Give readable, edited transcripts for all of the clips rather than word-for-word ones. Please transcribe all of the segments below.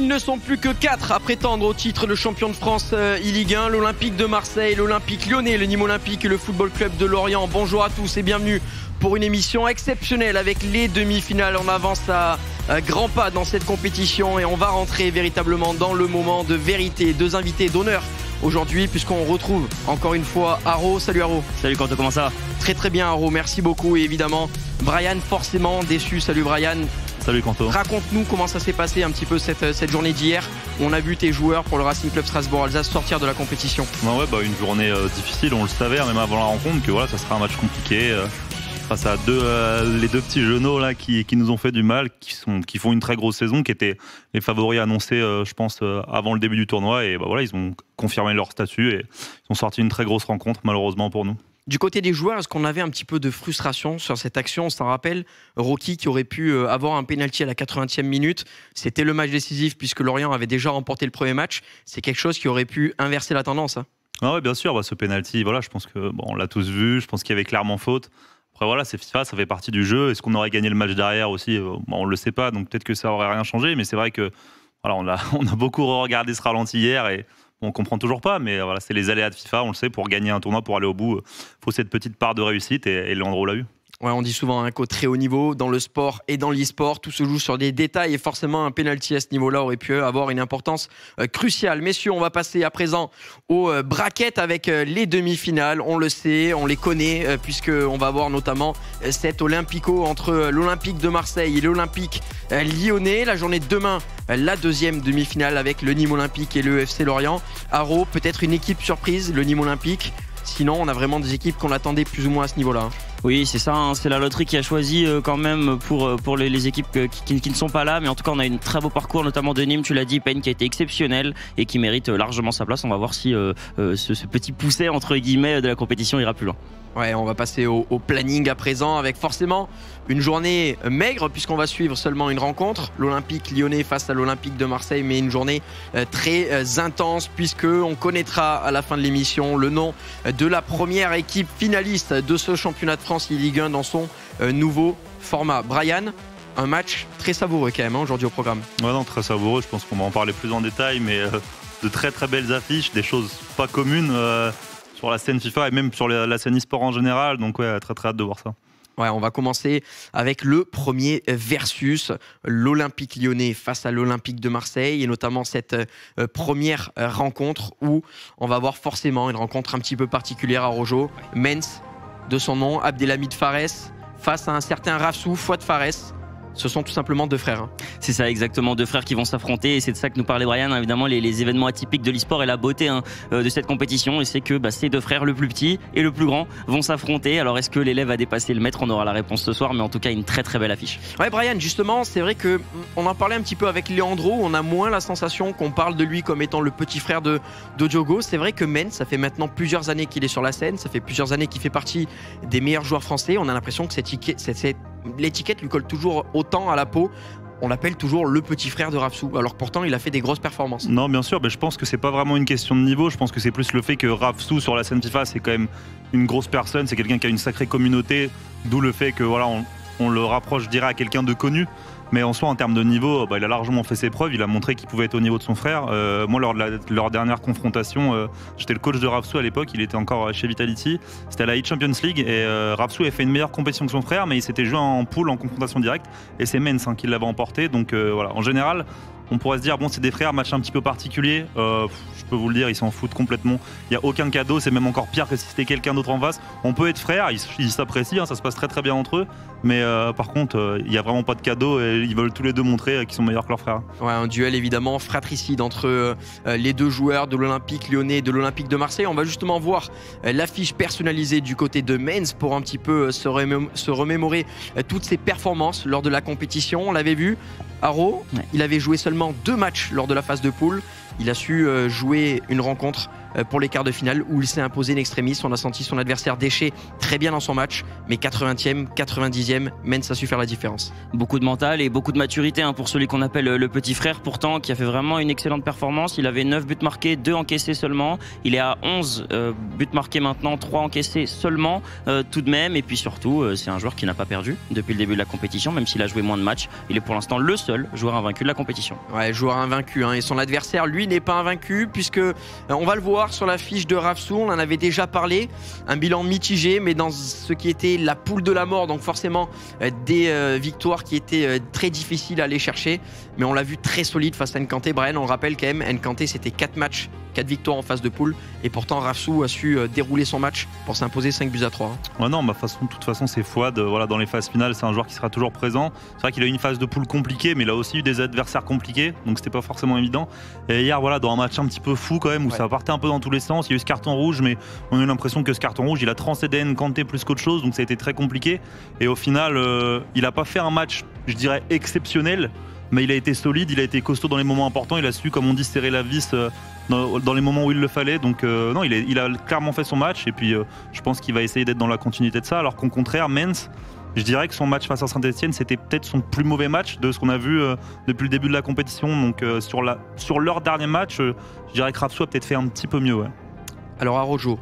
Ils ne sont plus que 4 à prétendre au titre de champion de France e-Ligue 1. L'Olympique de Marseille, l'Olympique Lyonnais, le Nîmes Olympique et le Football Club de Lorient. Bonjour à tous et bienvenue pour une émission exceptionnelle avec les demi-finales. On avance à grands pas dans cette compétition et on va rentrer véritablement dans le moment de vérité. Deux invités d'honneur aujourd'hui puisqu'on retrouve encore une fois Haro. Salut Haro. Salut Quentin, comment ça va? Très très bien Haro, merci beaucoup. Et évidemment Brian, forcément déçu. Salut Brian. Salut Quentin. Raconte-nous comment ça s'est passé un petit peu cette journée d'hier. On a vu tes joueurs pour le Racing Club Strasbourg-Alsace sortir de la compétition. Une journée difficile, on le savait même avant la rencontre que voilà, ça sera un match compliqué face à les deux petits genoux là qui nous ont fait du mal, qui font une très grosse saison, qui étaient les favoris annoncés je pense avant le début du tournoi, et ils ont confirmé leur statut et ils ont sorti une très grosse rencontre malheureusement pour nous. Du côté des joueurs, est-ce qu'on avait un petit peu de frustration sur cette action? On s'en rappelle, Rocky qui aurait pu avoir un pénalty à la 80e minute. C'était le match décisif puisque Lorient avait déjà remporté le premier match. C'est quelque chose qui aurait pu inverser la tendance. Hein. Ah ouais, bien sûr, ce pénalty, je pense que on l'a tous vu. Je pense qu'il y avait clairement faute. Après c'est FIFA, ça fait partie du jeu. Est-ce qu'on aurait gagné le match derrière aussi? On le sait pas, donc peut-être que ça aurait rien changé. Mais c'est vrai que on a beaucoup regardé ce ralenti hier et on comprend toujours pas, mais c'est les aléas de FIFA, on le sait, pour gagner un tournoi, pour aller au bout, il faut cette petite part de réussite et Leandro l'a eu. Ouais, on dit souvent qu'au très haut niveau, dans le sport et dans l'e-sport, tout se joue sur des détails et forcément un penalty à ce niveau-là aurait pu avoir une importance cruciale. Messieurs, on va passer à présent aux braquettes avec les demi-finales. On le sait, on les connaît puisqu'on va voir notamment cet Olympico entre l'Olympique de Marseille et l'Olympique lyonnais. La journée de demain, la deuxième demi-finale avec le Nîmes Olympique et le FC Lorient. Haro, peut-être une équipe surprise, le Nîmes Olympique. Sinon, on a vraiment des équipes qu'on attendait plus ou moins à ce niveau-là. Oui, c'est ça, c'est la loterie qui a choisi quand même pour les équipes qui ne sont pas là. Mais en tout cas, on a un très beau parcours, notamment de Nîmes, tu l'as dit, Payne qui a été exceptionnel et qui mérite largement sa place. On va voir si ce petit poussé, entre guillemets, de la compétition ira plus loin. Ouais, on va passer au planning à présent avec forcément une journée maigre puisqu'on va suivre seulement une rencontre, l'Olympique lyonnais face à l'Olympique de Marseille, mais une journée très intense puisqu'on connaîtra à la fin de l'émission le nom de la première équipe finaliste de ce championnat de France e-Ligue 1 dans son nouveau format. Brian, un match très savoureux quand même aujourd'hui au programme. Ouais, non, très savoureux, je pense qu'on va en parler plus en détail, mais de très très belles affiches, des choses pas communes sur la scène FIFA et même sur la scène e-sport en général, donc ouais, très très hâte de voir ça. Ouais, on va commencer avec le premier versus, l'Olympique lyonnais face à l'Olympique de Marseille et notamment cette première rencontre où on va voir forcément une rencontre un petit peu particulière à Rojo. Mens, de son nom, Abdelhamid Fares, face à un certain Rafsou Fouad Fares. Ce sont tout simplement deux frères. C'est ça, exactement, deux frères qui vont s'affronter et c'est de ça que nous parlait Brian, évidemment, les événements atypiques de l'e-sport et la beauté de cette compétition, et c'est que ces deux frères, le plus petit et le plus grand, vont s'affronter. Alors est-ce que l'élève a dépassé le maître? On aura la réponse ce soir, mais en tout cas une très très belle affiche. Ouais Brian, justement, c'est vrai qu'on en parlait un petit peu avec Leandro, on a moins la sensation qu'on parle de lui comme étant le petit frère de Diogo. C'est vrai que Men, ça fait maintenant plusieurs années qu'il est sur la scène, ça fait plusieurs années qu'il fait partie des meilleurs joueurs français. On a l'impression que l'étiquette lui colle toujours autant à la peau. On l'appelle toujours le petit frère de Rafsou, alors que pourtant il a fait des grosses performances. Non, bien sûr, mais je pense que c'est pas vraiment une question de niveau. Je pense que c'est plus le fait que Rafsou sur la scène FIFA, c'est quand même une grosse personne, c'est quelqu'un qui a une sacrée communauté, d'où le fait que on le rapproche, je dirais, à quelqu'un de connu. Mais en soi, en termes de niveau, il a largement fait ses preuves. Il a montré qu'il pouvait être au niveau de son frère. Moi, lors de leur dernière confrontation, j'étais le coach de Rafsou à l'époque. Il était encore chez Vitality. C'était à la Champions League. Et Rafsou a fait une meilleure compétition que son frère, mais il s'était joué en poule, en confrontation directe. Et c'est Mens qui l'avait emporté. Donc en général, on pourrait se dire, c'est des frères, match un petit peu particulier. Je peux vous le dire, ils s'en foutent complètement. Il n'y a aucun cadeau. C'est même encore pire que si c'était quelqu'un d'autre en face. On peut être frères, ils s'apprécient, ça se passe très très bien entre eux. Mais par contre, il n'y a vraiment pas de cadeau et ils veulent tous les deux montrer qu'ils sont meilleurs que leurs frères. Ouais, un duel évidemment fratricide entre les deux joueurs de l'Olympique lyonnais et de l'Olympique de Marseille. On va justement voir l'affiche personnalisée du côté de Mens pour un petit peu se remémorer toutes ses performances lors de la compétition. On l'avait vu, Haro, il avait joué seulement 2 matchs lors de la phase de poule. Il a su jouer une rencontre pour les quarts de finale où il s'est imposé in extremis. On a senti son adversaire Déchet très bien dans son match, mais 80e, 90e, Mens a su faire la différence. Beaucoup de mental et beaucoup de maturité pour celui qu'on appelle le petit frère, pourtant, qui a fait vraiment une excellente performance. Il avait 9 buts marqués, 2 encaissés seulement. Il est à 11 buts marqués maintenant, 3 encaissés seulement tout de même. Et puis surtout, c'est un joueur qui n'a pas perdu depuis le début de la compétition, même s'il a joué moins de matchs. Il est pour l'instant le seul joueur invaincu de la compétition. Ouais, joueur invaincu, et son adversaire, lui, n'est pas invaincu, puisque on va le voir sur la fiche de Rafsou, on en avait déjà parlé, un bilan mitigé, mais dans ce qui était la poule de la mort, donc forcément des victoires qui étaient très difficiles à aller chercher, mais on l'a vu très solide face à Nkanté. Brian, on le rappelle quand même, Nkanté c'était 4 matchs, 4 victoires en phase de poule, et pourtant Rafsou a su dérouler son match pour s'imposer 5 buts à 3. Ouais, non, de toute façon c'est Fouad, voilà, dans les phases finales c'est un joueur qui sera toujours présent. C'est vrai qu'il a eu une phase de poule compliquée, mais il a aussi eu des adversaires compliqués, donc c'était pas forcément évident. Et hier, voilà, dans un match un petit peu fou quand même, où ça partait un peu dans tous les sens, il y a eu ce carton rouge, mais on a eu l'impression que ce carton rouge il a transcédé Nkanté plus qu'autre chose, donc ça a été très compliqué. Et au final, il a pas fait un match, je dirais, exceptionnel, mais il a été solide, il a été costaud dans les moments importants, il a su, comme on dit, serrer la vis dans les moments où il le fallait. Donc non, il a clairement fait son match, et puis je pense qu'il va essayer d'être dans la continuité de ça, alors qu'au contraire, Mens, je dirais que son match face à Saint-Etienne, c'était peut-être son plus mauvais match de ce qu'on a vu depuis le début de la compétition. Donc sur leur dernier match, je dirais que Rafsou a peut-être fait un petit peu mieux. Ouais. Alors à Rojo,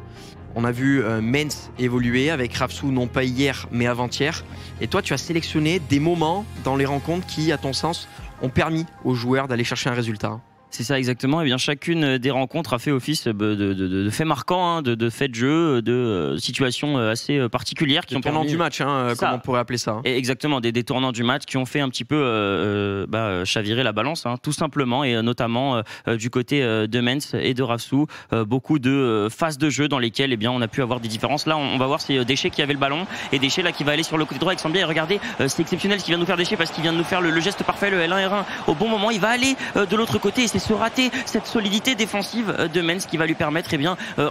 on a vu Mens évoluer avec Rafsou, non pas hier mais avant-hier. Et toi, tu as sélectionné des moments dans les rencontres qui, à ton sens, ont permis aux joueurs d'aller chercher un résultat. C'est ça exactement. Et bien chacune des rencontres a fait office de faits marquants, de faits de jeu, de situations assez particulières qui ont tournants permis du match, comme on pourrait appeler ça. Et exactement, des tournants du match qui ont fait un petit peu chavirer la balance, tout simplement, et notamment du côté de Mens et de Rafsou, beaucoup de phases de jeu dans lesquelles on a pu avoir des différences. Là, on va voir, c'est Déchet qui avait le ballon, et Déchet là qui va aller sur le côté droit avec Sambia. Et regardez, c'est exceptionnel ce qu'il vient de nous faire Déchet, parce qu'il vient de nous faire le geste parfait, le L1R1 au bon moment. Il va aller de l'autre côté, et c'est se rater cette solidité défensive de Mens qui va lui permettre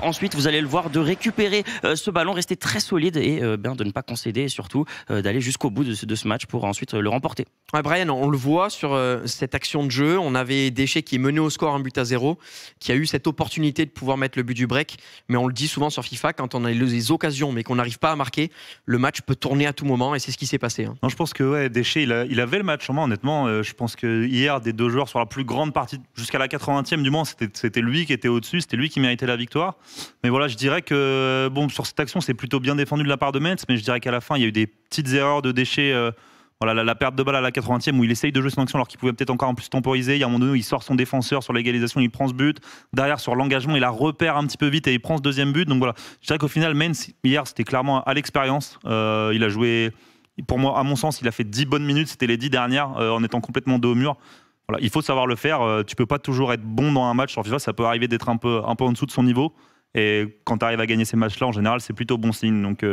ensuite, vous allez le voir, de récupérer ce ballon, rester très solide et de ne pas concéder, et surtout d'aller jusqu'au bout de ce match pour ensuite le remporter. Ouais, Brian, on le voit sur cette action de jeu, on avait Déchet qui est mené au score 1-0, qui a eu cette opportunité de pouvoir mettre le but du break, mais on le dit souvent sur FIFA, quand on a les occasions mais qu'on n'arrive pas à marquer, le match peut tourner à tout moment, et c'est ce qui s'est passé. Non, je pense que Déchet il avait le match en main, honnêtement. Je pense que hier, des deux joueurs sur la plus grande partie jusqu'à la 80e du moins, c'était lui qui était au-dessus, c'était lui qui méritait la victoire. Mais voilà, je dirais que sur cette action, c'est plutôt bien défendu de la part de Mens, mais je dirais qu'à la fin, il y a eu des petites erreurs de Déchet. Voilà, la perte de balle à la 80e où il essaye de jouer son action alors qu'il pouvait peut-être encore en plus temporiser. Il y a un moment donné où il sort son défenseur sur l'égalisation, il prend ce but. Derrière, sur l'engagement, il la repère un petit peu vite et il prend ce deuxième but. Donc voilà, je dirais qu'au final, Mens, hier, c'était clairement à l'expérience. Il a joué, pour moi, à mon sens, il a fait 10 bonnes minutes, c'était les 10 dernières, en étant complètement dos au mur. Voilà, il faut savoir le faire. Tu peux pas toujours être bon dans un match sur FIFA, ça peut arriver d'être un peu en dessous de son niveau. Et quand tu arrives à gagner ces matchs-là, en général, c'est plutôt bon signe. Donc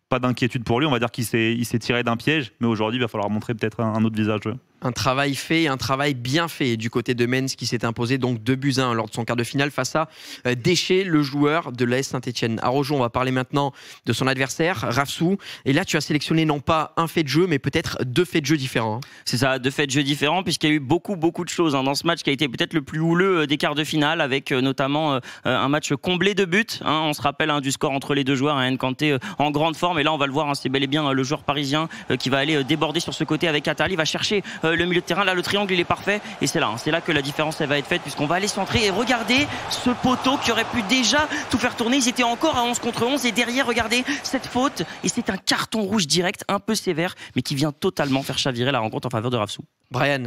pas d'inquiétude pour lui. On va dire qu'il s'est tiré d'un piège, mais aujourd'hui, il va falloir montrer peut-être un autre visage. Un travail fait, un travail bien fait du côté de Mens qui s'est imposé donc 2-1 lors de son quart de finale face à Déchet, le joueur de l'AS Saint-Etienne. À Rojo, on va parler maintenant de son adversaire, Rafsou. Et là, tu as sélectionné non pas un fait de jeu, mais peut-être 2 faits de jeu différents. C'est ça, 2 faits de jeu différents, puisqu'il y a eu beaucoup de choses dans ce match qui a été peut-être le plus houleux des quarts de finale, avec notamment un match comblé de buts. On se rappelle du score entre les deux joueurs, Nkanté en grande forme. Et là, on va le voir, c'est bel et bien le joueur parisien qui va aller déborder sur ce côté avec Attal. Il va chercher le milieu de terrain, là le triangle il est parfait, et c'est là que la différence elle va être faite, puisqu'on va aller centrer. Et regardez ce poteau qui aurait pu déjà tout faire tourner, ils étaient encore à 11 contre 11, et derrière regardez cette faute, et c'est un carton rouge direct un peu sévère, mais qui vient totalement faire chavirer la rencontre en faveur de Rafsou. Brian,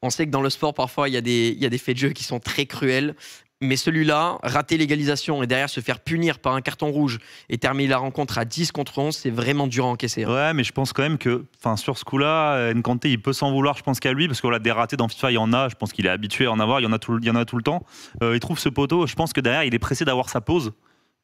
on sait que dans le sport parfois il y a des faits de jeu qui sont très cruels, mais celui-là, rater l'égalisation et derrière se faire punir par un carton rouge et terminer la rencontre à 10 contre 11, c'est vraiment dur à encaisser. Ouais, mais je pense quand même que sur ce coup-là, Nkanté, il peut s'en vouloir, je pense qu'à lui, parce que des ratés dans FIFA, il y en a, je pense qu'il est habitué à en avoir, il y en a tout le temps. Il trouve ce poteau, je pense que derrière, il est pressé d'avoir sa pause,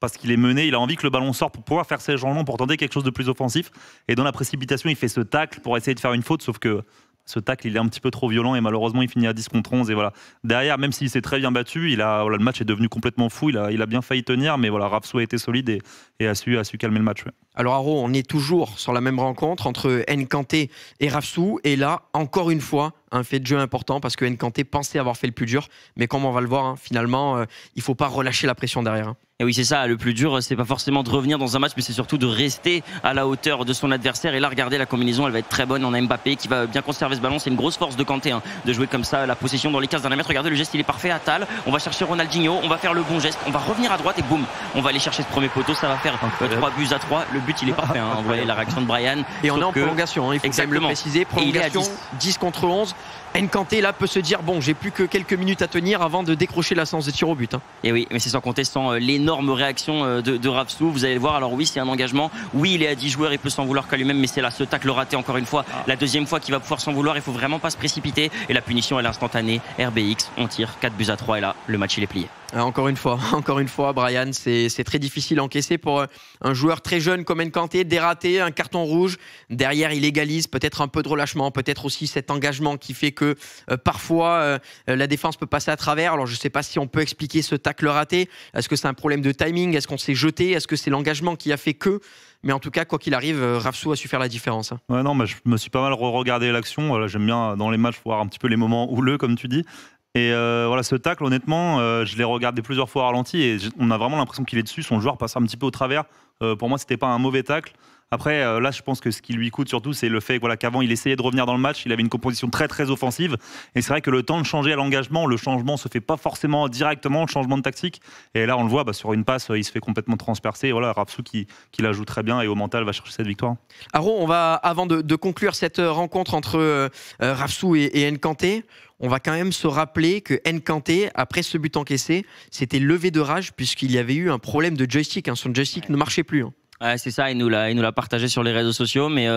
parce qu'il est mené, il a envie que le ballon sorte pour pouvoir faire ses changements, pour tenter quelque chose de plus offensif. Et dans la précipitation, il fait ce tacle pour essayer de faire une faute, sauf que ce tacle, il est un petit peu trop violent et malheureusement, il finit à 10 contre 11. Et voilà. Derrière, même s'il s'est très bien battu, le match est devenu complètement fou. Il a bien failli tenir, mais voilà, Rafsou a été solide et a su calmer le match. Ouais. Alors Haro, on est toujours sur la même rencontre entre Nkanté et Rafsou. Et là, encore une fois, un fait de jeu important parce que Nkanté pensait avoir fait le plus dur. Mais comme on va le voir, hein, finalement, il ne faut pas relâcher la pression derrière. Hein. Et oui, c'est ça, le plus dur, c'est pas forcément de revenir dans un match, mais c'est surtout de rester à la hauteur de son adversaire. Et là, regardez, la combinaison, elle va être très bonne. On a Mbappé qui va bien conserver ce ballon. C'est une grosse force de Kanté, hein, de jouer comme ça, la possession dans les 15 derniers mètres. Regardez, le geste, il est parfait. Attal, on va chercher Ronaldinho, on va faire le bon geste, on va revenir à droite et boum, on va aller chercher ce premier poteau. Ça va faire 3-3. Le but, il est parfait. Hein. Vous voyez la réaction de Brian. Et on est en prolongation, hein, il faut quand même le préciser. Prolongation, 10 contre 11. Nkanté là peut se dire bon, j'ai plus que quelques minutes à tenir avant de décrocher la séance de tir au but. Hein. Et oui, mais c'est sans compter l'énorme réaction de Rafsou. Vous allez le voir. Alors oui, c'est un engagement. Oui, il est à 10 joueurs, il peut s'en vouloir qu'à lui-même, mais c'est là ce tacle raté encore une fois. La deuxième fois qu'il va pouvoir s'en vouloir. Il faut vraiment pas se précipiter. Et la punition, elle est instantanée. RBX, on tire 4-3 et là, le match il est plié. Encore une fois, Brian, c'est très difficile à encaisser pour un joueur très jeune comme Nkanté, dératé, un carton rouge. Derrière, il égalise, peut-être un peu de relâchement, peut-être aussi cet engagement qui fait que parfois la défense peut passer à travers. Alors, je ne sais pas si on peut expliquer ce tacle raté. Est-ce que c'est un problème de timing? Est-ce qu'on s'est jeté? Est-ce que c'est l'engagement qui a fait que? Mais en tout cas, quoi qu'il arrive, Rafsou a su faire la différence. Ouais, non, mais je me suis pas mal re-regardé l'action. Voilà, j'aime bien dans les matchs voir un petit peu les moments houleux, comme tu dis. Et voilà, ce tacle, honnêtement, je l'ai regardé plusieurs fois au ralenti et on a vraiment l'impression qu'il est dessus. Son joueur passe un petit peu au travers. Pour moi, c'était pas un mauvais tacle. Après, là, je pense que ce qui lui coûte surtout, c'est le fait voilà, qu'avant, il essayait de revenir dans le match. Il avait une composition très, très offensive. Et c'est vrai que le temps de changer à l'engagement, le changement se fait pas forcément directement, le changement de tactique. Et là, on le voit, sur une passe, il se fait complètement transpercer. Et voilà, Rafsou qui la joue très bien et au mental va chercher cette victoire. Haro, on va, avant de conclure cette rencontre entre Rafsou et Nkanté, on va quand même se rappeler que Nkanté, après ce but encaissé, s'était levé de rage puisqu'il y avait eu un problème de joystick. Hein. Son joystick ne marchait plus. Hein. Ouais, c'est ça, il nous l'a partagé sur les réseaux sociaux, mais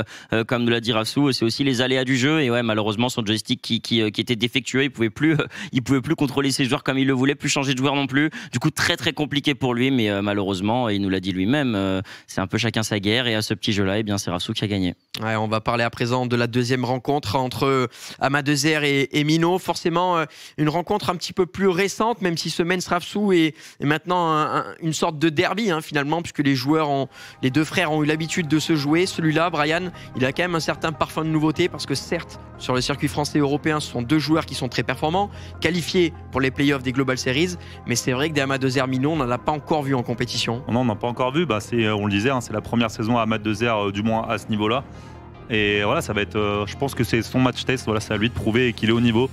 comme nous l'a dit Rafsou, c'est aussi les aléas du jeu. Et ouais, malheureusement, son joystick qui était défectueux, il pouvait plus contrôler ses joueurs comme il le voulait, plus changer de joueur non plus. Du coup, très très compliqué pour lui, mais malheureusement, il nous l'a dit lui-même, c'est un peu chacun sa guerre. Et à ce petit jeu-là, eh bien, c'est Rafsou qui a gagné. Ouais, on va parler à présent de la deuxième rencontre entre Amadezer et Minot. Forcément, une rencontre un petit peu plus récente, même si ce Mens Rafsou est maintenant une sorte de derby hein, finalement, puisque les deux frères ont eu l'habitude de se jouer. Celui-là, Brian, il a quand même un certain parfum de nouveauté parce que certes, sur le circuit français et européen, ce sont deux joueurs qui sont très performants, qualifiés pour les playoffs des Global Series. Mais c'est vrai que des Amadezer Minot, on n'en a pas encore vu en compétition. Non, on n'en a pas encore vu. On le disait, hein, c'est la première saison à Amadezer, du moins à ce niveau-là. Et voilà, ça va être. Je pense que c'est son match test. Voilà, c'est à lui de prouver qu'il est au niveau.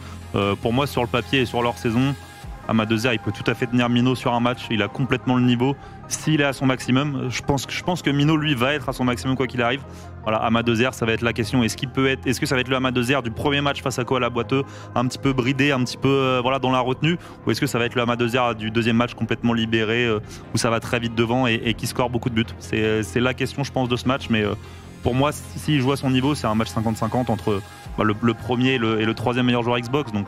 Pour moi, sur le papier et sur leur saison, Amadezer, il peut tout à fait tenir Minot sur un match. Il a complètement le niveau. S'il est à son maximum, je pense que Minot, lui, va être à son maximum quoi qu'il arrive. Voilà, Amadezer, ça va être la question. Est-ce que ça va être le Amadezer du premier match face à Koala Boiteux, un petit peu bridé, un petit peu dans la retenue, ou est-ce que ça va être le Amadezer du deuxième match complètement libéré, où ça va très vite devant et qui score beaucoup de buts. C'est la question, je pense, de ce match. Mais pour moi, s'il joue à son niveau, c'est un match 50-50 entre le premier et le troisième meilleur joueur Xbox. Donc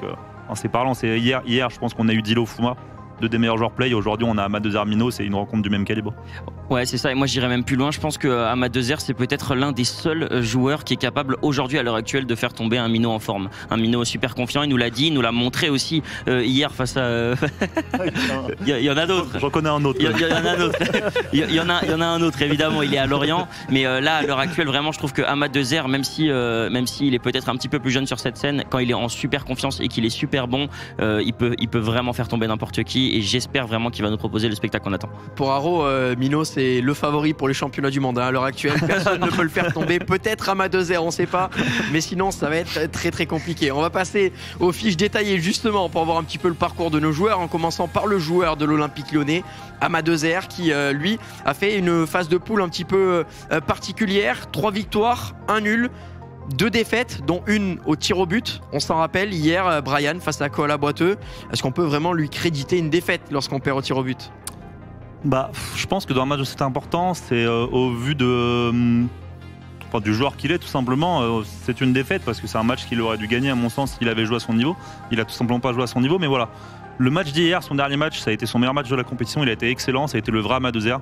c'est parlant. C'est hier, je pense qu'on a eu Dilo Fuma, deux des meilleurs joueurs play. Aujourd'hui, on a Amadezer Minot, c'est une rencontre du même calibre. Ouais, c'est ça. Et moi, j'irais même plus loin. Je pense que Amadezer, c'est peut-être l'un des seuls joueurs qui est capable aujourd'hui, à l'heure actuelle, de faire tomber un Minot en forme. Un Minot super confiant. Il nous l'a dit, il nous l'a montré aussi hier face à. Il y en a d'autres. J'en connais un autre. Il y en a un autre. Il y en a un autre. Évidemment, il est à Lorient. Mais là, à l'heure actuelle, vraiment, je trouve que Amadezer, même s'il est peut-être un petit peu plus jeune sur cette scène, quand il est en super confiance et qu'il est super bon, il peut vraiment faire tomber n'importe qui. Et j'espère vraiment qu'il va nous proposer le spectacle qu'on attend. Pour Haro, Minot, c'est le favori pour les championnats du monde hein, à l'heure actuelle. Personne ne peut le faire tomber. Peut-être Amadezer, on ne sait pas. Mais sinon, ça va être très très compliqué. On va passer aux fiches détaillées justement pour voir un petit peu le parcours de nos joueurs. En commençant par le joueur de l'Olympique Lyonnais, Amadezer, qui lui a fait une phase de poule un petit peu particulière. 3 victoires, 1 nul. 2 défaites, dont une au tir au but. On s'en rappelle, hier, Brian, face à Koala Boiteux. Est-ce qu'on peut vraiment lui créditer une défaite lorsqu'on perd au tir au but ? Je pense que dans un match de cette importance, c'est au vu du joueur qu'il est, tout simplement, c'est une défaite parce que c'est un match qu'il aurait dû gagner, à mon sens, s'il avait joué à son niveau. Il a tout simplement pas joué à son niveau, mais voilà. Le match d'hier, son dernier match, ça a été son meilleur match de la compétition. Il a été excellent, ça a été le vrai Amadezer.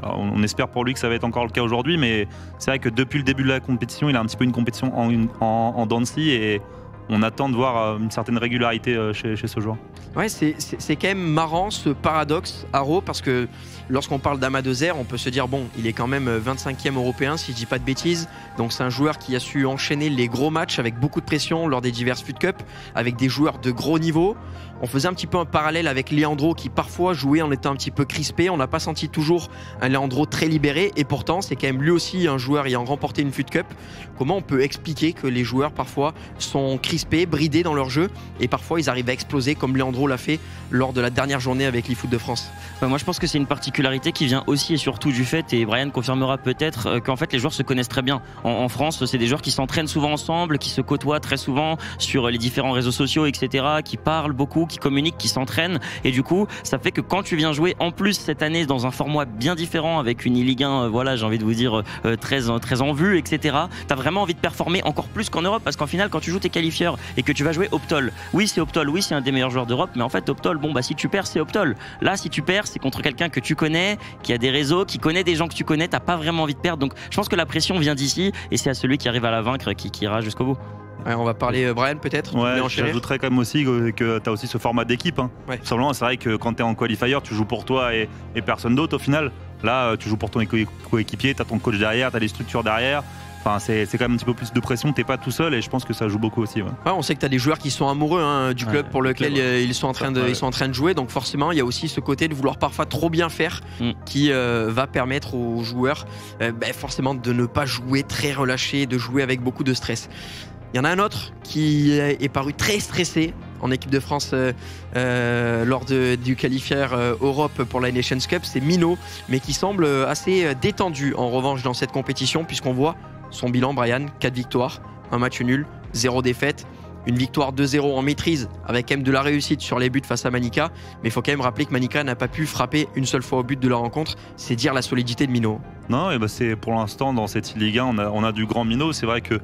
Alors, on espère pour lui que ça va être encore le cas aujourd'hui, mais c'est vrai que depuis le début de la compétition, il a un petit peu une compétition en dents de scie et on attend de voir une certaine régularité chez ce joueur. Ouais, c'est quand même marrant ce paradoxe, Haro, parce que lorsqu'on parle d'Ama Dezer, on peut se dire, bon, il est quand même 25e européen, si je dis pas de bêtises. Donc c'est un joueur qui a su enchaîner les gros matchs avec beaucoup de pression lors des diverses FUT Cup, avec des joueurs de gros niveau. On faisait un petit peu un parallèle avec Leandro qui parfois jouait en étant un petit peu crispé. On n'a pas senti toujours un Leandro très libéré et pourtant c'est quand même lui aussi un joueur ayant remporté une FUT Cup. Comment on peut expliquer que les joueurs parfois sont crispés, bridés dans leur jeu et parfois ils arrivent à exploser comme Leandro l'a fait lors de la dernière journée avec l'eFoot de France? Moi je pense que c'est une particularité qui vient aussi et surtout du fait, et Brian confirmera peut-être, qu'en fait les joueurs se connaissent très bien. En France, c'est des joueurs qui s'entraînent souvent ensemble, qui se côtoient très souvent sur les différents réseaux sociaux, etc., qui parlent beaucoup, qui communiquent, qui s'entraînent, et du coup ça fait que quand tu viens jouer en plus cette année dans un format bien différent avec une Ligue 1, voilà, j'ai envie de vous dire très en vue, etc., t'as vraiment envie de performer encore plus qu'en Europe, parce qu'en final quand tu joues tes qualifieurs et que tu vas jouer Optol, oui c'est Optol, oui c'est un des meilleurs joueurs d'Europe, mais en fait Optol, bon bah si tu perds c'est Optol. Là si tu perds c'est contre quelqu'un que tu connais, qui a des réseaux, qui connaît des gens que tu connais, t'as pas vraiment envie de perdre. Donc je pense que la pression vient d'ici et c'est à celui qui arrive à la vaincre qui ira jusqu'au bout. Ouais, on va parler Brian peut-être. Ouais, j'ajouterais quand même aussi que tu as aussi ce format d'équipe. Hein. Ouais. Simplement, c'est vrai que quand tu es en qualifier, tu joues pour toi et personne d'autre au final. Là, tu joues pour ton coéquipier, tu as ton coach derrière, tu as des structures derrière. Enfin, c'est quand même un petit peu plus de pression, t'es pas tout seul et je pense que ça joue beaucoup aussi. Ouais. Ouais, on sait que tu as des joueurs qui sont amoureux du club pour lequel ils sont en train de jouer, donc forcément il y a aussi ce côté de vouloir parfois trop bien faire qui va permettre aux joueurs forcément de ne pas jouer très relâché, de jouer avec beaucoup de stress. Il y en a un autre qui est paru très stressé en équipe de France lors du qualifier Europe pour la Nations Cup, c'est Minot, mais qui semble assez détendu en revanche dans cette compétition, puisqu'on voit son bilan, Brian, 4 victoires, 1 match nul, 0 défaite, une victoire 2-0 en maîtrise avec quand même de la réussite sur les buts face à Manika, mais il faut quand même rappeler que Manika n'a pas pu frapper une seule fois au but de la rencontre, c'est dire la solidité de Minot. Non, et c'est pour l'instant dans cette Ligue 1, on a du grand Minot, c'est vrai que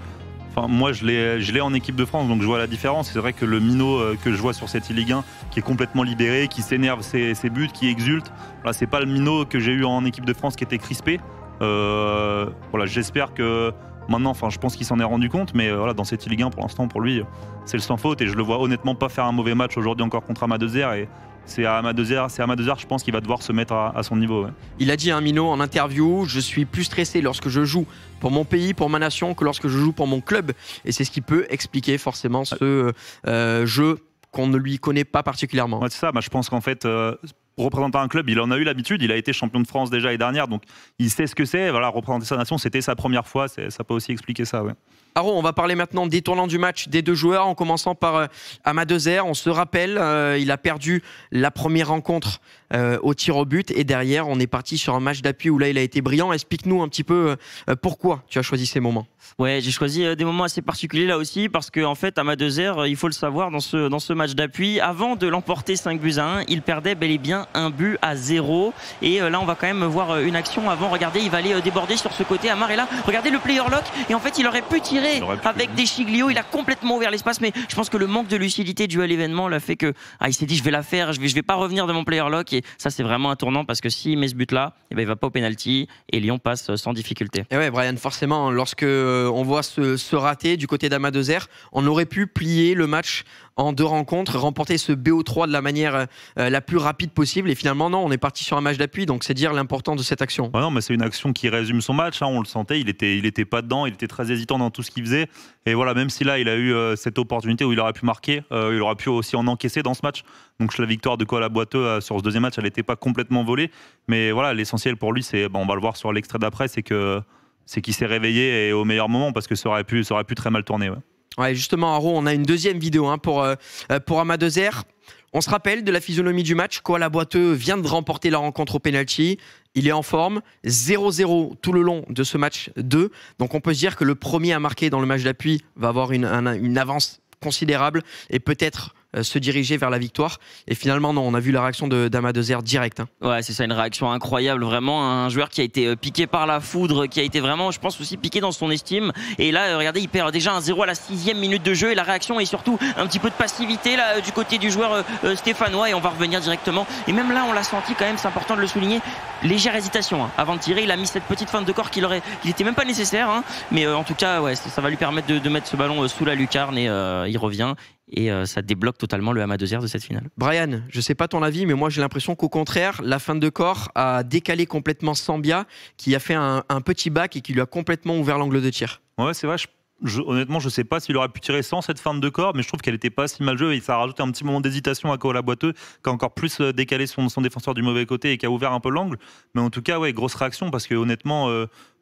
moi je l'ai en équipe de France, donc je vois la différence. C'est vrai que le Minot que je vois sur cette Ligue 1 qui est complètement libéré, qui s'énerve ses buts, qui exulte, là c'est pas le Minot que j'ai eu en équipe de France qui était crispé. Voilà, j'espère que maintenant, je pense qu'il s'en est rendu compte, mais voilà, dans cette Ligue 1 pour l'instant, pour lui, c'est le sans faute et je le vois honnêtement pas faire un mauvais match aujourd'hui encore contre Ama Dezer et c'est à Ama Dezer, je pense qu'il va devoir se mettre à son niveau. Ouais. Il a dit Minot en interview, je suis plus stressé lorsque je joue pour mon pays, pour ma nation, que lorsque je joue pour mon club, et c'est ce qui peut expliquer forcément ce jeu qu'on ne lui connaît pas particulièrement. Ouais, c'est ça, je pense qu'en fait représenter un club, il en a eu l'habitude, il a été champion de France déjà l'année dernière, donc il sait ce que c'est. Voilà, représenter sa nation, c'était sa première fois, ça peut aussi expliquer ça. Ouais. Haro, on va parler maintenant des tournants du match des deux joueurs, en commençant par Ama Dezer. On se rappelle, il a perdu la première rencontre au tir au but et derrière, on est parti sur un match d'appui où là, il a été brillant. Explique-nous un petit peu pourquoi tu as choisi ces moments. Ouais, j'ai choisi des moments assez particuliers là aussi parce que en fait, Ama Dezer, il faut le savoir, dans ce match d'appui, avant de l'emporter 5-1, il perdait bel et bien 1-0 et là, on va quand même voir une action avant. Regardez, il va aller déborder sur ce côté. Amar est là. Regardez le player lock et en fait, il aurait pu tirer avec Deschiglio, il a complètement ouvert l'espace, mais je pense que le manque de lucidité dû à l'événement l'a fait que il s'est dit je vais la faire, je vais pas revenir de mon player lock et ça c'est vraiment un tournant parce que s'il met ce but là, il va pas au penalty et Lyon passe sans difficulté. Et ouais Brian, forcément lorsque on voit ce raté du côté d'Ama Dezer, on aurait pu plier le match en 2 rencontres, remporter ce BO3 de la manière la plus rapide possible et finalement non, on est parti sur un match d'appui, donc c'est dire l'importance de cette action. Ouais, non, mais c'est une action qui résume son match, on le sentait, il était pas dedans, il était très hésitant dans tout ce qu'il faisait et voilà, même si là il a eu cette opportunité où il aurait pu marquer, il aurait pu aussi en encaisser dans ce match, donc la victoire de Koala Boiteux sur ce deuxième match, elle n'était pas complètement volée, mais voilà, l'essentiel pour lui, c'est, on va le voir sur l'extrait d'après, c'est qu'il s'est réveillé et au meilleur moment parce que ça aurait pu très mal tourner. Ouais. Ouais, justement, Haro, on a une deuxième vidéo pour Ama Dezer. On se rappelle de la physionomie du match. Koala Boiteux vient de remporter la rencontre au penalty. Il est en forme. 0-0 tout le long de ce match 2. Donc on peut se dire que le premier à marquer dans le match d'appui va avoir une avance considérable et peut-être se diriger vers la victoire. Et finalement, non, on a vu la réaction d'Amadezer direct. Hein. Ouais, c'est ça, une réaction incroyable, vraiment. Un joueur qui a été piqué par la foudre, qui a été vraiment, je pense, aussi piqué dans son estime. Et là, regardez, il perd déjà 1-0 à la 6e minute de jeu. Et la réaction est surtout un petit peu de passivité là, du côté du joueur stéphanois. Et on va revenir directement. Et même là, on l'a senti quand même, c'est important de le souligner, légère hésitation. Hein. Avant de tirer, il a mis cette petite feinte de corps qu'il n'était même pas nécessaire. Hein. Mais en tout cas, ouais, ça va lui permettre de mettre ce ballon sous la lucarne. Et il revient. Et ça débloque totalement le Amadezer de cette finale. Brian, je sais pas ton avis, mais moi j'ai l'impression qu'au contraire, la feinte de corps a décalé complètement Sambia, qui a fait un petit bac et qui lui a complètement ouvert l'angle de tir. Ouais, c'est vrai. Honnêtement, je sais pas s'il aurait pu tirer sans cette feinte de corps, mais je trouve qu'elle était pas si mal jouée. Et ça a rajouté un petit moment d'hésitation à Koala Boiteux, qui a encore plus décalé son défenseur du mauvais côté et qui a ouvert un peu l'angle. Mais en tout cas, ouais, grosse réaction parce que honnêtement.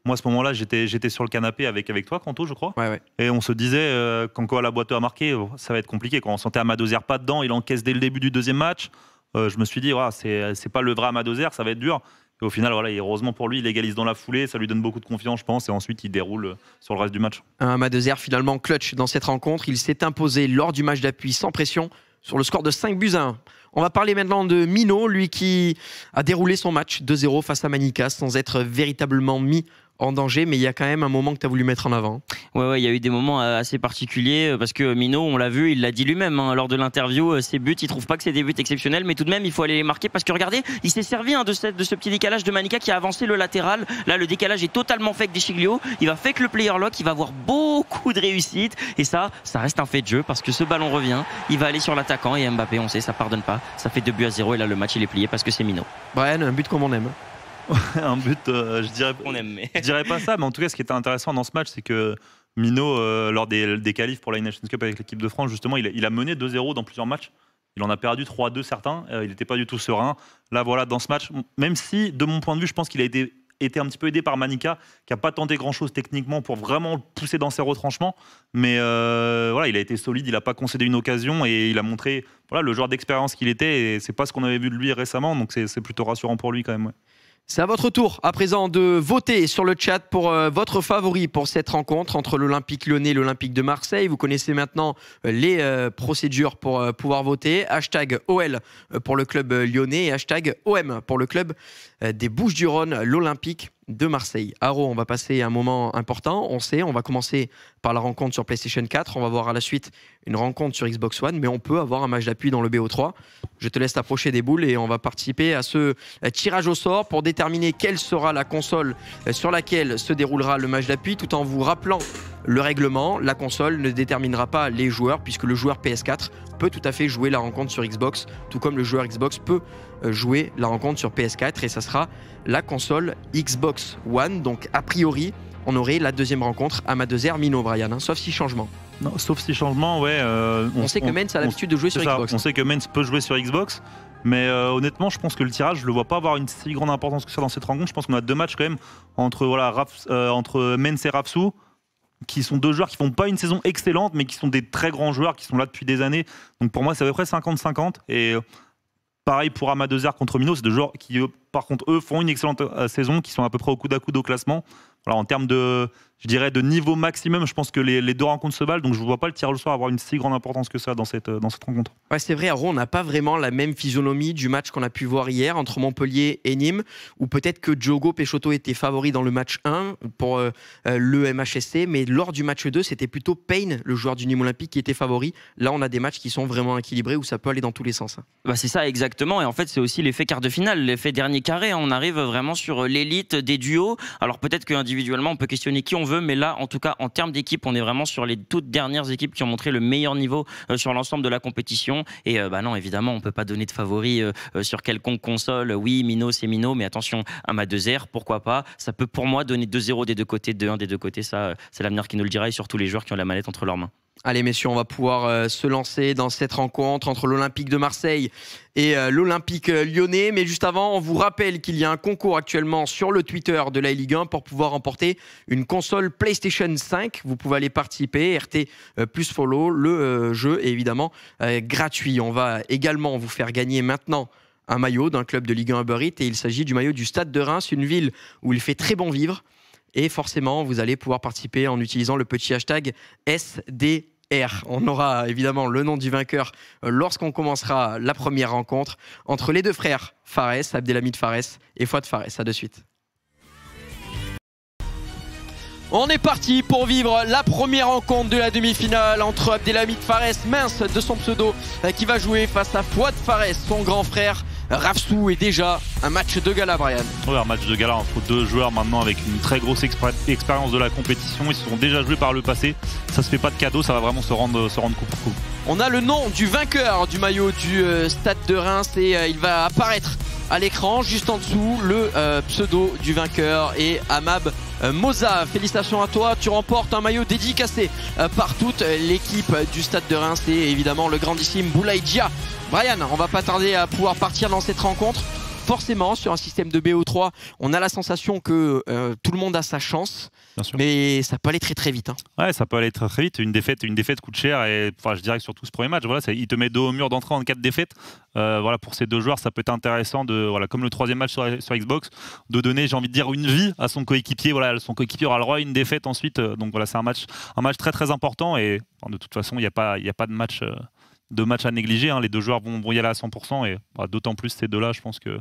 Moi, à ce moment-là, j'étais sur le canapé avec toi, Kanto, je crois. Ouais. Et on se disait, quand Koala Boiteux a marqué, ça va être compliqué. Quand on sentait Amadezer pas dedans, il encaisse dès le début du deuxième match. Je me suis dit, c'est pas le vrai Amadezer, ça va être dur. Et au final, voilà, et heureusement pour lui, il égalise dans la foulée. Ça lui donne beaucoup de confiance, je pense. Et ensuite, il déroule sur le reste du match. Un Amadezer finalement clutch dans cette rencontre. Il s'est imposé lors du match d'appui sans pression sur le score de 5-1. On va parler maintenant de Mino, lui qui a déroulé son match 2-0 face à Manica sans être véritablement mis en danger, mais il y a quand même un moment que tu as voulu mettre en avant. Ouais, il y a eu des moments assez particuliers parce que Mino, on l'a vu, il l'a dit lui-même lors de l'interview, ses buts, il trouve pas que c'est des buts exceptionnels, mais tout de même, il faut aller les marquer parce que regardez, il s'est servi de ce petit décalage de Manica qui a avancé le latéral. Là, le décalage est totalement fait avec Deschiglio. Il va fake le player lock, il va avoir beaucoup de réussite et ça reste un fait de jeu parce que ce ballon revient, il va aller sur l'attaquant et Mbappé, on sait, ça pardonne pas. Ça fait 2-0 et là, le match, il est plié parce que c'est Mino. Brian, un but comme on aime. Un but, je dirais pas ça, mais en tout cas, ce qui était intéressant dans ce match, c'est que Mino, lors des qualifs pour la Nations Cup avec l'équipe de France, justement, il a mené 2-0 dans plusieurs matchs. Il en a perdu 3-2 certains. Il n'était pas du tout serein. Là, voilà, dans ce match, même si, de mon point de vue, je pense qu'il a été un petit peu aidé par Manica, qui n'a pas tenté grand-chose techniquement pour vraiment le pousser dans ses retranchements. Mais voilà, il a été solide, il n'a pas concédé une occasion et il a montré le joueur d'expérience qu'il était. Et c'est pas ce qu'on avait vu de lui récemment, donc c'est plutôt rassurant pour lui quand même. Ouais. C'est à votre tour à présent de voter sur le chat pour votre favori pour cette rencontre entre l'Olympique Lyonnais et l'Olympique de Marseille. Vous connaissez maintenant les procédures pour pouvoir voter. Hashtag OL pour le club lyonnais et hashtag OM pour le club des Bouches-du-Rhône, l'Olympique de Marseille. Haro, on va passer un moment important. On va commencer par la rencontre sur PlayStation 4. On va voir à la suite une rencontre sur Xbox One, mais on peut avoir un match d'appui dans le BO3. Je te laisse approcher des boules et on va participer à ce tirage au sort pour déterminer quelle sera la console sur laquelle se déroulera le match d'appui, tout en vous rappelant le règlement. La console ne déterminera pas les joueurs puisque le joueur PS4 peut tout à fait jouer la rencontre sur Xbox, tout comme le joueur Xbox peut jouer la rencontre sur PS4 et ça sera la console Xbox One. Donc a priori, on aurait la deuxième rencontre Amadezer Mino, Brian, sauf si changement. Non, sauf si changement, ouais. On sait que Mainz a l'habitude de jouer sur Xbox. On sait que Mainz peut jouer sur Xbox, mais honnêtement, je pense que le tirage, je le vois pas avoir une si grande importance que ça dans cette rencontre. Je pense qu'on a deux matchs quand même entre Mainz et Rapsou, qui sont deux joueurs qui font pas une saison excellente, mais qui sont des très grands joueurs, qui sont là depuis des années. Donc pour moi, c'est à peu près 50-50. Et pareil pour Amadezer contre Mino, c'est deux joueurs qui, par contre, eux, font une excellente saison, qui sont à peu près au coude à coude au classement. Voilà, en termes de niveau maximum, je pense que les deux rencontres se valent, donc je ne vois pas le tirage au sort avoir une si grande importance que ça dans cette rencontre. Ouais, c'est vrai, Aro, on n'a pas vraiment la même physionomie du match qu'on a pu voir hier entre Montpellier et Nîmes, ou peut-être que Diogo Peixoto était favori dans le match 1 pour le MHSC, mais lors du match 2, c'était plutôt Payne, le joueur du Nîmes Olympique, qui était favori. Là, on a des matchs qui sont vraiment équilibrés, où ça peut aller dans tous les sens. Bah c'est ça, exactement, et en fait, c'est aussi l'effet quart de finale, l'effet dernier carré. On arrive vraiment sur l'élite des duos. Alors peut-être qu'individuellement, on peut questionner qui on veut, mais là, en tout cas, en termes d'équipe, on est vraiment sur les toutes dernières équipes qui ont montré le meilleur niveau sur l'ensemble de la compétition. Et non, évidemment, on ne peut pas donner de favori sur quelconque console. Oui, Mino, c'est Mino, mais attention, Amadezer, pourquoi pas. Ça peut pour moi donner 2-0 des deux côtés, 2-1 des deux côtés. Ça, c'est l'avenir qui nous le dira, et surtout les joueurs qui ont la manette entre leurs mains. Allez messieurs, on va pouvoir se lancer dans cette rencontre entre l'Olympique de Marseille et l'Olympique lyonnais. Mais juste avant, on vous rappelle qu'il y a un concours actuellement sur le Twitter de la Ligue 1 pour pouvoir remporter une console PlayStation 5. Vous pouvez aller participer, RT plus follow, le jeu est évidemment gratuit. On va également vous faire gagner maintenant un maillot d'un club de Ligue 1 Uber Eats, et il s'agit du maillot du Stade de Reims, une ville où il fait très bon vivre. Et forcément, vous allez pouvoir participer en utilisant le petit hashtag SD R. On aura évidemment le nom du vainqueur lorsqu'on commencera la première rencontre entre les deux frères Fares, Abdelhamid Fares et Fouad Fares. À de suite. On est parti pour vivre la première rencontre de la demi-finale entre Abdelhamid Fares, mince de son pseudo, qui va jouer face à Fouad Fares, son grand frère. Rafsou est déjà un match de gala, Brian. Oui, un match de gala entre deux joueurs maintenant avec une très grosse expérience de la compétition. Ils se sont déjà joués par le passé. Ça se fait pas de cadeau, ça va vraiment se rendre coup pour coup. On a le nom du vainqueur du maillot du Stade de Reims et il va apparaître à l'écran juste en dessous le pseudo du vainqueur et Amab Moza. Félicitations à toi, tu remportes un maillot dédicacé par toute l'équipe du Stade de Reims et évidemment le grandissime Boulaye Dia. Brian, on va pas tarder à pouvoir partir dans cette rencontre. Forcément, sur un système de BO3, on a la sensation que tout le monde a sa chance, mais ça peut aller très très vite. Hein. Ouais, ça peut aller très très vite. Une défaite coûte cher et enfin, je dirais que surtout ce premier match, voilà, il te met dos au mur d'entrée en 4 défaites. Voilà, pour ces deux joueurs, ça peut être intéressant de, voilà, comme le troisième match sur Xbox, de donner, j'ai envie de dire, une vie à son coéquipier. Voilà, son coéquipier aura le droit à une défaite ensuite. Donc voilà, c'est un match très très important et enfin, de toute façon, il n'y a pas de match. De matchs à négliger, hein. Les deux joueurs vont y aller à 100% et d'autant plus ces deux-là, je pense que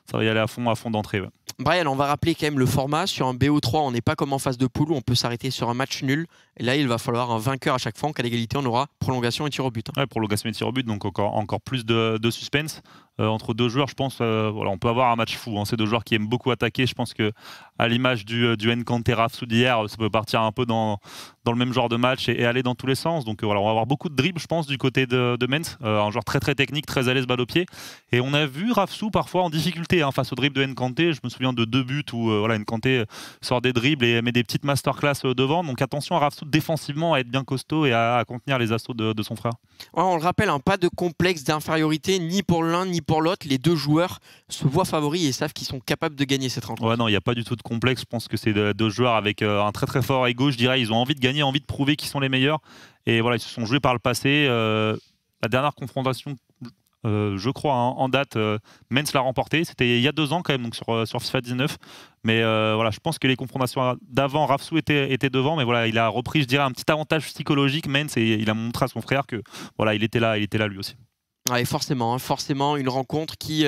ça va y aller à fond d'entrée. Ouais. Brian, on va rappeler quand même le format. Sur un BO3, on n'est pas comme en phase de poule où on peut s'arrêter sur un match nul. Et là, il va falloir un vainqueur à chaque fois. En cas d'égalité, on aura prolongation et tir au but. Hein. Ouais, prolongation et tir au but, donc encore plus de suspense. Entre deux joueurs, je pense, voilà, on peut avoir un match fou. Hein. Ces deux joueurs qui aiment beaucoup attaquer. Je pense que à l'image du Nkanté Rafsou d'hier, ça peut partir un peu dans le même genre de match et aller dans tous les sens. Donc voilà, on va avoir beaucoup de dribbles, je pense, du côté de Mens. Un joueur très très technique, très à l'aise balle au pied. Et on a vu Rafsou parfois en difficulté hein, face au dribble de Nkanté. Je me souviens de 2 buts où voilà, Nkanté sort des dribbles et met des petites masterclass devant. Donc attention à Rafsou défensivement, à être bien costaud et à contenir les assauts de son frère. Ouais, on le rappelle, hein, pas de complexe d'infériorité ni pour l'un ni pour l'autre. Les deux joueurs se voient favoris et savent qu'ils sont capables de gagner cette rencontre. Ouais, non, il n'y a pas du tout de complexe. Je pense que c'est deux joueurs avec un très très fort ego. Je dirais, ils ont envie de gagner, envie de prouver qu'ils sont les meilleurs. Et voilà, ils se sont joués par le passé. La dernière confrontation, je crois, hein, en date, Mens l'a remporté. C'était il y a 2 ans quand même, donc sur FIFA 19. Mais voilà, je pense que les confrontations d'avant, Rafsou était devant, mais voilà, il a repris, je dirais, un petit avantage psychologique, Mens, et il a montré à son frère que voilà, il était là lui aussi. Ouais, forcément, hein, forcément, une rencontre qui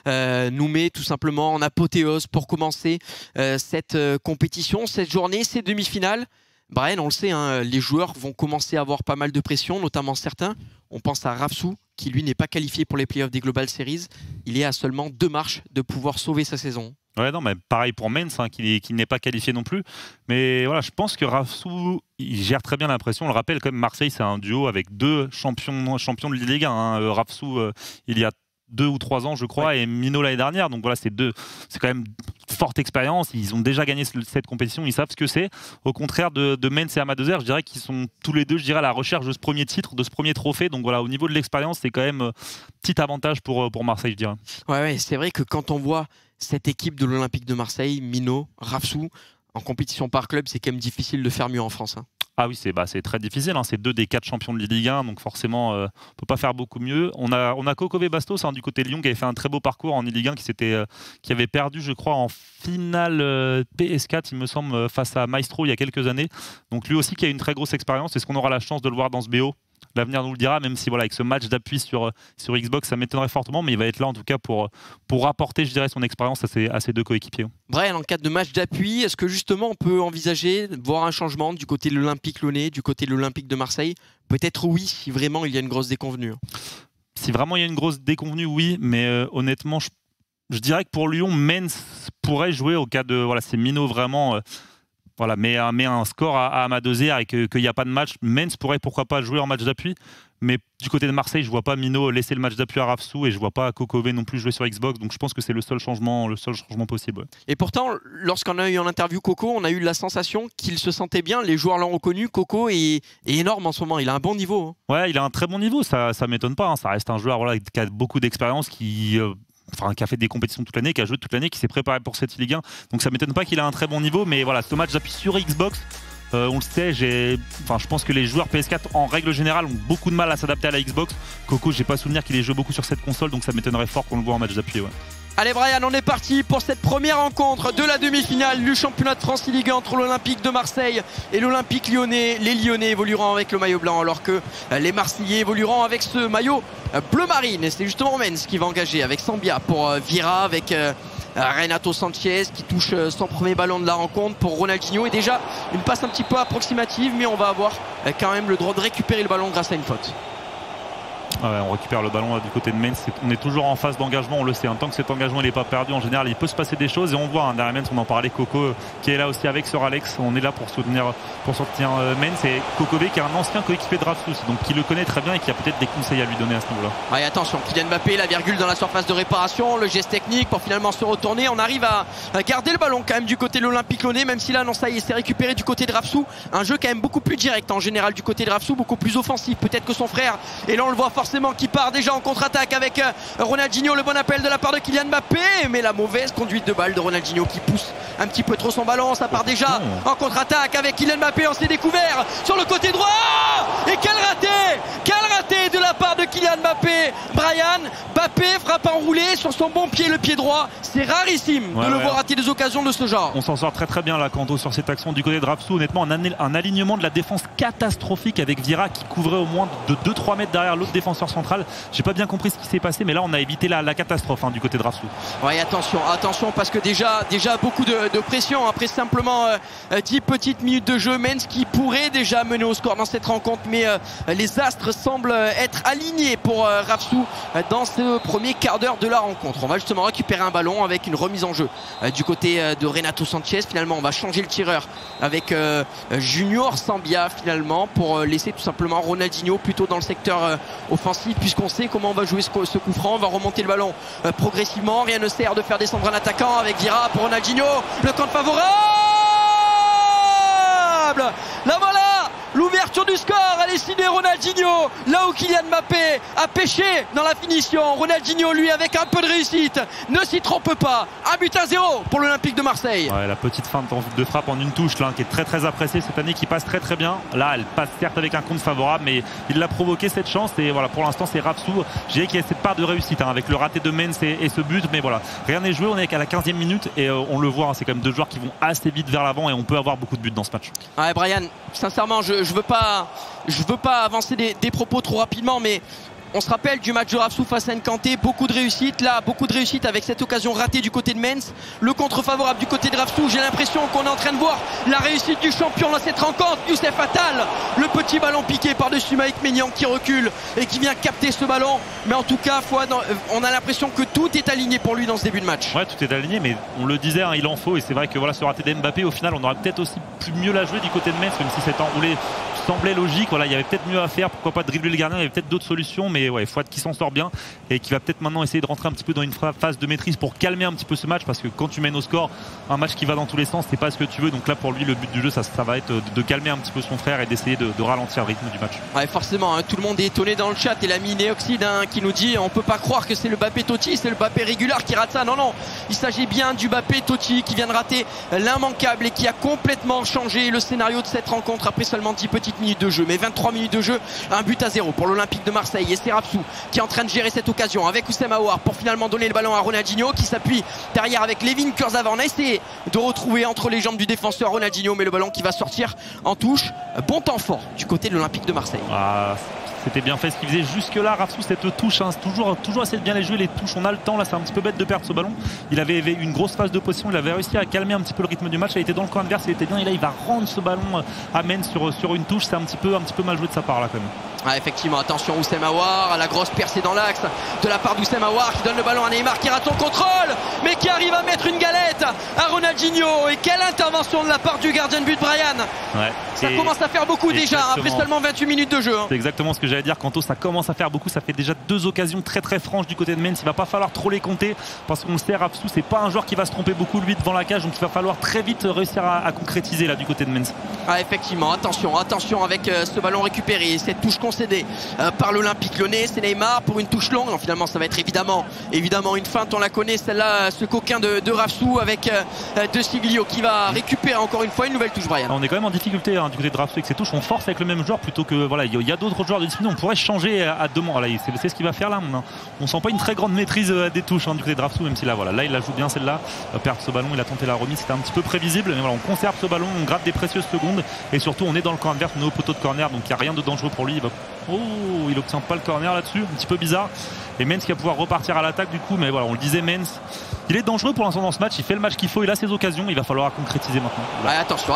nous met tout simplement en apothéose pour commencer cette compétition, cette journée, ces demi-finales. Brian, on le sait, hein, les joueurs vont commencer à avoir pas mal de pression, notamment certains. On pense à Rafsou, qui lui n'est pas qualifié pour les playoffs des Global Series. Il est à seulement 2 marches de pouvoir sauver sa saison. Ouais, non, mais pareil pour Mens, hein, qui n'est pas qualifié non plus. Mais voilà, je pense que Rafsou, il gère très bien la pression. On le rappelle, quand même, Marseille, c'est un duo avec 2 champions de Ligue 1. Hein. Rafsou, il y a 2 ou 3 ans, je crois, ouais. Et Mino l'année dernière. Donc voilà, c'est quand même forte expérience. Ils ont déjà gagné cette compétition. Ils savent ce que c'est. Au contraire de Mens et Amadezer, je dirais qu'ils sont tous les deux, je dirais, à la recherche de ce premier titre, de ce premier trophée. Donc voilà, au niveau de l'expérience, c'est quand même petit avantage pour Marseille, je dirais. Ouais, c'est vrai que quand on voit cette équipe de l'Olympique de Marseille, Mino, Rafsou, en compétition par club, c'est quand même difficile de faire mieux en France. Hein. Ah oui, c'est très difficile. Hein. C'est 2 des 4 champions de Ligue 1, donc forcément, on ne peut pas faire beaucoup mieux. On a Kokové Bastos hein, du côté de Lyon qui avait fait un très beau parcours en Ligue 1, qui avait perdu, je crois, en finale PS4, il me semble, face à Maestro il y a quelques années. Donc lui aussi qui a une très grosse expérience. Est-ce qu'on aura la chance de le voir dans ce BO ? L'avenir nous le dira, même si voilà, avec ce match d'appui sur Xbox, ça m'étonnerait fortement, mais il va être là en tout cas pour apporter, je dirais, son expérience à ses 2 coéquipiers. Brian, en cas de match d'appui, est-ce que justement on peut envisager de voir un changement du côté de l'Olympique Lyonnais, du côté de l'Olympique de Marseille ? Peut-être oui, si vraiment il y a une grosse déconvenue. Si vraiment il y a une grosse déconvenue, oui, mais honnêtement, je dirais que pour Lyon, Mens pourrait jouer au cas de... Voilà, c'est Mino vraiment... Voilà, met un score à Amadezer et qu'il n'y a pas de match. Mens pourrait pourquoi pas jouer en match d'appui. Mais du côté de Marseille, je ne vois pas Mino laisser le match d'appui à Rafsou et je ne vois pas Kokové non plus jouer sur Xbox. Donc je pense que c'est le seul changement possible. Ouais. Et pourtant, lorsqu'on a eu en interview Coco, on a eu la sensation qu'il se sentait bien. Les joueurs l'ont reconnu. Coco est énorme en ce moment. Il a un bon niveau. Hein. Ouais, il a un très bon niveau. Ça ne m'étonne pas. Hein. Ça reste un joueur voilà, qui a beaucoup d'expérience, qui a fait des compétitions toute l'année, qui a joué toute l'année, qui s'est préparé pour cette Ligue 1. Donc ça ne m'étonne pas qu'il a un très bon niveau. Mais voilà, ce match d'appui sur Xbox, on le sait, je pense que les joueurs PS4 en règle générale ont beaucoup de mal à s'adapter à la Xbox. Coco, j'ai pas souvenir qu'il ait joué beaucoup sur cette console, donc ça m'étonnerait fort qu'on le voit en match d'appui. Ouais. Allez Brian, on est parti pour cette première rencontre de la demi-finale du championnat de France Ligue 1 entre l'Olympique de Marseille et l'Olympique Lyonnais. Les Lyonnais évolueront avec le maillot blanc alors que les Marseillais évolueront avec ce maillot bleu marine. Et c'est justement Mens qui va engager avec Sambia pour Vira, avec Renato Sanchez qui touche son premier ballon de la rencontre pour Ronaldinho. Et déjà une passe un petit peu approximative, mais on va avoir quand même le droit de récupérer le ballon grâce à une faute. Ah ouais, on récupère le ballon là, du côté de Mens. On est toujours en phase d'engagement, on le sait. Tant que cet engagement n'est pas perdu, en général, il peut se passer des choses. Et on voit derrière Mens, on en parlait, Coco qui est là aussi avec Sir Alex. On est là pour soutenir Mens. Et Kokobé qui est un ancien coéquipier de Rafsous, donc qui le connaît très bien et qui a peut-être des conseils à lui donner à ce niveau-là. Ouais, attention, Kylian Mbappé, la virgule dans la surface de réparation, le geste technique pour finalement se retourner. On arrive à garder le ballon quand même du côté de l'Olympique Lyonnais, même si là, non, ça y est, c'est récupéré du côté de Rafsous. Un jeu quand même beaucoup plus direct en général du côté de Rafsous, beaucoup plus offensif peut-être que son frère. Et là, on le voit forcément qui part déjà en contre-attaque avec Ronaldinho. Le bon appel de la part de Kylian Mbappé, mais la mauvaise conduite de balle de Ronaldinho qui pousse un petit peu trop son ballon. Ça part déjà en contre-attaque avec Kylian Mbappé. On s'est découvert sur le côté droit. Et quel raté de la part de Kylian Mbappé. Brian Mbappé frappe enroulé sur son bon pied, le pied droit. C'est rarissime de le voir rater des occasions de ce genre. On s'en sort très très bien là, Kanto, sur cette action du côté de Rafsous. Honnêtement, un alignement de la défense catastrophique avec Vira qui couvrait au moins de 2-3 mètres derrière l'autre défenseur central. J'ai pas bien compris ce qui s'est passé, mais là on a évité la catastrophe du côté de Rafsous. Ouais, attention parce que déjà beaucoup de pression après simplement 10 petites minutes de jeu. Mens qui pourrait déjà mener au score dans cette rencontre, mais les astres semblent être alignés pour Rafsous dans ce premier quart d'heure de la rencontre. On va justement récupérer un ballon avec une remise en jeu du côté de Renato Sanchez. Finalement on va changer le tireur avec Junior Sambia finalement pour laisser tout simplement Ronaldinho plutôt dans le secteur offensif, puisqu'on sait comment on va jouer ce coup franc. On va remonter le ballon progressivement. Rien ne sert de faire descendre un attaquant avec Vira pour Ronaldinho. Le compte favorable. Là voilà l'ouverture du score a décidé Ronaldinho, là où Kylian Mbappé a pêché dans la finition. Ronaldinho, lui, avec un peu de réussite, ne s'y trompe pas. 1-0 pour l'Olympique de Marseille. Ouais, la petite feinte de frappe en une touche là, qui est très très appréciée cette année, qui passe très très bien. Là, elle passe certes avec un compte favorable, mais il l'a provoqué cette chance. Et voilà, pour l'instant, c'est Rafsous. Je dirais qu'il y a cette part de réussite avec le raté de Mens et ce but. Mais voilà, rien n'est joué. On est qu'à la 15e minute et on le voit. C'est quand même deux joueurs qui vont assez vite vers l'avant et on peut avoir beaucoup de buts dans ce match. Ouais, Brian, sincèrement, je veux pas avancer des propos trop rapidement, mais on se rappelle du match de Rafsous face à Nkanté, beaucoup de réussite là, beaucoup de réussite avec cette occasion ratée du côté de Mens, le contre favorable du côté de Rafsous. J'ai l'impression qu'on est en train de voir la réussite du champion dans cette rencontre. Youssef Attal, le petit ballon piqué par-dessus Mike Maignan qui recule et qui vient capter ce ballon, mais en tout cas on a l'impression que tout est aligné pour lui dans ce début de match. Ouais, tout est aligné, mais on le disait, il en faut, et c'est vrai que voilà, ce raté d'Mbappé, au final on aurait peut-être aussi pu mieux la jouer du côté de Mens, même si cet enroulé semblait logique. Voilà, il y avait peut-être mieux à faire, pourquoi pas dribbler le gardien, il y avait peut-être d'autres solutions, mais ouais, Fouad qui s'en sort bien et qui va peut-être maintenant essayer de rentrer un petit peu dans une phase de maîtrise pour calmer un petit peu ce match, parce que quand tu mènes au score, un match qui va dans tous les sens, c'est pas ce que tu veux. Donc là pour lui, le but du jeu, ça va être de calmer un petit peu son frère et d'essayer de ralentir le rythme du match. Ouais, forcément, tout le monde est étonné dans le chat, et l'ami Néoxide qui nous dit on peut pas croire que c'est le Mbappé Totti, c'est le Mbappé régulier qui rate ça. Non, il s'agit bien du Mbappé Totti qui vient de rater l'immanquable et qui a complètement changé le scénario de cette rencontre après seulement 10 petites minutes de jeu. Mais 23 minutes de jeu, 1-0 pour l'Olympique de Marseille, et c'est Rafsous qui est en train de gérer cette occasion avec Oussem Aouar pour finalement donner le ballon à Ronaldinho qui s'appuie derrière avec Lévin Kurzawa. On a essayé de retrouver entre les jambes du défenseur Ronaldinho, mais le ballon qui va sortir en touche. Bon temps fort du côté de l'Olympique de Marseille. C'était bien fait ce qu'il faisait jusque là Rafsous, cette touche, toujours essayer de bien les jouer les touches. On a le temps là, c'est un petit peu bête de perdre ce ballon. Il avait une grosse phase de possession, il avait réussi à calmer un petit peu le rythme du match, il était dans le coin adverse, il était bien, et là il va rendre ce ballon à Mens sur une touche. C'est un petit peu mal joué de sa part là quand même. Effectivement, attention, Oussem Aouar, à la grosse percée dans l'axe de la part d'Oussem Aouar qui donne le ballon à Neymar qui rate son contrôle, mais qui arrive à mettre une galette à Ronaldinho. Et quelle intervention de la part du gardien de but Brian. Ça commence à faire beaucoup déjà après seulement 28 minutes de jeu. C'est exactement ce que j'allais dire, Kanto, ça commence à faire beaucoup. Ça fait déjà 2 occasions très très franches du côté de Mens. Il va pas falloir trop les compter, parce qu'on le sait, Rafsous c'est pas un joueur qui va se tromper beaucoup lui devant la cage, donc il va falloir très vite réussir à concrétiser là du côté de Mens. Effectivement, attention avec ce ballon récupéré, cette touche concédée par l'Olympique Lyonnais. C'est Neymar pour une touche longue. Non, finalement ça va être évidemment une feinte, on la connaît celle-là, ce coquin de Rafsou avec De Siglio qui va récupérer encore une fois une nouvelle touche, Brian. On est quand même en difficulté du côté de Rafsou avec ses touches, on force avec le même joueur plutôt que voilà, il y a d'autres joueurs de discipline, on pourrait changer à deux moments. C'est ce qu'il va faire là, on sent pas une très grande maîtrise des touches du côté de Rafsou, même si là il la joue bien celle-là, perdre ce ballon, il a tenté la remise, c'était un petit peu prévisible, mais voilà, on conserve ce ballon, on gratte des précieuses secondes et surtout on est dans le camp adverse, on est au poteau de corner, donc il n'y a rien de dangereux pour lui. Il obtient pas le corner là-dessus, un petit peu bizarre, et Mens qui va pouvoir repartir à l'attaque du coup, mais voilà, on le disait, Mens il est dangereux pour l'instant dans ce match, il fait le match qu'il faut, il a ses occasions, il va falloir concrétiser maintenant. Attention,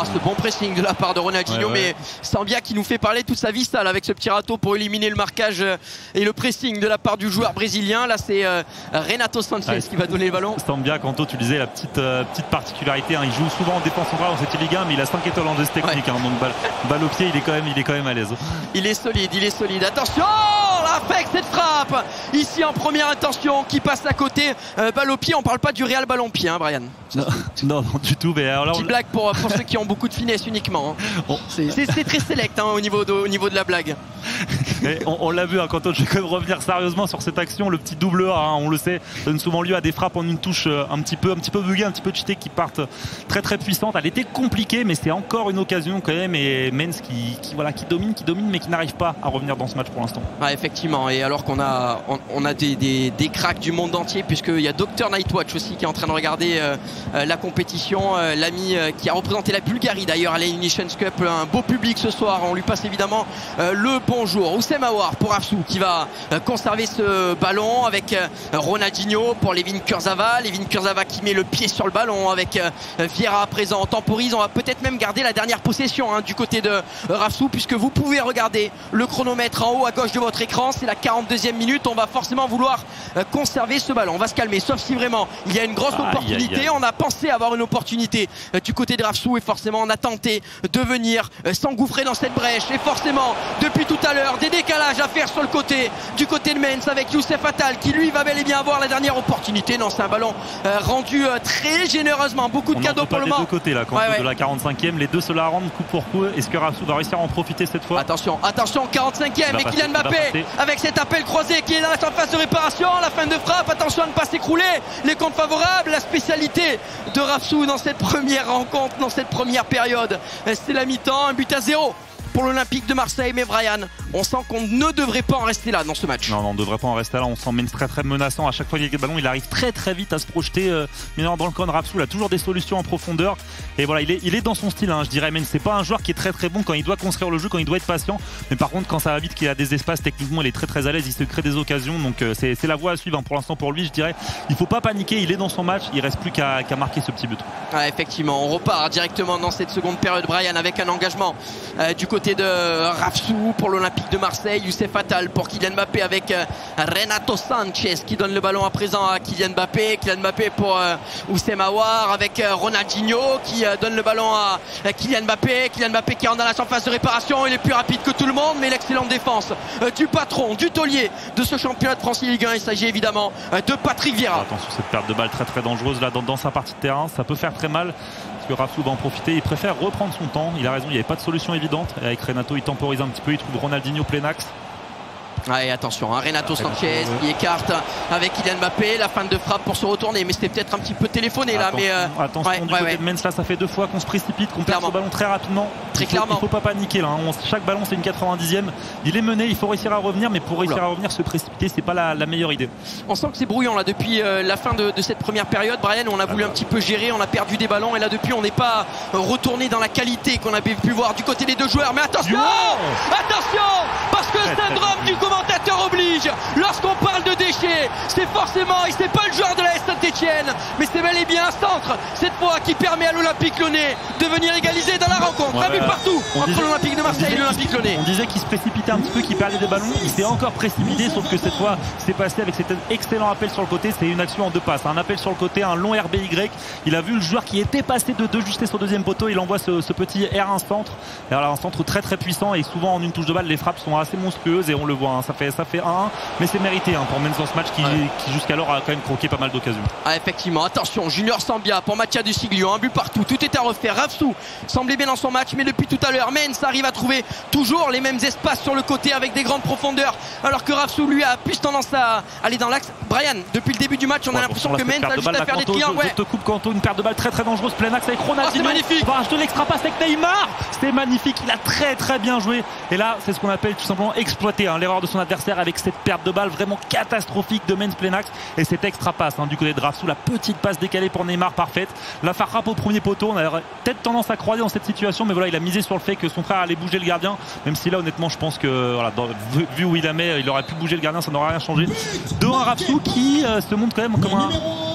ce bon pressing de la part de Ronaldinho, mais Sambia qui nous fait parler toute sa vie sale avec ce petit râteau pour éliminer le marquage et le pressing de la part du joueur brésilien. Là c'est Renato Sanchez qui va donner le ballon. Sambia, Kanto, tu disais la petite particularité, il joue souvent en défense centrale dans cette Ligue 1, mais il a 5 étoiles en geste technique, donc balle au pied, il est quand même à l'aise. Il est solide. Attention, avec cette frappe ici en première intention qui passe à côté, balle au pied. On parle pas du Real ballon pied, Brian. Non, du tout. Mais alors là, petite blague pour ceux qui ont beaucoup de finesse uniquement. C'est très select au niveau de la blague. On l'a vu, Kanto, je vais quand même revenir sérieusement sur cette action. Le petit double A, on le sait, donne souvent lieu à des frappes en une touche un petit peu buggées, un petit peu cheatées qui partent très très puissantes. Elle était compliquée, mais c'est encore une occasion quand même. Et Mens qui domine, mais qui n'arrive pas à revenir dans ce match pour l'instant. Effectivement, et alors qu'on a des cracks du monde entier, puisqu'il y a Dr Nightwatch aussi qui est en train de regarder la compétition, l'ami qui a représenté la Bulgarie d'ailleurs à la Nations Cup, un beau public ce soir, on lui passe évidemment le bonjour. Oussem Aouar pour Rafsou qui va conserver ce ballon avec Ronaldinho pour Levin Kurzawa qui met le pied sur le ballon avec Vieira à présent. On temporise, on va peut-être même garder la dernière possession du côté de Rafsou, puisque vous pouvez regarder le chronomètre en haut à gauche de votre écran, c'est la 42e minute, on va forcément vouloir conserver ce ballon, on va se calmer, sauf si vraiment il y a une grosse opportunité. On a pensé avoir une opportunité du côté de Rafsou et forcément on a tenté de venir s'engouffrer dans cette brèche, et forcément depuis tout à l'heure des décalages à faire sur le côté du côté de Mens avec Youssef Attal qui lui va bel et bien avoir la dernière opportunité. Non, c'est un ballon rendu très généreusement, beaucoup de cadeaux pour le moment. On en peut pas des deux côtés là, quand de la 45e, les deux se la rendent coup pour coup. Est-ce que Rafsou va réussir à en profiter cette fois? Attention, 45e, et Kylian Mbappé avec cet appel croisé qui est là en phase de réparation, la fin de frappe, attention à ne pas s'écrouler, les comptes favorables. La spécialité de Rafsou dans cette première rencontre, dans cette première période, c'est la mi-temps, 1-0 pour l'Olympique de Marseille. Mais Brian, on sent qu'on ne devrait pas en rester là dans ce match. Non, on ne devrait pas en rester là. On sent Mens très très menaçant. À chaque fois qu'il y a le ballon, il arrive très très vite à se projeter. Mais dans le camp de Rafsou, il a toujours des solutions en profondeur. Et voilà, il est dans son style, je dirais. Mens, c'est pas un joueur qui est très très bon quand il doit construire le jeu, quand il doit être patient. Mais par contre, quand ça va vite, qu'il a des espaces, techniquement, il est très très à l'aise. Il se crée des occasions. Donc c'est la voie à suivre pour l'instant pour lui, je dirais. Il faut pas paniquer. Il est dans son match. Il reste plus qu'à marquer ce petit but. Effectivement, on repart directement dans cette seconde période, Brian, avec un engagement du côté de Rafsou pour l'Olympique de Marseille, Youssef Attal pour Kylian Mbappé avec Renato Sanchez qui donne le ballon à présent à Kylian Mbappé pour Oussem Aouar avec Ronaldinho qui donne le ballon à Kylian Mbappé qui rentre dans la surface de réparation. Il est plus rapide que tout le monde, mais l'excellente défense du patron, du taulier de ce championnat de France Ligue 1. Il s'agit évidemment de Patrick Vieira. Attention, cette perte de balle très très dangereuse là dans sa partie de terrain, ça peut faire très mal. Que Rafsou va en profiter, il préfère reprendre son temps, il a raison, il n'y avait pas de solution évidente. Et avec Renato, il temporise un petit peu, il trouve Ronaldinho plein axe. Attention, Renato Sanchez qui écarte avec Kylian Mbappé, la fin de frappe pour se retourner, mais c'était peut-être un petit peu téléphoné là. Attention du côté de Mens, là ça fait 2 fois qu'on se précipite, qu'on perd ce ballon très rapidement. Il faut pas paniquer là, chaque ballon c'est une 90e, il est mené, il faut réussir à revenir, mais pour réussir à revenir, se précipiter, c'est pas la meilleure idée. On sent que c'est brouillon là depuis la fin de cette première période, Brian. On a voulu un petit peu gérer, on a perdu des ballons, et là depuis on n'est pas retourné dans la qualité qu'on avait pu voir du côté des deux joueurs. Mais attention, parce que le syndrome du commentateur oblige. Lorsqu'on parle de déchets, c'est forcément, et c'est pas le joueur de la Saint-Etienne, mais c'est bel et bien un centre cette fois qui permet à l'Olympique Lyonnais de venir égaliser dans la rencontre. Un but partout entre l'Olympique de Marseille et l'Olympique Lyonnais. On disait qu'il se précipitait un petit peu, qu'il perdait des ballons, il s'est encore précipité, sauf que cette fois c'est passé avec cet excellent appel sur le côté. C'est une action en 2 passes, un appel sur le côté, un long RBY. Il a vu le joueur qui était passé de 2 justesse au deuxième poteau, il envoie ce petit R1 centre, et alors un centre très très puissant, et souvent en une touche de balle les frappes sont assez monstrueuses, et on le voit, ça fait 1-1, mais c'est mérité pour Mens dans ce match qui jusqu'alors a quand même croqué pas mal d'occasions. Effectivement, attention, Junior Sambia pour Mattia De Siglio, un but partout, tout est à refaire. Rafsou semblait bien dans son match, mais le depuis tout à l'heure. Mens arrive à trouver toujours les mêmes espaces sur le côté avec des grandes profondeurs, alors que Rafsou lui a plus tendance à aller dans l'axe. Brian, depuis le début du match, on a l'impression que Mens a juste à faire des triangles. Je te coupe, Kanto, une paire de balles très très dangereuse, plein axe avec Ronaldinho. C'est magnifique. On va rajouter l'extra passe avec Neymar. C'était magnifique, il a très très bien joué. Et là, c'est ce qu'on appelle tout simplement exploiter l'erreur de son adversaire avec cette perte de balle vraiment catastrophique de Mens plein axe et cette extra passe du côté de Rafsou, la petite passe décalée pour Neymar parfaite. La frappe au premier poteau, on a peut-être tendance à croiser dans cette situation, mais voilà, il a misé sur le fait que son frère allait bouger le gardien, même si là honnêtement je pense que voilà, vu où il la met, il aurait pu bouger le gardien, ça n'aurait rien changé. 2-1 Rafsou qui se montre quand même comme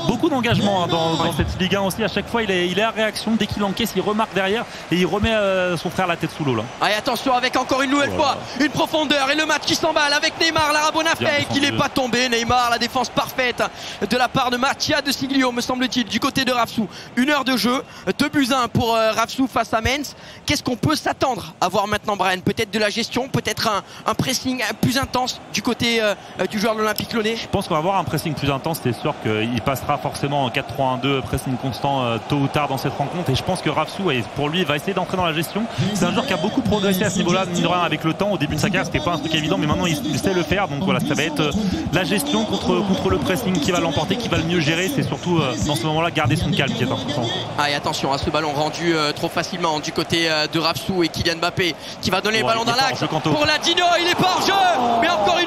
beaucoup d'engagement dans cette Ligue 1 aussi. À chaque fois il est à réaction, dès qu'il encaisse il remarque derrière et il remet son frère la tête sous l'eau là. Allez, attention avec encore une nouvelle fois une profondeur et le match qui s'emballe avec Neymar, la rabona fait qu'il n'est pas tombé. Neymar, la défense parfaite de la part de Mattia de Siglio me semble-t-il du côté de Rafsou. 1 heure de jeu, 2-1 pour Rafsou face à Mens. Qu'est-ce qu'on peut s'attendre à voir maintenant, Brian? Peut-être de la gestion, peut-être un pressing plus intense du côté du joueur de l'Olympique Lyonnais. Je pense qu'on va avoir un pressing plus intense. C'est sûr qu'il passera forcément en 4-3-1-2 pressing constant tôt ou tard dans cette rencontre, et je pense que Rafsou pour lui va essayer d'entrer dans la gestion. C'est un joueur qui a beaucoup progressé à ce niveau-là, mine de rien, avec le temps. Au début de sa carrière c'était pas un truc évident, mais maintenant il sait le faire. Donc voilà, ça va être la gestion contre le pressing qui va l'emporter, qui va le mieux gérer. C'est surtout dans ce moment-là garder son calme qui est important. Et attention à ce ballon rendu trop facilement du côté de Rafsou et Kylian Mbappé qui va donner le ballon dans l'axe pour Ladino. Il est pas hors jeu, mais encore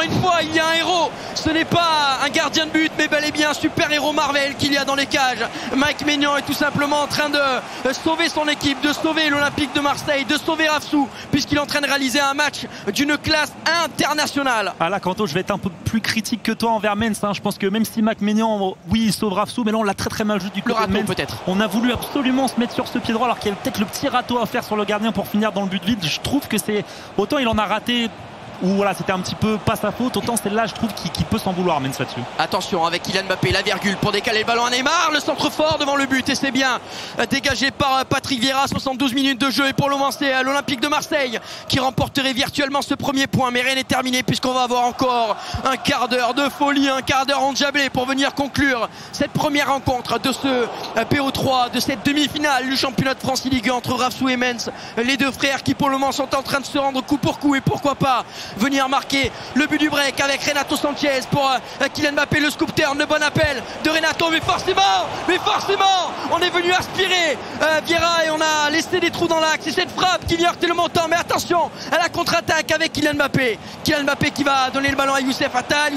une fois il y a un héros. Ce n'est pas un gardien de but, mais bel et bien un super héros Marvel qu'il y a dans les cages. Mike Maignan est tout simplement en train de sauver son équipe, de sauver l'Olympique de Marseille, de sauver Rafsou, puisqu'il est en train de réaliser un match d'une classe internationale. Ah là, Kanto, je vais être un peu plus critique que toi envers Mens. Je pense que même si Mike Maignan, oui, il sauve Rafsou, mais là on l'a très très mal joué du côté de Mens. Peut-être. On a voulu absolument se mettre sur ce pied droit, alors qu'il y avait peut-être le petit râteau à faire sur le gardien pour finir dans le but vide. Je trouve que c'est autant il en a raté, ou voilà, c'était un petit peu pas sa faute, autant c'est là je trouve qu'il peut s'en vouloir Mens là-dessus. Attention avec Kylian Mbappé, la virgule pour décaler le ballon à Neymar, le centre fort devant le but, et c'est bien dégagé par Patrick Vieira. 72 minutes de jeu, et pour le moment c'est l'Olympique de Marseille qui remporterait virtuellement ce premier point, mais rien n'est terminé puisqu'on va avoir encore un quart d'heure de folie, un quart d'heure endiablé pour venir conclure cette première rencontre de ce PO3, de cette demi-finale du championnat de France Ligue 1 entre Rafsou et Mens, les deux frères qui pour le moment sont en train de se rendre coup pour coup, et pourquoi pas venir marquer le but du break avec Renato Sanchez pour Kylian Mbappé. Le scoop turn, le bon appel de Renato, mais forcément on est venu aspirer Vieira et on a laissé des trous dans l'axe, et cette frappe qui vient heurter le montant. Mais attention à la contre-attaque avec Kylian Mbappé qui va donner le ballon à Youssef Attal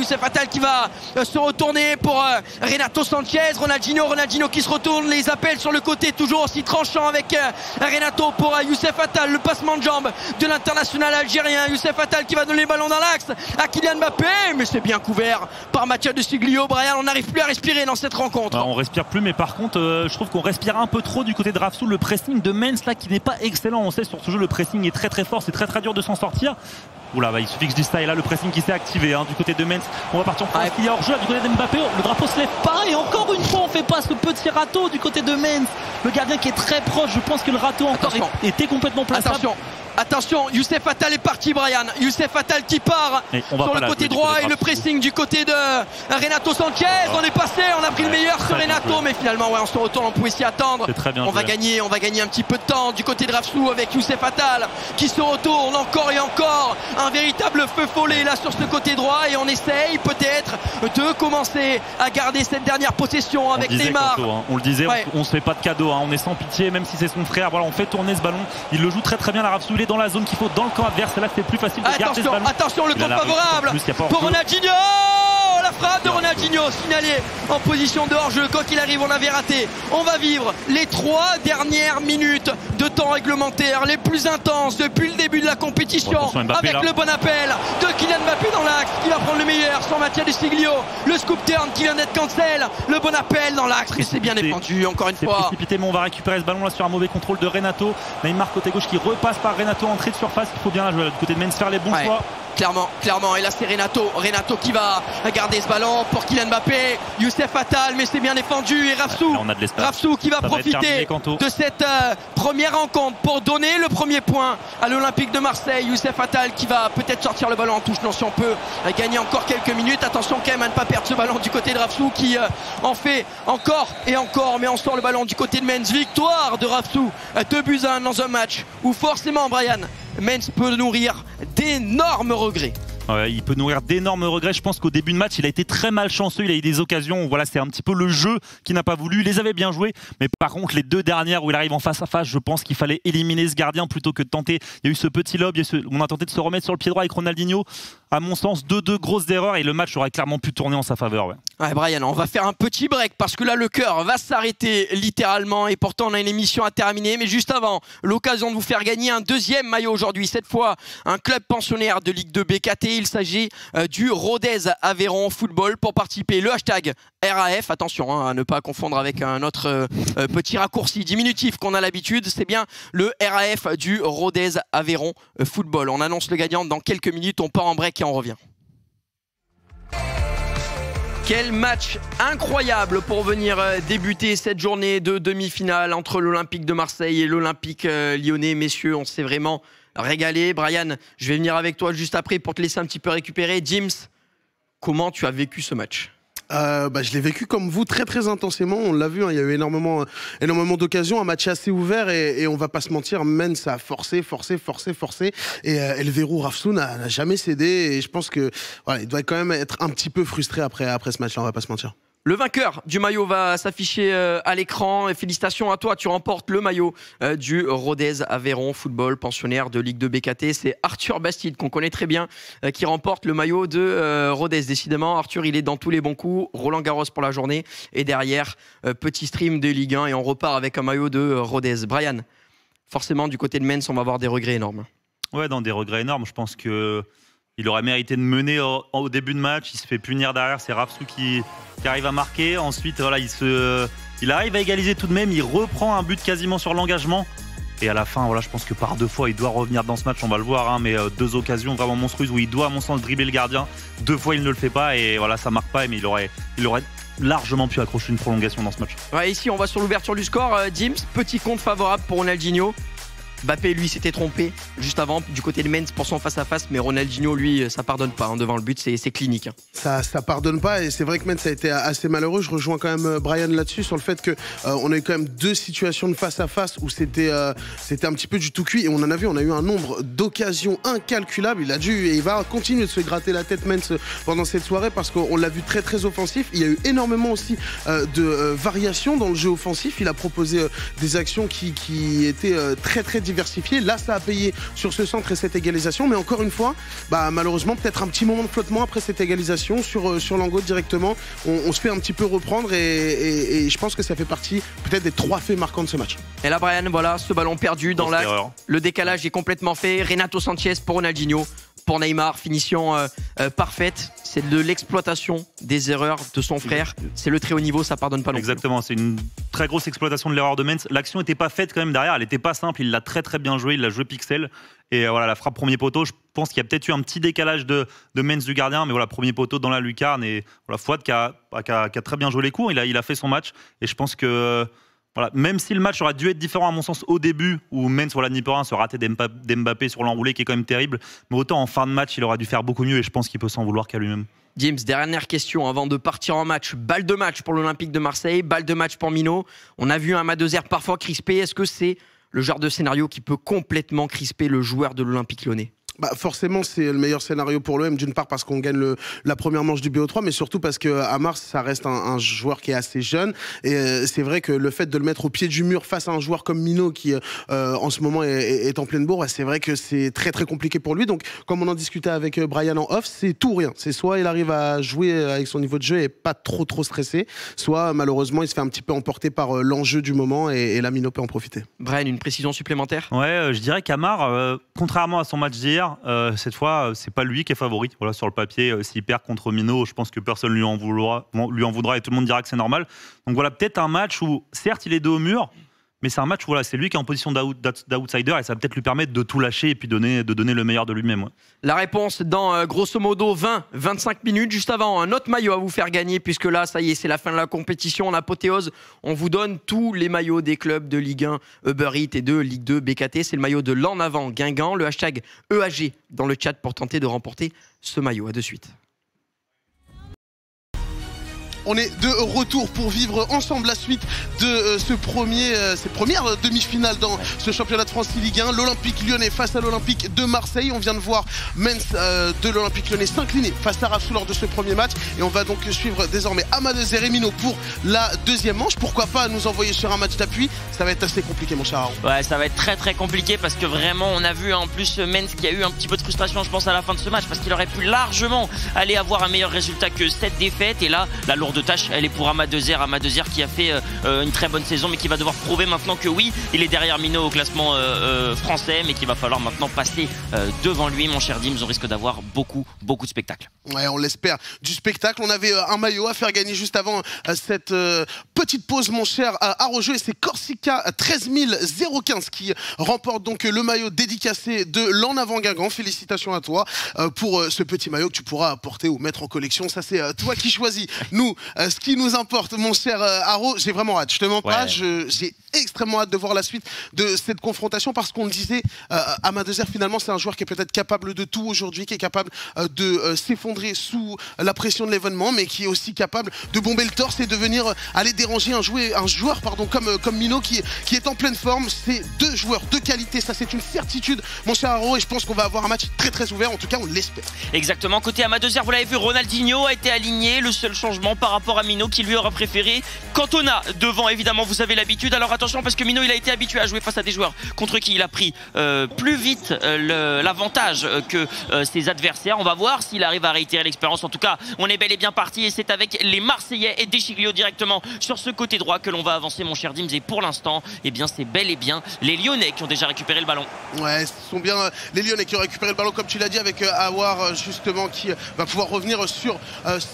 qui va se retourner pour Renato Sanchez. Ronaldinho qui se retourne, les appels sur le côté toujours aussi tranchant avec Renato pour Youssef Attal, le passement de jambe de l'international algérien. Youssef Attal qui va donner le ballon dans l'axe à Kylian Mbappé, mais c'est bien couvert par Mattia de Siglio. Brian, on n'arrive plus à respirer dans cette rencontre. On respire plus, mais par contre je trouve qu'on respire un peu trop du côté de Rafsou. Le pressing de Mens là qui n'est pas excellent, on sait sur ce jeu le pressing est très très fort, c'est très très dur de s'en sortir. Oula, il suffit que je dise ça, et là le pressing qui s'est activé du côté de Mens. On va partir en France, il y a hors-jeu du côté de Mbappé, le drapeau se lève pas, et encore une fois on fait pas ce petit râteau du côté de Mens. Le gardien qui est très proche, je pense que le râteau encore était complètement plaçable. Attention, Youssef Attal est parti, Brian. Youssef Attal qui part sur le côté droit, et le pressing du côté de Renato Sanchez. On est passé, on a pris le meilleur sur Renato, mais finalement on se retourne, on pouvait s'y attendre. On va gagner un petit peu de temps du côté de Rafsou avec Youssef Attal qui se retourne encore et encore. Un véritable feu follet là sur ce côté droit, et on essaye peut-être de commencer à garder cette dernière possession avec Neymar. On le disait, on se fait pas de cadeau, on est sans pitié, même si c'est son frère. Voilà, on fait tourner ce ballon, il le joue très très bien la Rafsou, il est dans la zone qu'il faut dans le camp adverse, et là c'est plus facile de garder ce ballon. Attention, le contre favorable pour Ronaldinho. La frappe de Ronaldinho signalée en position de hors-jeu. Quoi qu'il arrive, on avait raté. On va vivre les 3 dernières minutes de temps réglementaire les plus intenses depuis le début de la compétition, avec le bon appel de Kylian Mbappé dans l'axe qui va prendre le meilleur sur Mattia de Siglio. Le scoop turn qui vient d'être cancel, le bon appel dans l'axe, et c'est bien défendu encore une fois. Précipité, mais on va récupérer ce ballon là sur un mauvais contrôle de Renato. Neymar côté gauche qui repasse par Renato, entrée de surface. Il faut bien la jouer du côté de Mens, faire les bons choix. Clairement. Et là, c'est Renato qui va garder ce ballon pour Kylian Mbappé. Youssef Attal, mais c'est bien défendu. Et Rafsou qui va profiter de cette première rencontre pour donner le premier point à l'Olympique de Marseille. Youssef Attal qui va peut-être sortir le ballon en touche. Non, si on peut gagner encore quelques minutes. Attention quand même à ne pas perdre ce ballon du côté de Rafsou qui en fait encore et encore. Mais on sort le ballon du côté de Mainz. Victoire de Rafsou, 2-1 dans un match où forcément, Brian, Mainz peut nourrir d'énormes regrets. Ouais, il peut nourrir d'énormes regrets. Je pense qu'au début de match, il a été très malchanceux. Il a eu des occasions. Voilà, c'est un petit peu le jeu qui n'a pas voulu. Il les avait bien joués. Mais par contre, les deux dernières où il arrive en face à face, je pense qu'il fallait éliminer ce gardien plutôt que de tenter. Il y a eu ce petit lob. On a tenté de se remettre sur le pied droit avec Ronaldinho. À mon sens, deux grosses erreurs et le match aurait clairement pu tourner en sa faveur. Ouais, Brian, on va faire un petit break parce que là, le cœur va s'arrêter littéralement et pourtant, on a une émission à terminer. Mais juste avant, l'occasion de vous faire gagner un deuxième maillot aujourd'hui. Cette fois, un club pensionnaire de Ligue 2 BKT. Il s'agit du Rodez Aveyron Football. Pour participer, le hashtag RAF. Attention à ne pas confondre avec un autre petit raccourci diminutif qu'on a l'habitude. C'est bien le RAF du Rodez Aveyron Football. On annonce le gagnant dans quelques minutes. On part en break et on revient. Quel match incroyable pour venir débuter cette journée de demi-finale entre l'Olympique de Marseille et l'Olympique lyonnais. Messieurs, on s'est vraiment régalé. Brian, je vais venir avec toi juste après pour te laisser un petit peu récupérer. James, comment tu as vécu ce match ? Je l'ai vécu comme vous très intensément. On l'a vu, hein, il y a eu énormément d'occasions, un match assez ouvert et on va pas se mentir, Mainz a forcé et le verrou Rafsou n'a jamais cédé et je pense que voilà, il doit quand même être un petit peu frustré après ce match-là, on va pas se mentir. Le vainqueur du maillot va s'afficher à l'écran. Et félicitations à toi, tu remportes le maillot du Rodez Aveyron Football, pensionnaire de Ligue 2 BKT. C'est Arthur Bastide, qu'on connaît très bien, qui remporte le maillot de Rodez. Décidément, Arthur, il est dans tous les bons coups. Roland Garros pour la journée. Et derrière, petit stream de Ligue 1 et on repart avec un maillot de Rodez. Brian, forcément, du côté de Mainz, on va avoir des regrets énormes. Ouais, dans des regrets énormes. Je pense que il aurait mérité de mener au début de match. Il se fait punir derrière. C'est Rafsou qui arrive à marquer. Ensuite, voilà, il arrive à égaliser tout de même. Il reprend un but quasiment sur l'engagement. Et à la fin, voilà, je pense que par deux fois, il doit revenir dans ce match. On va le voir, hein, mais deux occasions vraiment monstrueuses où il doit, à mon sens, dribbler le gardien. Deux fois, il ne le fait pas. Et voilà, ça marque pas. Mais il aurait largement pu accrocher une prolongation dans ce match. Ouais, ici, on va sur l'ouverture du score. James, petit compte favorable pour Ronaldinho. Mbappé, lui, s'était trompé juste avant du côté de Mainz pour son face-à-face, mais Ronaldinho, lui, ça pardonne pas. Hein, devant le but, c'est clinique. Hein. Ça pardonne pas et c'est vrai que Mainz a été assez malheureux. Je rejoins quand même Brian là-dessus sur le fait que on a eu quand même deux situations de face-à-face où c'était un petit peu du tout cuit et on en a vu, on a eu un nombre d'occasions incalculables. Il va continuer de se gratter la tête Mainz pendant cette soirée parce qu'on l'a vu très offensif. Il y a eu énormément aussi de variations dans le jeu offensif. Il a proposé des actions qui étaient très diversifié. Là, ça a payé sur ce centre et cette égalisation. Mais encore une fois, malheureusement, peut-être un petit moment de flottement après cette égalisation sur Langot directement. On se fait un petit peu reprendre et je pense que ça fait partie peut-être des trois faits marquants de ce match. Et là, Brian, voilà, ce ballon perdu dans l'axe. Le décalage est complètement fait. Renato Sanchez pour Ronaldinho. Pour Neymar, finition parfaite. C'est de l'exploitation des erreurs de son frère. C'est le très haut niveau, ça pardonne pas non plus. Exactement, c'est une très grosse exploitation de l'erreur de Mainz. L'action n'était pas faite quand même derrière, elle n'était pas simple. Il l'a très bien joué, il l'a joué pixel. Et voilà, la frappe premier poteau, je pense qu'il y a peut-être eu un petit décalage de Mainz du gardien, mais voilà, premier poteau dans la lucarne. Et voilà, Fouad qui a très bien joué les coups, il a fait son match. Et je pense que voilà, même si le match aurait dû être différent à mon sens au début, où Mainz n'y peut rien, se rater d'Mbappé sur l'enroulé qui est quand même terrible, mais autant en fin de match il aurait dû faire beaucoup mieux et je pense qu'il peut s'en vouloir qu'à lui-même. James, dernière question avant de partir en match. Balle de match pour l'Olympique de Marseille, balle de match pour Minot. On a vu un Madeuser parfois crispé. Est-ce que c'est le genre de scénario qui peut complètement crisper le joueur de l'Olympique lyonnais ? Forcément, c'est le meilleur scénario pour l'OM, d'une part parce qu'on gagne la première manche du BO3, mais surtout parce qu'à Mars, ça reste un joueur qui est assez jeune. Et c'est vrai que le fait de le mettre au pied du mur face à un joueur comme Minot, qui en ce moment est en pleine bourre, c'est vrai que c'est très compliqué pour lui. Donc, comme on en discutait avec Brian en off, c'est tout ou rien. C'est soit il arrive à jouer avec son niveau de jeu et pas trop stressé, soit malheureusement, il se fait un petit peu emporter par l'enjeu du moment et là, Minot peut en profiter. Brian, une précision supplémentaire ? Ouais, je dirais qu'Amar, contrairement à son match d'hier, cette fois, c'est pas lui qui est favori. Voilà, sur le papier, s'il perd contre Minot, je pense que personne lui en voudra et tout le monde dira que c'est normal. Donc voilà, peut-être un match où, certes, il est dos au mur, Mais c'est un match où voilà, c'est lui qui est en position d'outsider et ça va peut-être lui permettre de tout lâcher et puis de donner le meilleur de lui-même. Ouais. La réponse dans grosso modo 20-25 minutes. Juste avant, un autre maillot à vous faire gagner puisque là, ça y est, c'est la fin de la compétition. En apothéose, on vous donne tous les maillots des clubs de Ligue 1, Uber Eats et de Ligue 2, BKT. C'est le maillot de l'En Avant Guingamp. Le hashtag EAG dans le chat pour tenter de remporter ce maillot. À de suite. On est de retour pour vivre ensemble la suite de ces premières demi-finales dans ce championnat de France Ligue 1. L'Olympique Lyonnais face à l'Olympique de Marseille. On vient de voir Mens de l'Olympique Lyonnais s'incliner face à Rafsou lors de ce premier match. Et on va donc suivre désormais Amadeuser et Mino pour la deuxième manche. Pourquoi pas nous envoyer sur un match d'appui? Ça va être assez compliqué, mon cher Aaron. Ouais, ça va être très très compliqué parce que vraiment on a vu en plus Mens qui a eu un petit peu de frustration, je pense, à la fin de ce match parce qu'il aurait pu largement aller avoir un meilleur résultat que cette défaite. Et là, la lourde tâche, elle est pour Amadeuser qui a fait une très bonne saison mais qui va devoir prouver maintenant que oui, il est derrière Mino au classement français, mais qu'il va falloir maintenant passer devant lui. Mon cher Dims, on risque d'avoir beaucoup de spectacles. Ouais, on l'espère, du spectacle. On avait un maillot à faire gagner juste avant cette petite pause, mon cher Arrojeu, et c'est Corsica 13015 qui remporte donc le maillot dédicacé de l'En Avant Guingamp. Félicitations à toi pour ce petit maillot que tu pourras porter ou mettre en collection. Ça, c'est toi qui choisis. Nous, ce qui nous importe, mon cher Haro, j'ai vraiment hâte. Je te mens pas, j'ai extrêmement hâte de voir la suite de cette confrontation parce qu'on le disait, Amadeuser finalement c'est un joueur qui est peut-être capable de tout aujourd'hui, qui est capable de s'effondrer sous la pression de l'événement, mais qui est aussi capable de bomber le torse et de venir aller déranger un joueur comme Mino qui est en pleine forme. C'est deux joueurs de qualité, ça c'est une certitude, mon cher Haro, et je pense qu'on va avoir un match très très ouvert, en tout cas on l'espère. Exactement, côté Amadeuser, vous l'avez vu, Ronaldinho a été aligné, le seul changement par rapport à Mino qui lui aura préféré Cantona devant, évidemment vous avez l'habitude. Alors attention parce que Mino il a été habitué à jouer face à des joueurs contre qui il a pris plus vite l'avantage que ses adversaires. On va voir s'il arrive à réitérer l'expérience. En tout cas on est bel et bien parti et c'est avec les Marseillais et Deschiglio directement sur ce côté droit que l'on va avancer, mon cher Dims, et pour l'instant eh bien c'est bel et bien les Lyonnais qui ont déjà récupéré le ballon. Ouais, ce sont bien les Lyonnais qui ont récupéré le ballon comme tu l'as dit, avec Aouar justement qui va pouvoir revenir sur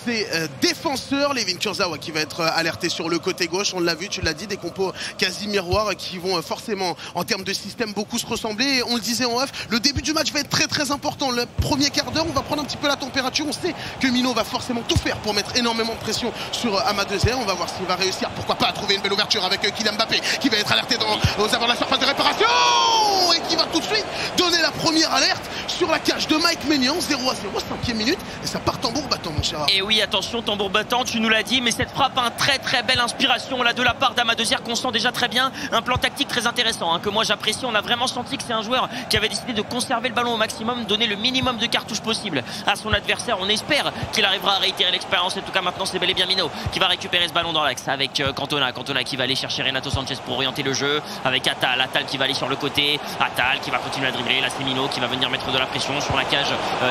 ses défenseurs. Levin Kurzawa qui va être alerté sur le côté gauche, on l'a vu, tu l'as dit, des compos quasi miroirs qui vont forcément en termes de système beaucoup se ressembler. Et on le disait en off, le début du match va être très très important. Le premier quart d'heure, on va prendre un petit peu la température. On sait que Mino va forcément tout faire pour mettre énormément de pression sur Amadeuser. On va voir s'il va réussir, pourquoi pas, à trouver une belle ouverture avec Kylian Mbappé qui va être alerté aux abords de la surface de réparation et qui va tout de suite donner la première alerte sur la cage de Mike Maignan. 0-0, 5e minute, et ça part tambour battant, mon cher. Et oui, attention, tambour battant, tu nous l'as dit, mais cette frappe, très belle inspiration là de la part d'Amadeuser qu'on sent déjà très bien, un plan tactique très intéressant que moi j'apprécie. On a vraiment senti que c'est un joueur qui avait décidé de conserver le ballon au maximum, donner le minimum de cartouches possible à son adversaire. On espère qu'il arrivera à réitérer l'expérience. En tout cas maintenant c'est bel et bien Mino qui va récupérer ce ballon dans l'axe avec Cantona qui va aller chercher Renato Sanchez pour orienter le jeu, avec Attal qui va aller sur le côté, Attal qui va continuer à dribbler. Là c'est Mino qui va venir mettre de la pression sur la cage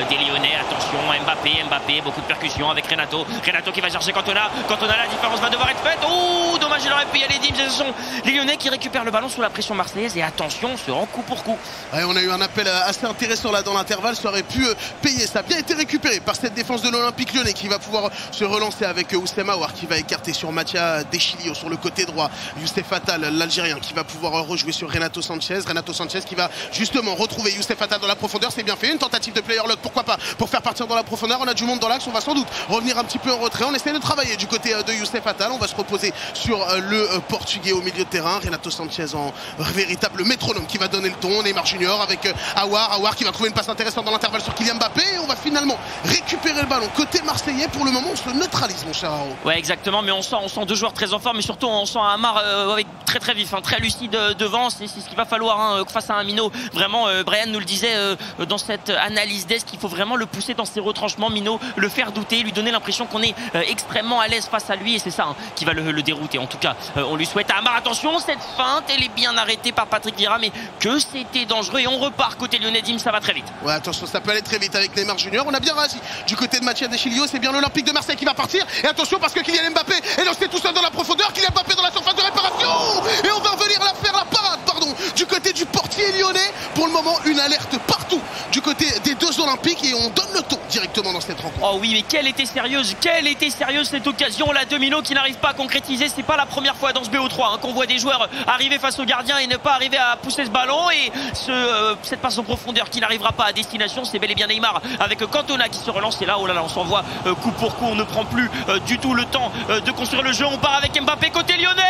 des Lyonnais. Attention, Mbappé, beaucoup de percussions avec Renato qui va chercher Cantona, la différence va devoir être faite. Oh, dommage, il aurait pu y aller. Dims, ce sont les Lyonnais qui récupèrent le ballon sous la pression marseillaise et attention, se rend coup pour coup. Ouais, on a eu un appel assez intéressant là dans l'intervalle, ça aurait pu payer. Ça a bien été récupéré par cette défense de l'Olympique Lyonnais qui va pouvoir se relancer avec Oussem Aouar qui va écarter sur Mathia Deschiglio sur le côté droit. Youssef Attal, l'Algérien, qui va pouvoir rejouer sur Renato Sanchez qui va justement retrouver Youssef Attal dans la profondeur. C'est bien fait, une tentative de player lock, pourquoi pas, pour faire partir dans la profondeur. On a du monde dans l'axe, on va sans doute revenir un petit peu en retrait. On essaie de travailler du côté de Youssef Attal. On va se reposer sur le Portugais au milieu de terrain. Renato Sanchez en véritable métronome qui va donner le ton. Neymar Junior avec Aouar qui va trouver une passe intéressante dans l'intervalle sur Kylian Mbappé. Et on va finalement récupérer le ballon côté marseillais. Pour le moment on se neutralise, mon cher Haro. Ouais, exactement, mais on sent deux joueurs très en forme, mais surtout on sent un Amar avec très vif, très lucide devant. C'est ce qu'il va falloir face à un Mino. Vraiment, Brian nous le disait dans cette analyse d'Est, qu'il faut vraiment le pousser dans ses retranchements, Mino, le faire douter, lui donner l'impression qu'on est extrêmement à l'aise face à lui, et c'est ça qui va le dérouter. En tout cas, on lui souhaite à Amar. Attention, cette feinte, elle est bien arrêtée par Patrick Vieira, mais que c'était dangereux, et on repart côté lyonnais. Dims, ça va très vite. Ouais, attention, ça peut aller très vite avec Neymar Junior. On a bien réagi du côté de Mathia Deschiglio. C'est bien l'Olympique de Marseille qui va partir, et attention parce que Kylian Mbappé est lancé tout seul dans la profondeur. Kylian Mbappé dans la surface de réparation, et on va venir faire la parade du côté du portier lyonnais. Pour le moment, une alerte partout du côté des deux Olympiques et on donne le ton directement dans cette rencontre. Oh oui, mais quelle était sérieuse cette occasion là de Mino qui n'arrive pas à concrétiser. C'est pas la première fois dans ce BO3 qu'on voit des joueurs arriver face au gardien et ne pas arriver à pousser ce ballon, et cette passe en profondeur qui n'arrivera pas à destination. C'est bel et bien Neymar avec Cantona qui se relance, et là, oh là là, on s'envoie coup pour coup, on ne prend plus du tout le temps de construire le jeu. On part avec Mbappé côté lyonnais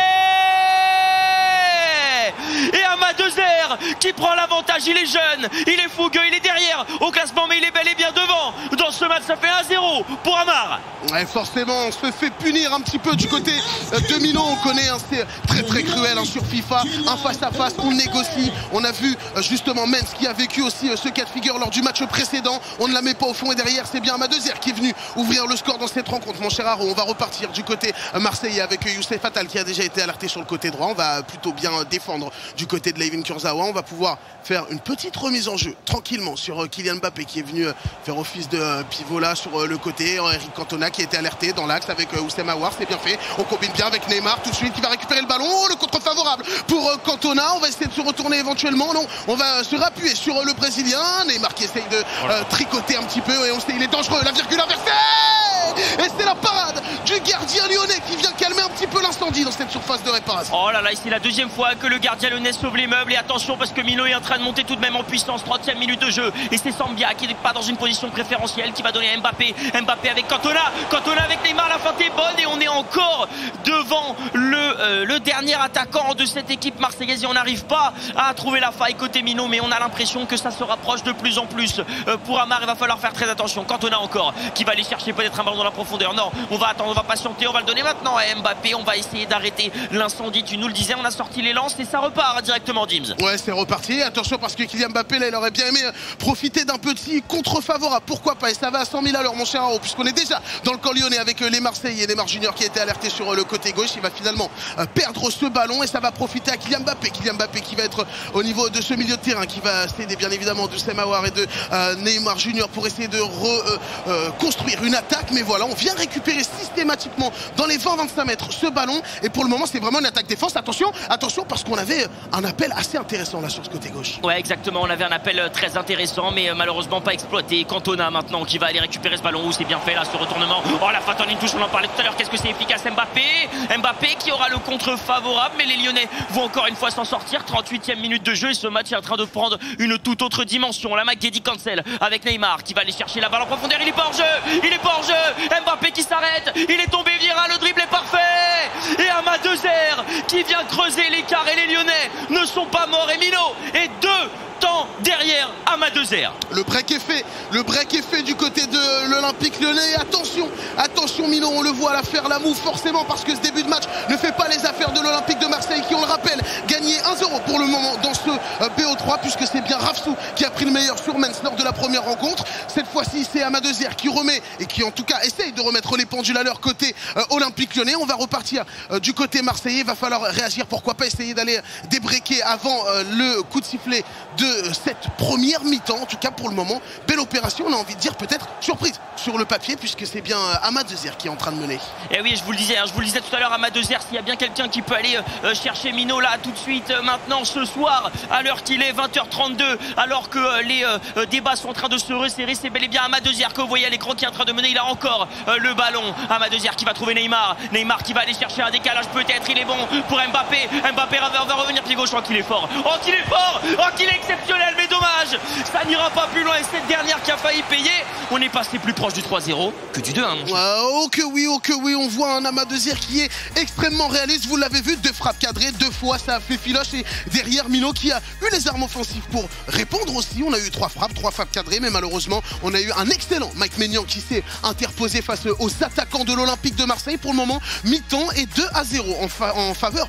et Amadezer qui prend l'avantage. Il est jeune, il est fougueux, il est derrière au classement, mais il est bel et bien devant. Dans ce match, ça fait 1-0 pour Amar. Ouais, forcément, on se fait punir un petit peu du côté de Mino. On connaît, hein, c'est très très cruel sur FIFA. Un face à face, on négocie. On a vu justement Menz qui a vécu aussi ce cas de figure lors du match précédent. On ne la met pas au fond, et derrière, c'est bien Amadezer qui est venu ouvrir le score dans cette rencontre. Mon cher Haro, on va repartir du côté marseillais avec Youssef Attal qui a déjà été alerté sur le côté droit. On va plutôt bien défendre du côté de Layvin Kurzawa. On va pouvoir faire une petite remise en jeu tranquillement sur Kylian Mbappé qui est venu faire office de pivot là sur le côté. Eric Cantona qui a été alerté dans l'axe avec Oussem Aouar, c'est bien fait. On combine bien avec Neymar tout de suite qui va récupérer le ballon. Oh, le contre favorable pour Cantona. On va essayer de se retourner éventuellement. Non, on va se rappuyer sur le Brésilien. Neymar qui essaye de tricoter un petit peu, et on sait il est dangereux. La virgule inversée, et c'est la parade du gardien lyonnais qui vient calmer un petit peu l'incendie dans cette surface de réparation. Oh là là, c'est la deuxième fois que le gardien lyonnais sauve les meubles, et attention parce que Mino est en train de monter tout de même en puissance. 30e minute de jeu, et c'est Sambia qui n'est pas dans une position préférentielle qui va donner à Mbappé. Mbappé avec Cantona avec Neymar. La feinte est bonne et on est encore devant le dernier attaquant de cette équipe marseillaise, et on n'arrive pas à trouver la faille côté Mino, mais on a l'impression que ça se rapproche de plus en plus pour Amar. Il va falloir faire très attention. Cantona encore qui va aller chercher peut-être un ballon dans la profondeur. Non, on va attendre, on va patienter, on va le donner maintenant à Mbappé. On va essayer d'arrêter l'incendie. Tu nous le disais, on a sorti les lances et ça repart directement, Dims. Ouais, c'est reparti. Attention parce que Kylian Mbappé là, il aurait bien aimé profiter d'un petit contre-favorable. Pourquoi pas? Et ça va à 100 000 à l'heure, mon cher Haro, puisqu'on est déjà dans le camp lyonnais avec les Marseillais et Neymar Junior qui a été alerté sur le côté gauche. Il va finalement perdre ce ballon et ça va profiter à Kylian Mbappé. Kylian Mbappé qui va être au niveau de ce milieu de terrain, qui va s'aider bien évidemment de Oussem Aouar et de Neymar Junior pour essayer de construire une attaque. Mais voilà, on vient récupérer systématiquement dans les 20-25 mètres ce ballon, et pour le moment c'est vraiment une attaque défense. Attention parce qu'on avait un appel assez intéressant là sur ce côté gauche. Ouais, exactement, on avait un appel très intéressant, mais malheureusement pas exploité. Cantona maintenant qui va aller récupérer ce ballon. Où c'est bien fait là, ce retournement. Oh, la feinte en une touche, on en parlait tout à l'heure. Qu'est-ce que c'est efficace, Mbappé qui aura le contre favorable, mais les Lyonnais vont encore une fois s'en sortir. 38e minute de jeu, et ce match est en train de prendre une toute autre dimension. La Maguedi cancel avec Neymar qui va aller chercher la balle en profondeur. Il est pas hors jeu, Mbappé qui s'arrête, il est tombé, Vieira, le dribble est parfait, et Amadezer qui vient creuser l'écart, et les Lyonnais ne sont pas morts. Et Mino est deux temps derrière Amadezer. Le break est fait du côté de l'Olympique Lyonnais. Attention Mino, on le voit là faire la moue forcément, parce que ce début de match ne fait pas les affaires de l'Olympique de Marseille qui, on le rappelle, gagné 1-0 pour le moment dans ce BO3, puisque c'est bien Rafsou qui a pris le meilleur sur Menz lors de la première rencontre. Cette fois-ci c'est Amadezer qui remet, et qui en tout cas essaye de remettre les pendules à leur côté Olympique Lyonnais. On va repartir du côté marseillais. Il va falloir réagir, pourquoi pas essayer d'aller débreaker avant le coup de sifflet de cette première mi-temps. En tout cas pour le moment, belle opération, on a envie de dire peut-être surprise sur le papier, puisque c'est bien Amadezer qui est en train de mener. Et oui, je vous le disais tout à l'heure, Amadezer, s'il y a bien quelqu'un qui peut aller chercher Mino là tout de suite maintenant ce soir, à l'heure qu'il est 20h32, alors que les débats sont en train de se resserrer, c'est bel et bien Amadezer que vous voyez à l'écran qui est en train de mener. Il a encore le ballon. Amadezer qui va trouver Neymar qui va aller chercher un décalage peut-être. Il est bon pour Mbappé va revenir pied gauche. Oh qu'il est fort, qu'il est exceptionnel, mais dommage, ça n'ira pas plus loin, et cette dernière qui a failli payer. On est passé plus proche du 3-0 que du 2-1. Oh que oui, on voit un Amadezer qui est extrêmement réaliste. Vous l'avez vu, 2 frappes cadrées, 2 fois ça a fait filoche, et derrière Mino qui a eu les armes offensives pour répondre aussi. On a eu 3 frappes cadrées, mais malheureusement on a eu un excellent Mike Maignan qui s'est interposé face aux attaquants de l'Olympique de Marseille. Pour le moment, mi-temps et 2-0 en faveur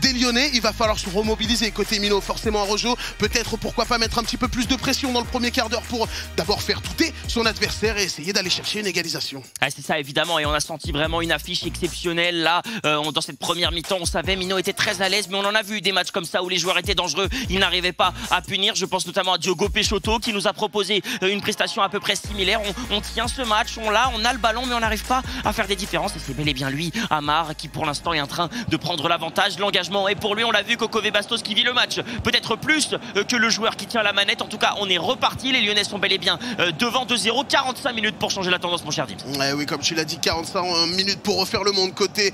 des Lyonnais. Il va falloir se remobiliser côté Mino, forcément un rejo, peut-être pourquoi pas mettre un petit peu plus de pression dans le premier quart d'heure pour d'abord faire douter son adversaire et essayer d'aller chercher une égalisation. Ah, c'est ça évidemment, et on a senti vraiment une affiche exceptionnelle là dans cette première mi-temps. On savait Mino était très à l'aise, mais on en a vu des matchs comme ça où les joueurs étaient dangereux, ils n'arrivaient pas à punir. Je pense notamment à Diogo Peixoto qui nous a proposé une prestation à peu près similaire. On tient ce match, on a le ballon, mais on n'arrive pas à faire des différences, et c'est bel et bien lui, Amar, qui pour l'instant est en train de prendre l'avantage. L'engagement est pour lui, on l'a vu, Kokové Bastos qui vit le match peut-être plus que le joueur qui tient la manette. En tout cas, on est reparti. Les Lyonnais sont bel et bien devant 2-0. 45 minutes pour changer la tendance, mon cher Dims. Oui, comme tu l'as dit, 45 minutes pour refaire le monde côté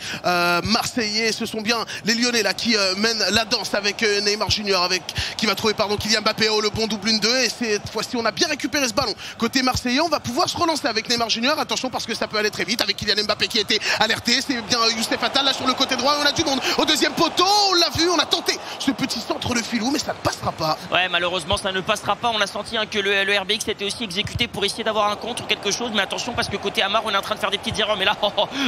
marseillais. Ce sont bien les Lyonnais là qui mènent la danse avec Neymar Junior, qui va trouver Kylian Mbappé. Le bon double 1-2, et cette fois-ci on a bien récupéré ce ballon côté marseillais. On va pouvoir se relancer avec Neymar Junior. Attention parce que ça peut aller très vite avec Kylian Mbappé qui a été alerté. C'est bien Youssef Attal là sur le côté droit. On a du monde au deuxième poteau. On l'a vu, on a tenté ce petit centre de filou, mais ça ne passera pas. Ouais, malheureusement ça ne passera pas. On a senti que le RBX était aussi exécuté pour essayer d'avoir un contre ou quelque chose, mais attention parce que côté Amar on est en train de faire des petites erreurs. Mais là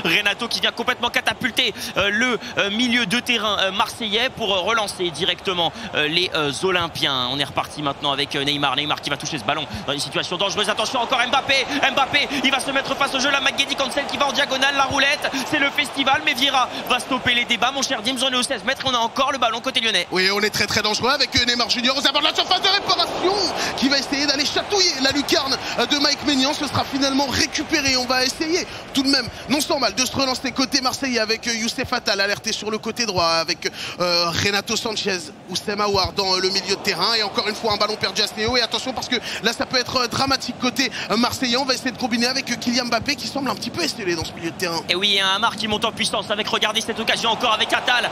Renato qui vient complètement catapulter le milieu de terrain marseillais pour relancer directement les Olympiens. On est reparti maintenant avec Neymar qui va toucher ce ballon dans une situation dangereuse. Attention encore Mbappé, il va se mettre face au jeu là. McGeady Cancel qui va en diagonale, la roulette, c'est le festival, mais Vieira va stopper les débats. Mon cher Dims, on est au 16 mètres, on a encore le ballon côté lyonnais. Oui, on est très très dangereux avec Neymar Junior aux abords de la surface de réparation qui va essayer d'aller chatouiller la lucarne de Mike Maignan. Ce sera finalement récupéré. On va essayer tout de même, non sans mal, de se relancer côté marseillais avec Youssef Attal alerté sur le côté droit, avec Renato Sanchez, Oussem Aouar dans le milieu de terrain, et encore une fois un ballon perdu à Snéo. Et attention parce que là ça peut être dramatique côté marseillais. On va essayer de combiner avec Kylian Mbappé qui semble un petit peu esselé dans ce milieu de terrain. Et oui, un Amar qui monte en puissance avec, regardez cette occasion encore avec Attal,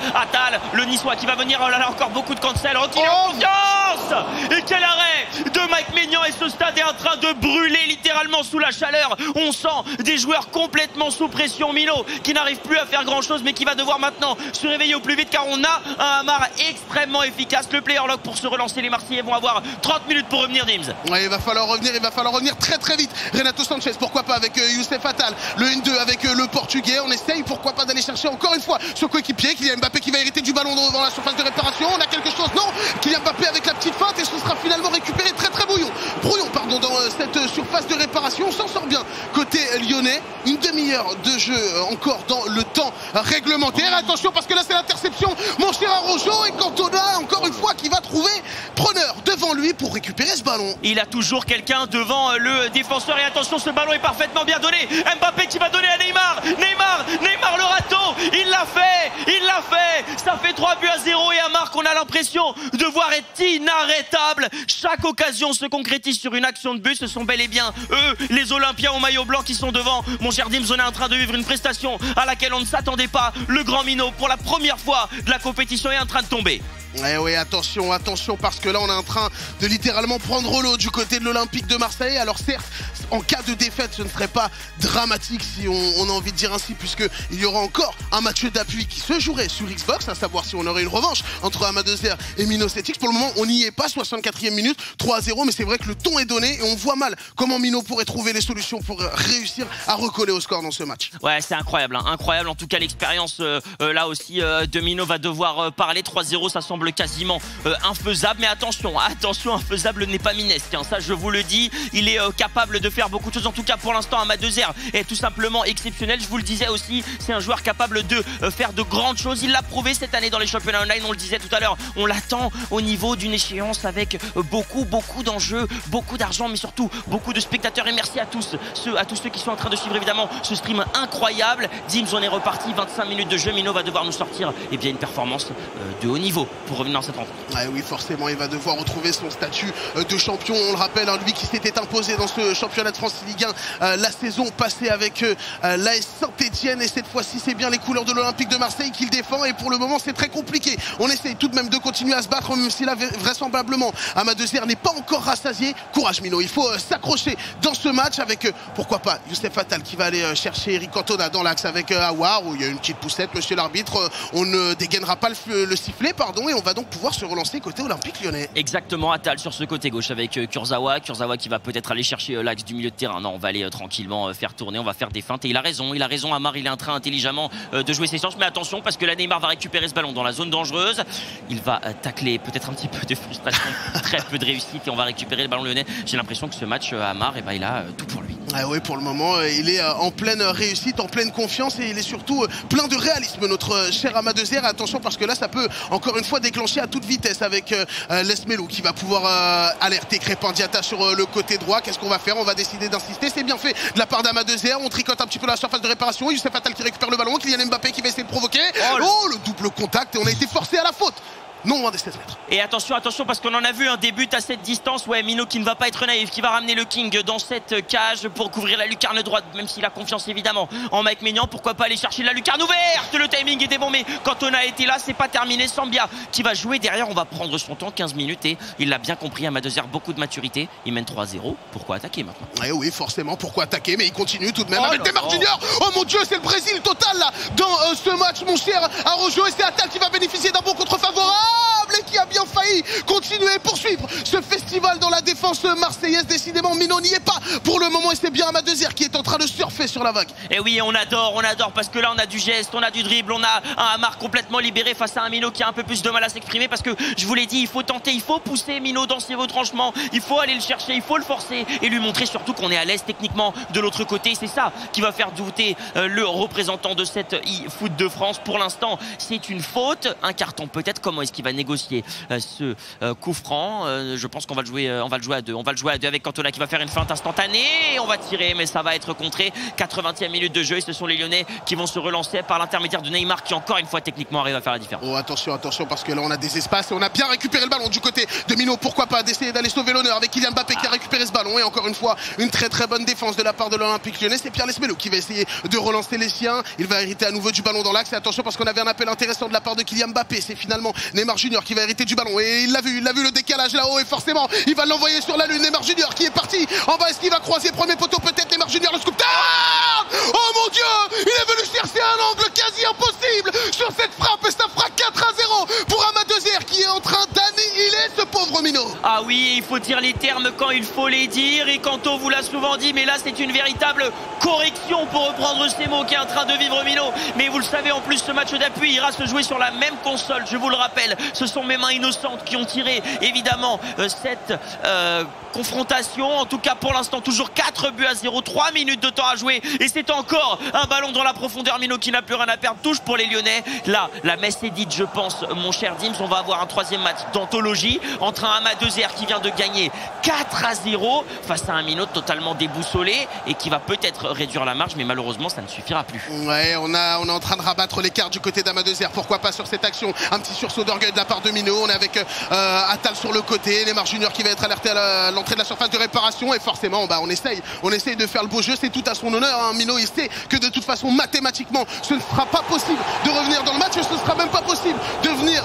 le Niçois qui va venir. Oh là là, encore beaucoup de cancel. Oh, qui est en confiance. Et quel arrêt de Mike Maignan, et ce stade est en train de brûler littéralement sous la chaleur. On sent des joueurs complètement sous pression. Milo qui n'arrive plus à faire grand chose, mais qui va devoir maintenant se réveiller au plus vite car on a un Amar extrêmement efficace. Le player lock pour se relancer. Les Marseillais vont avoir 30 minutes pour revenir, Dims. Ouais, il va falloir revenir très très vite. Renato Sanchez, pourquoi pas avec Youssef Attal, le 1-2 avec le portugais. On essaye, pourquoi pas, d'aller chercher encore une fois ce coéquipier. Kylian Mbappé qui va hériter du ballon devant la surface de réparation. On a quelque chose, non, Kylian Mbappé avec la petite feinte, et ce sera finalement récupéré très très brouillon dans cette surface de réparation. On s'en sort bien côté lyonnais. Une demi-heure de jeu encore dans le temps réglementaire. Attention parce que là c'est l'interception, mon cher Araujo, et Cantona encore une fois qui va trouver preneur devant lui pour récupérer ce ballon. Il a toujours quelqu'un devant le défenseur, et attention, ce ballon est parfaitement bien donné. Mbappé qui va donner à Neymar le râteau, il l'a fait, ça fait 3-0. Et Amar qu'on a l'impression de voir est inarrêtable. Chaque occasion se concrétise sur une action de but. Ce sont bel et bien eux, les Olympiens au maillot blanc, qui sont devant. Mon cher Dims, on est en train de vivre une prestation à laquelle on ne s'attendait pas. Le grand minot, pour la première fois de la compétition, est en train de tomber. Oui, attention, parce que là on est en train de littéralement prendre l'eau du côté de l'Olympique de Marseille. Alors certes, en cas de défaite, ce ne serait pas dramatique si on a envie de dire ainsi, puisqu'il y aura encore un match d'appui qui se jouerait sur Xbox, à savoir si on aurait une revanche entre Amadeus et Mino Setix. Pour le moment, on n'y est pas, 64e minute, 3-0, mais c'est vrai que le ton est donné et on voit mal comment Mino pourrait trouver les solutions pour réussir à recoller au score dans ce match. Ouais, c'est incroyable, incroyable. En tout cas, l'expérience là aussi de Mino va devoir parler. 3-0, ça semble quasiment infaisable, mais attention, infaisable n'est pas Minesque, hein. Ça je vous le dis, il est capable de faire beaucoup de choses. En tout cas pour l'instant, Amadeus est tout simplement exceptionnel. Je vous le disais aussi, c'est un joueur capable de faire de grandes choses. Il l'a prouvé cette année dans les championnats online, on le disait tout à l'heure. On l'attend au niveau d'une échéance avec beaucoup d'enjeux, beaucoup d'argent, mais surtout beaucoup de spectateurs. Et merci à tous ceux qui sont en train de suivre évidemment ce stream incroyable. Dims, on est reparti, 25 minutes de jeu. Mino va devoir nous sortir bien une performance de haut niveau pour revenir dans cette rencontre. Oui, forcément, il va devoir retrouver son statut de champion. On le rappelle, lui qui s'était imposé dans ce championnat de France Ligue 1 la saison passée avec l'AS Saint-Etienne, et cette fois-ci c'est bien les couleurs de l'Olympique de Marseille qu'il défend, et pour le moment c'est très compliqué. On essaye tout de même de continuer à se battre, même si là vraisemblablement Amadeus n'est pas encore rassasié. Courage Mino, il faut s'accrocher dans ce match avec pourquoi pas Youssef Attal qui va aller chercher Eric Cantona dans l'axe avec Aouar, où il y a une petite poussette, monsieur l'arbitre, on ne dégainera pas le sifflet, pardon, et on va donc pouvoir se relancer côté Olympique lyonnais. Exactement, Attal sur ce côté gauche avec Kurzawa qui va peut-être aller chercher l'axe du milieu de terrain. Non, on va aller tranquillement faire tourner, on va faire des feintes, et il a raison, Amar, il est en train intelligemment de jouer ses chances, mais attention parce que là Neymar va récupérer ce ballon dans la zone dangereuse. Il va tacler, peut-être un petit peu de frustration, très peu de réussite, et on va récupérer le ballon lyonnais. J'ai l'impression que ce match, Amar, il a tout pour lui. Oui, pour le moment, il est en pleine réussite, en pleine confiance, et il est surtout plein de réalisme, notre cher Amadeus. Attention parce que là ça peut encore une fois déclencher à toute vitesse avec Lesmelou qui va pouvoir alerter Crépin Diatta sur le côté droit. Qu'est-ce qu'on va faire? On va décider d'insister. C'est bien fait de la part d'Amadeus. On tricote un petit peu la surface de réparation. Youssef Attal qui récupère le ballon. Kylian Mbappé qui va essayer de provoquer. Le double contact, et on a été forcé à la faute. non loin des 16 mètres. Et attention, parce qu'on en a vu un début à cette distance. Ouais, Mino qui ne va pas être naïf, qui va ramener le King dans cette cage pour couvrir la lucarne droite, même s'il a confiance évidemment en Mike Maignan. Pourquoi pas aller chercher la lucarne ouverte? Le timing était bon, mais quand on a été là, c'est pas terminé. Sambia qui va jouer derrière, on va prendre son temps, 15 minutes, et il l'a bien compris. Amadezer, beaucoup de maturité. Il mène 3-0. Pourquoi attaquer maintenant? Oui, forcément, pourquoi attaquer? Mais il continue tout de même avec Neymar Junior. Oh mon Dieu, c'est le Brésil total là dans ce match, mon cher Araujo. Et c'est Attal qui va bénéficier d'un bon contre favorable et qui a bien failli continuer et poursuivre ce festival dans la défense marseillaise. Décidément, Mino n'y est pas pour le moment et c'est bien Amadezer qui est en train de surfer sur la vague. Et oui, on adore parce que là on a du geste, on a du dribble, on a un Amar complètement libéré face à un Mino qui a un peu plus de mal à s'exprimer, parce que je vous l'ai dit, il faut tenter, il faut pousser Mino dans ses retranchements, il faut aller le chercher, il faut le forcer et lui montrer surtout qu'on est à l'aise techniquement de l'autre côté. C'est ça qui va faire douter le représentant de cette e-foot de France. Pour l'instant, c'est une faute, un carton peut-être. Comment est-ce qu'il va négocier ce coup franc? Je pense qu'on va le jouer, à deux. On va le jouer à deux avec Cantona qui va faire une feinte instantanée et on va tirer, mais ça va être contré. 80e minute de jeu et ce sont les Lyonnais qui vont se relancer par l'intermédiaire de Neymar qui encore une fois techniquement arrive à faire la différence. Oh attention parce que là on a des espaces et on a bien récupéré le ballon du côté de Mino. Pourquoi pas d'essayer d'aller sauver l'honneur avec Kylian Mbappé qui a récupéré ce ballon. Et encore une fois, une très bonne défense de la part de l'Olympique Lyonnais. C'est Pierre Lesmelo qui va essayer de relancer les siens. Il va hériter à nouveau du ballon dans l'axe. Et attention parce qu'on avait un appel intéressant de la part de Kylian Mbappé. C'est finalement Neymar Junior qui va hériter du ballon. Et il l'a vu le décalage là-haut. Et forcément, il va l'envoyer sur la lune. Neymar Junior qui est parti en bas. Est-ce qu'il va croiser premier poteau? Peut-être Neymar Junior le scoop. Oh mon Dieu, il est venu chercher un angle quasi impossible sur cette frappe. Et ça fera 4-0 pour Amadezer qui est en train d'annihiler ce pauvre Mino. Ah oui, il faut dire les termes quand il faut les dire. Et Kanto vous l'a souvent dit, mais là c'est une véritable correction pour reprendre ces mots qui est en train de vivre Mino. Mais vous le savez, en plus ce match d'appui ira se jouer sur la même console, je vous le rappelle. Ce sont mes mains innocentes qui ont tiré évidemment cette confrontation. En tout cas pour l'instant toujours 4-0, 3 minutes de temps à jouer et c'est encore un ballon dans la profondeur. Mino qui n'a plus rien à perdre, touche pour les Lyonnais. Là la messe est dite, je pense, mon cher Dims. On va avoir un troisième match d'anthologie entre un Amadezer qui vient de gagner 4-0 face à un Mino totalement déboussolé et qui va peut-être réduire la marge, mais malheureusement ça ne suffira plus. Ouais, on est en train de rabattre l'écart du côté d'Amadezer. Pourquoi pas sur cette action? Un petit sursaut d'orgueil de la part de Mino. On est avec Attal sur le côté, Neymar Junior qui va être alerté à l'entrée de la surface de réparation et forcément on essaye de faire le beau jeu. C'est tout à son honneur, hein. Mino il sait que de toute façon mathématiquement ce ne sera pas possible de revenir dans le match et ce ne sera même pas possible de venir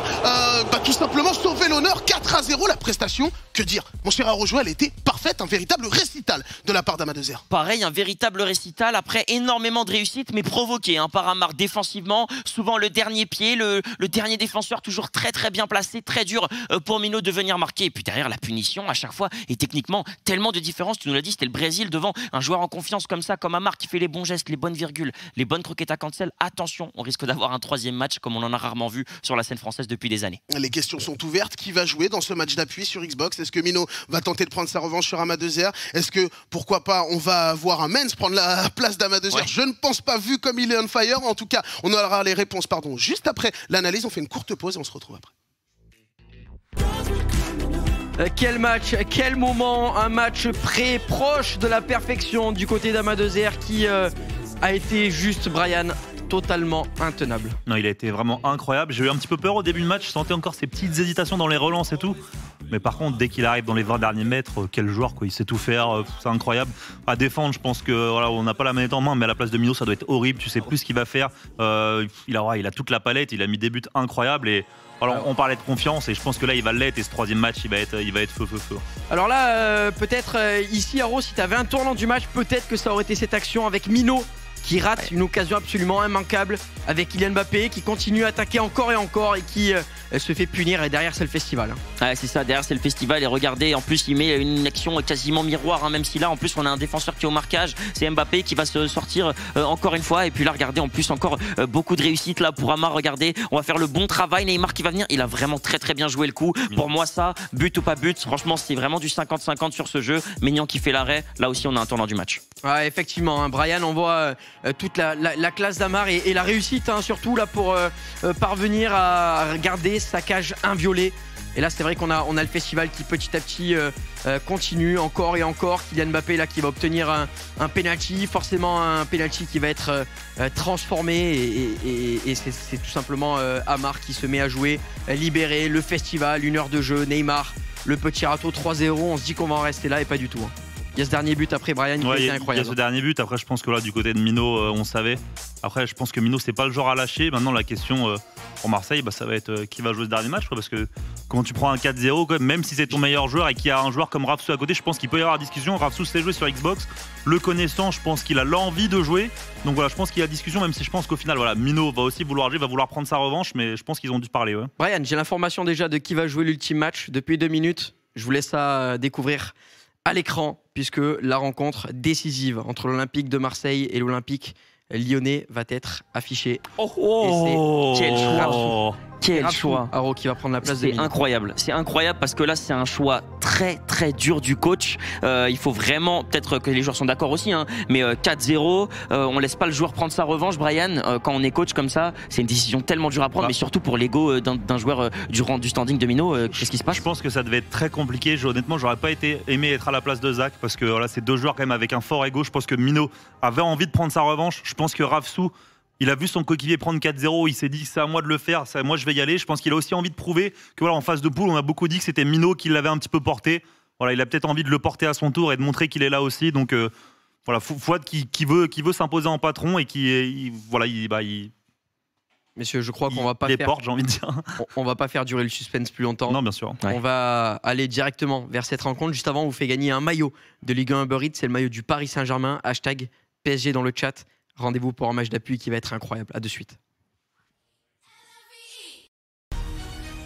tout simplement sauver l'honneur. 4-0 la prestation, que dire mon cher Araujo, elle était parfaite, un véritable récital de la part d'Amadezer. Pareil, un véritable récital après énormément de réussite mais provoqué par Amar défensivement, souvent le dernier pied, le dernier défenseur toujours très bien placé, très dur pour Mino de venir marquer. Et puis derrière la punition à chaque fois et techniquement tellement de différence. Tu nous l'as dit, c'était le Brésil devant un joueur en confiance comme ça, comme Amar qui fait les bons gestes, les bonnes virgules, les bonnes croquettes à cancel. Attention, on risque d'avoir un troisième match comme on en a rarement vu sur la scène française depuis des années. Les questions sont ouvertes. Qui va jouer dans ce match d'appui sur Xbox? Est-ce que Mino va tenter de prendre sa revanche sur Amadezer? Est-ce que, pourquoi pas, on va voir un Mens prendre la place d'Amadezer? Ouais. Je ne pense pas, vu comme il est on fire. En tout cas, on aura les réponses juste après l'analyse. On fait une courte pause et on se retrouve après. Quel match, quel moment, un match proche de la perfection du côté d'Amadezer qui a été juste, Brian, totalement intenable. Non, il a été vraiment incroyable. J'ai eu un petit peu peur au début du match, je sentais encore ces petites hésitations dans les relances et tout. Mais par contre, dès qu'il arrive dans les 20 derniers mètres, quel joueur, quoi. Il sait tout faire, c'est incroyable. À défendre, je pense que voilà, on n'a pas la manette en main, mais à la place de Mino, ça doit être horrible. Tu sais plus ce qu'il va faire. Il a toute la palette, il a mis des buts incroyables et alors, on parlait de confiance et je pense que là il va l'être et ce troisième match il va être feu. Alors là, peut-être ici, Aro, si tu avais un tournant du match, peut-être que ça aurait été cette action avec Mino qui rate une occasion absolument immanquable, avec Kylian Mbappé qui continue à attaquer encore et encore et qui se fait punir, et derrière c'est le festival. Ouais, c'est ça, derrière c'est le festival et regardez, en plus il met une action quasiment miroir, même si là en plus on a un défenseur qui est au marquage, c'est Mbappé qui va se sortir encore une fois, et puis là regardez en plus encore beaucoup de réussite là pour Amar. Regardez, on va faire le bon travail, Neymar qui va venir, il a vraiment très bien joué le coup. Pour moi ça, but ou pas but, franchement c'est vraiment du 50-50 sur ce jeu. Maignan qui fait l'arrêt, là aussi on a un tournant du match. Ouais, effectivement, Brian, on voit toute la classe d'Amar et la réussite surtout là pour parvenir à garder sa cage inviolée Et là, c'est vrai qu'on a le festival qui petit à petit continue encore et encore. Kylian Mbappé là qui va obtenir un penalty, forcément un penalty qui va être transformé et c'est tout simplement Amar qui se met à jouer, libérer le festival, 1 heure de jeu, Neymar, le petit râteau 3-0, on se dit qu'on va en rester là et pas du tout. Il y a ce dernier but après Brian, ouais, c'est incroyable. Il y a ce dernier but, après je pense que là du côté de Minot, on savait. Après je pense que Minot c'est pas le genre à lâcher. Maintenant la question pour Marseille, ça va être qui va jouer ce dernier match, parce que quand tu prends un 4-0, même si c'est ton meilleur joueur et qu'il y a un joueur comme Rafsou à côté, je pense qu'il peut y avoir discussion. Rafsou sait jouer sur Xbox, le connaissant, je pense qu'il a l'envie de jouer. Donc voilà, je pense qu'il y a discussion, même si je pense qu'au final, voilà, Minot va aussi vouloir jouer, va vouloir prendre sa revanche, mais je pense qu'ils ont dû se parler. Ouais. Brian, j'ai l'information déjà de qui va jouer l'ultime match depuis 2 minutes. Je vous laisse ça découvrir à l'écran, puisque la rencontre décisive entre l'Olympique de Marseille et l'Olympique lyonnais va être affichée. Oh, quel choix! Quel choix! Haro qui va prendre la place de Minot. C'est incroyable parce que là c'est un choix très très dur du coach. Il faut vraiment, peut-être que les joueurs sont d'accord aussi, hein, mais 4-0, on laisse pas le joueur prendre sa revanche, Brian. Quand on est coach comme ça, c'est une décision tellement dure à prendre, mais surtout pour l'ego d'un joueur du standing de Minot. Qu'est-ce qui se passe? Je pense que ça devait être très compliqué. Honnêtement, j'aurais pas aimé être à la place de Zach parce que voilà, c'est 2 joueurs quand même avec un fort ego. Je pense que Minot avait envie de prendre sa revanche. Je pense que Rafsou, il a vu son coéquipier prendre 4-0, il s'est dit c'est à moi de le faire, moi je vais y aller. Je pense qu'il a aussi envie de prouver que voilà, en phase de poule, on a beaucoup dit que c'était Minot qui l'avait un petit peu porté. Voilà, il a peut-être envie de le porter à son tour et de montrer qu'il est là aussi. Donc voilà, Fouad qui veut s'imposer en patron et Messieurs, je crois qu'on va pas j'ai envie de dire. On va pas faire durer le suspense plus longtemps. Non, bien sûr. On va aller directement vers cette rencontre. Juste avant, on vous fait gagner un maillot de Ligue 1 Uber Eats. C'est le maillot du Paris Saint-Germain. Hashtag PSG dans le chat. Rendez-vous pour un match d'appui qui va être incroyable. À de suite.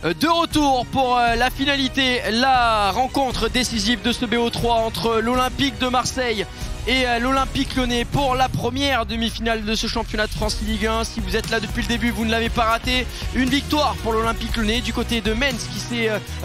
De retour pour la finalité, la rencontre décisive de ce BO3 entre l'Olympique de Marseille et l'Olympique Lyonnais pour la première demi-finale de ce championnat de France Ligue 1. Si vous êtes là depuis le début, vous ne l'avez pas raté. Une victoire pour l'Olympique Lyonnais du côté de Mens,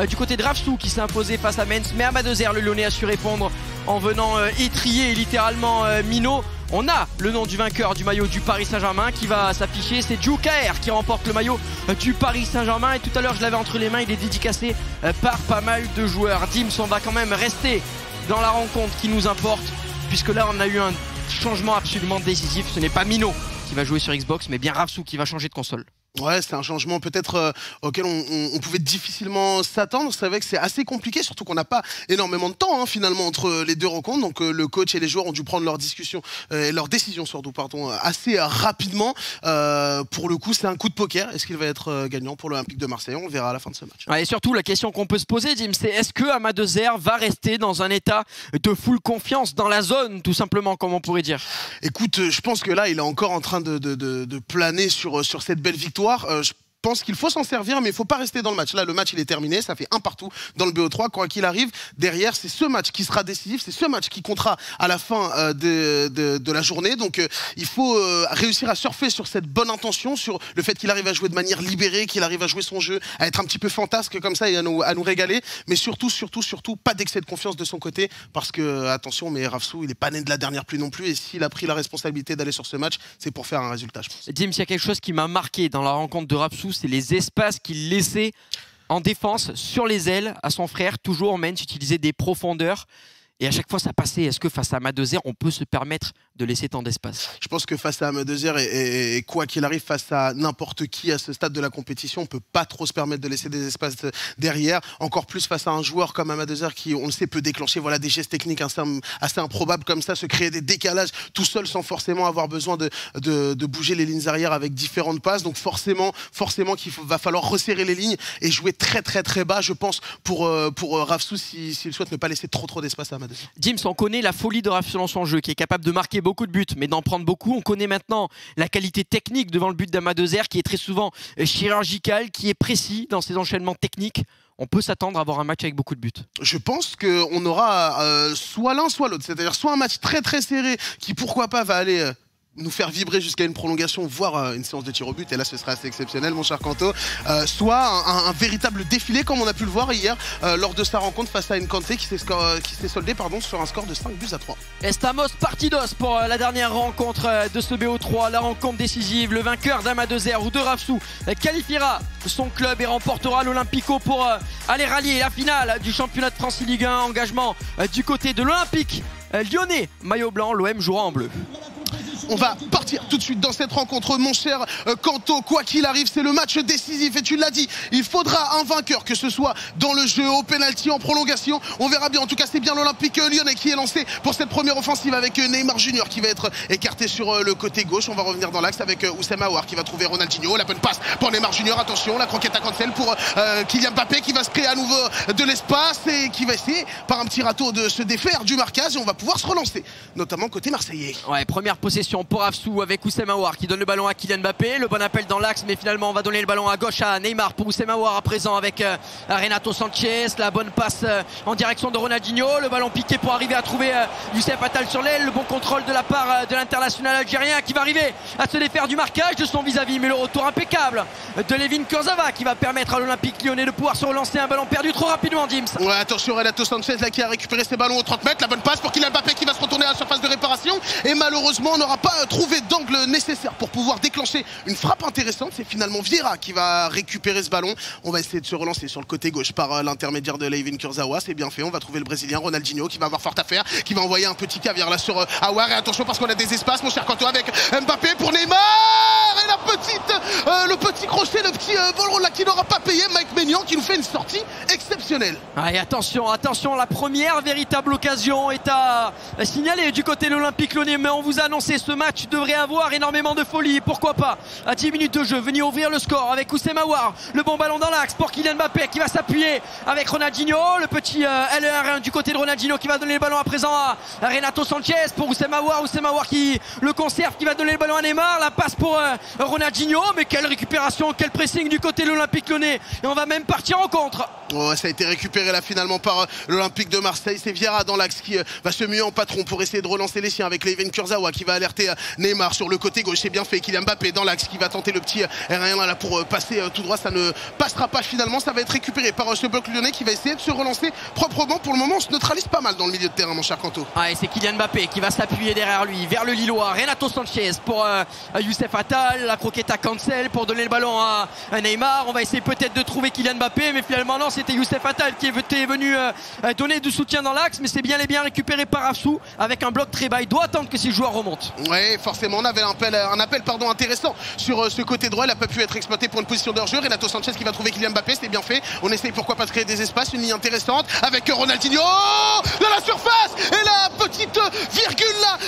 du côté de Rafsou qui s'est imposé face à Mens. Mais Amadezer, le Lyonnais, a su répondre en venant étrier littéralement Minot. On a le nom du vainqueur du maillot du Paris Saint-Germain qui va s'afficher. C'est Djoukaer qui remporte le maillot du Paris Saint-Germain. Et tout à l'heure, je l'avais entre les mains. Il est dédicacé par pas mal de joueurs. Dims, on va quand même rester dans la rencontre qui nous importe, puisque là, on a eu un changement absolument décisif. Ce n'est pas Minot qui va jouer sur Xbox, mais bien Rafsou qui va changer de console. Ouais, c'est un changement peut-être auquel on pouvait difficilement s'attendre. C'est vrai que c'est assez compliqué, surtout qu'on n'a pas énormément de temps finalement entre les 2 rencontres. Donc le coach et les joueurs ont dû prendre leur discussion et leur décision surtout, assez rapidement. Pour le coup, c'est un coup de poker. Est-ce qu'il va être gagnant pour l'Olympique de Marseille? On le verra à la fin de ce match. Ouais, et surtout, la question qu'on peut se poser, Jim, c'est est-ce que Amadezer va rester dans un état de full confiance dans la zone, tout simplement, comme on pourrait dire? Écoute, je pense que là, il est encore en train de planer sur cette belle victoire. Je pense qu'il faut s'en servir, mais il ne faut pas rester dans le match. Là, le match, il est terminé, ça fait 1 partout dans le BO3. Quoi qu'il arrive, derrière, c'est ce match qui sera décisif, c'est ce match qui comptera à la fin de la journée. Donc, il faut réussir à surfer sur cette bonne intention, sur le fait qu'il arrive à jouer de manière libérée, qu'il arrive à jouer son jeu, à être un petit peu fantasque comme ça et à nous régaler. Mais surtout, pas d'excès de confiance de son côté, parce que, attention, mais Rafsou, il n'est pas né de la dernière pluie non plus. Et s'il a pris la responsabilité d'aller sur ce match, c'est pour faire un résultat, je pense. Dim, il y a quelque chose qui m'a marqué dans la rencontre de Rafsou, c'est les espaces qu'il laissait en défense sur les ailes à son frère. Toujours, Mens utilisait des profondeurs. Et à chaque fois, ça passait. Est-ce que face à Amadezer, on peut se permettre de laisser tant d'espace? Je pense que face à Amadezer et quoi qu'il arrive, face à n'importe qui à ce stade de la compétition, on ne peut pas trop se permettre de laisser des espaces derrière. Encore plus face à un joueur comme Amadezer qui, on le sait, peut déclencher des gestes techniques assez improbables comme ça, se créer des décalages tout seul sans forcément avoir besoin de bouger les lignes arrière avec différentes passes. Donc forcément qu'il va falloir resserrer les lignes et jouer très très très bas, je pense, pour Rafsou s'il souhaite ne pas laisser trop d'espace à Amadezer. James, on connaît la folie de Rafsou dans son jeu, qui est capable de marquer beaucoup de buts, mais d'en prendre beaucoup. On connaît maintenant la qualité technique devant le but d'Amadezer, qui est très souvent chirurgical, qui est précis dans ses enchaînements techniques. On peut s'attendre à avoir un match avec beaucoup de buts. Je pense qu'on aura soit l'un soit l'autre, c'est-à-dire soit un match très très serré qui pourquoi pas va aller nous faire vibrer jusqu'à une prolongation, voire une séance de tir au but, et là ce serait assez exceptionnel mon cher Kanto, soit un véritable défilé comme on a pu le voir hier lors de sa rencontre face à Nkante qui s'est soldé sur un score de 5-3. Estamos Partidos pour la dernière rencontre de ce BO3, la rencontre décisive. Le vainqueur d'Amadezer ou de Rafsou qualifiera son club et remportera l'Olympico pour aller rallier la finale du championnat de France Ligue 1. Engagement du côté de l'Olympique lyonnais, maillot blanc, l'OM jouera en bleu. On va partir tout de suite dans cette rencontre, mon cher Kanto. Quoi qu'il arrive, c'est le match décisif. Et tu l'as dit, il faudra un vainqueur, que ce soit dans le jeu, au pénalty, en prolongation. On verra bien. En tout cas, c'est bien l'Olympique lyonnais qui est lancé pour cette première offensive avec Neymar Junior qui va être écarté sur le côté gauche. On va revenir dans l'axe avec Oussem Aouar qui va trouver Ronaldinho. La bonne passe pour Neymar Junior. Attention, la croquette à cancel pour Kylian Mbappé qui va se créer à nouveau de l'espace et qui va essayer par un petit râteau de se défaire du marquage. Et on va pouvoir se relancer, notamment côté marseillais. Ouais, première possession pour Rafsou avec Oussem Aouar qui donne le ballon à Kylian Mbappé. Le bon appel dans l'axe, mais finalement on va donner le ballon à gauche à Neymar pour Oussem Aouar à présent avec Renato Sanchez. La bonne passe en direction de Ronaldinho. Le ballon piqué pour arriver à trouver Youssef Attal sur l'aile. Le bon contrôle de la part de l'international algérien qui va arriver à se défaire du marquage de son vis-à-vis. Mais le retour impeccable de Layvin Kurzawa qui va permettre à l'Olympique lyonnais de pouvoir se relancer. Un ballon perdu trop rapidement, Dims. Ouais, attention, Renato Sanchez là qui a récupéré ses ballons aux 30 mètres. La bonne passe pour Kylian Mbappé qui va se retourner à la surface de réparation. Et malheureusement, on n'aura pas trouvé d'angle nécessaire pour pouvoir déclencher une frappe intéressante. C'est finalement Vieira qui va récupérer ce ballon. On va essayer de se relancer sur le côté gauche par l'intermédiaire de Layvin Kurzawa. C'est bien fait. On va trouver le Brésilien Ronaldinho qui va avoir fort à faire, qui va envoyer un petit caviar là sur Aouar. Et attention parce qu'on a des espaces, mon cher Kanto, avec Mbappé pour Neymar. Et le petit crochet, le petit vol là qui n'aura pas payé. Mike Maignan qui nous fait une sortie exceptionnelle. Ah, et attention, la première véritable occasion est à signaler du côté de l'Olympique lyonnais. Mais on vous a annoncé, ce match devrait avoir énormément de folie. Pourquoi pas à 10 minutes de jeu venir ouvrir le score avec Oussem Aouar. Le bon ballon dans l'axe pour Kylian Mbappé qui va s'appuyer avec Ronaldinho. Le petit LR du côté de Ronaldinho qui va donner le ballon à présent à Renato Sanchez pour Oussem Aouar. Oussem Aouar qui le conserve, qui va donner le ballon à Neymar. La passe pour Ronaldinho. Mais quelle récupération, quel pressing du côté de l'Olympique lyonnais. Et on va même partir en contre. Oh, ça a été récupéré là finalement par l'Olympique de Marseille. C'est Vieira dans l'axe qui va se muer en patron pour essayer de relancer les siens avec Layvin Kurzawa qui va alerter Neymar sur le côté gauche. C'est bien fait. Kylian Mbappé dans l'axe qui va tenter le petit R1 là pour passer tout droit. Ça ne passera pas finalement. Ça va être récupéré par ce bloc lyonnais qui va essayer de se relancer proprement. Pour le moment, on se neutralise pas mal dans le milieu de terrain, mon cher Kanto. Ah, et c'est Kylian Mbappé qui va s'appuyer derrière lui vers le Lillois. Renato Sanchez pour Youssef Attal. La croquette à cancel pour donner le ballon à Neymar. On va essayer peut-être de trouver Kylian Mbappé, mais finalement non, c'était Youssef Attal qui était venu donner du soutien dans l'axe. Mais c'est bien et bien récupéré par Rafsou avec un bloc très bas. Il doit attendre que ses joueurs remontent. Oui, forcément, on avait un appel intéressant sur ce côté droit. Il n'a pas pu être exploité pour une position de hors-jeu. Renato Sanchez qui va trouver Kylian Mbappé, c'était bien fait. On essaye pourquoi pas de créer des espaces, une ligne intéressante avec Ronaldinho dans la surface et la petite virgule là,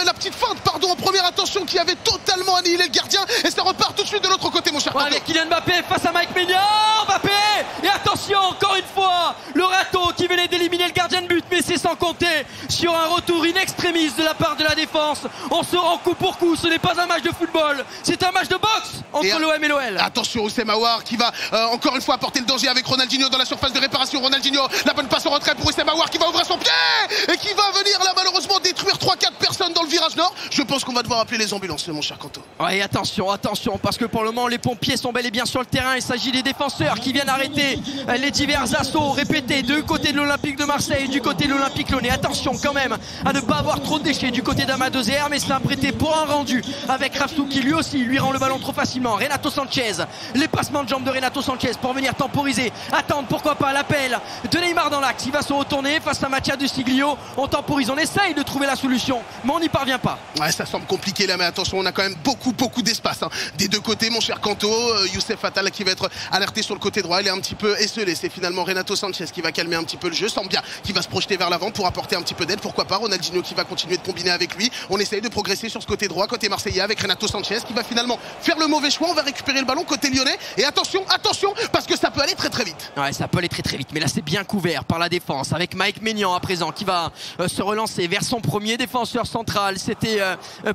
la petite feinte en première attention qui avait totalement annihilé le gardien et ça repart tout de suite de l'autre côté, mon cher Kanto. Avec Kylian Mbappé face à Mike Maignan. Mbappé, et attention encore une fois le râteau qui venait d'éliminer le gardien de but, mais c'est sans compter sur un retour in extremis de la part de la défense. On se rend coup pour coup, ce n'est pas un match de football, c'est un match de boxe entre l'OM et l'OL. Attention Oussem Aouar qui va encore une fois apporter le danger avec Ronaldinho dans la surface de réparation. Ronaldinho, la bonne passe au retrait pour Oussem Aouar qui va ouvrir son pied et qui va venir là malheureusement détruire 3-4 personnes dans le virage nord. Je pense qu'on va devoir appeler les ambulances, mon cher Kanto. Ouais, attention, parce que pour le moment les pompiers sont bel et bien sur le terrain. Il s'agit des défenseurs qui viennent arrêter les divers assauts répétés du côté de l'Olympique de Marseille, du côté de l'Olympique lyonnais. Attention quand même à ne pas avoir trop de déchets du côté d'Amadezer, mais c'est un prêté pour un rendu avec Rafsou qui lui aussi lui rend le ballon trop facilement. Renato Sanchez, les passements de jambes de Renato Sanchez pour venir temporiser, attendre pourquoi pas l'appel de Neymar dans l'axe. Il va se retourner face à Mattia de Siglio. On temporise, on essaye de trouver la solution, mais on n'y parvient pas. Ouais, ça semble compliqué là, mais attention, on a quand même beaucoup d'espace des deux côtés, mon cher Kanto. Youssef Attal qui va être alerté sur le côté droit, il est un petit peu esselé. C'est finalement Renato Sanchez qui va calmer un petit peu le jeu. Sambia qui va se projeter vers l'avant pour apporter un petit peu d'aide, pourquoi pas. Ronaldinho qui va continuer de combiner avec lui. On essaye de progresser sur ce côté droit, côté marseillais, avec Renato Sanchez qui va finalement faire le mauvais choix. On va récupérer le ballon côté lyonnais et attention parce que ça peut aller très vite. Ouais, ça peut aller très vite, mais là c'est bien couvert par la défense avec Mike Maignan à présent qui va se relancer vers son premier défenseur central. c'était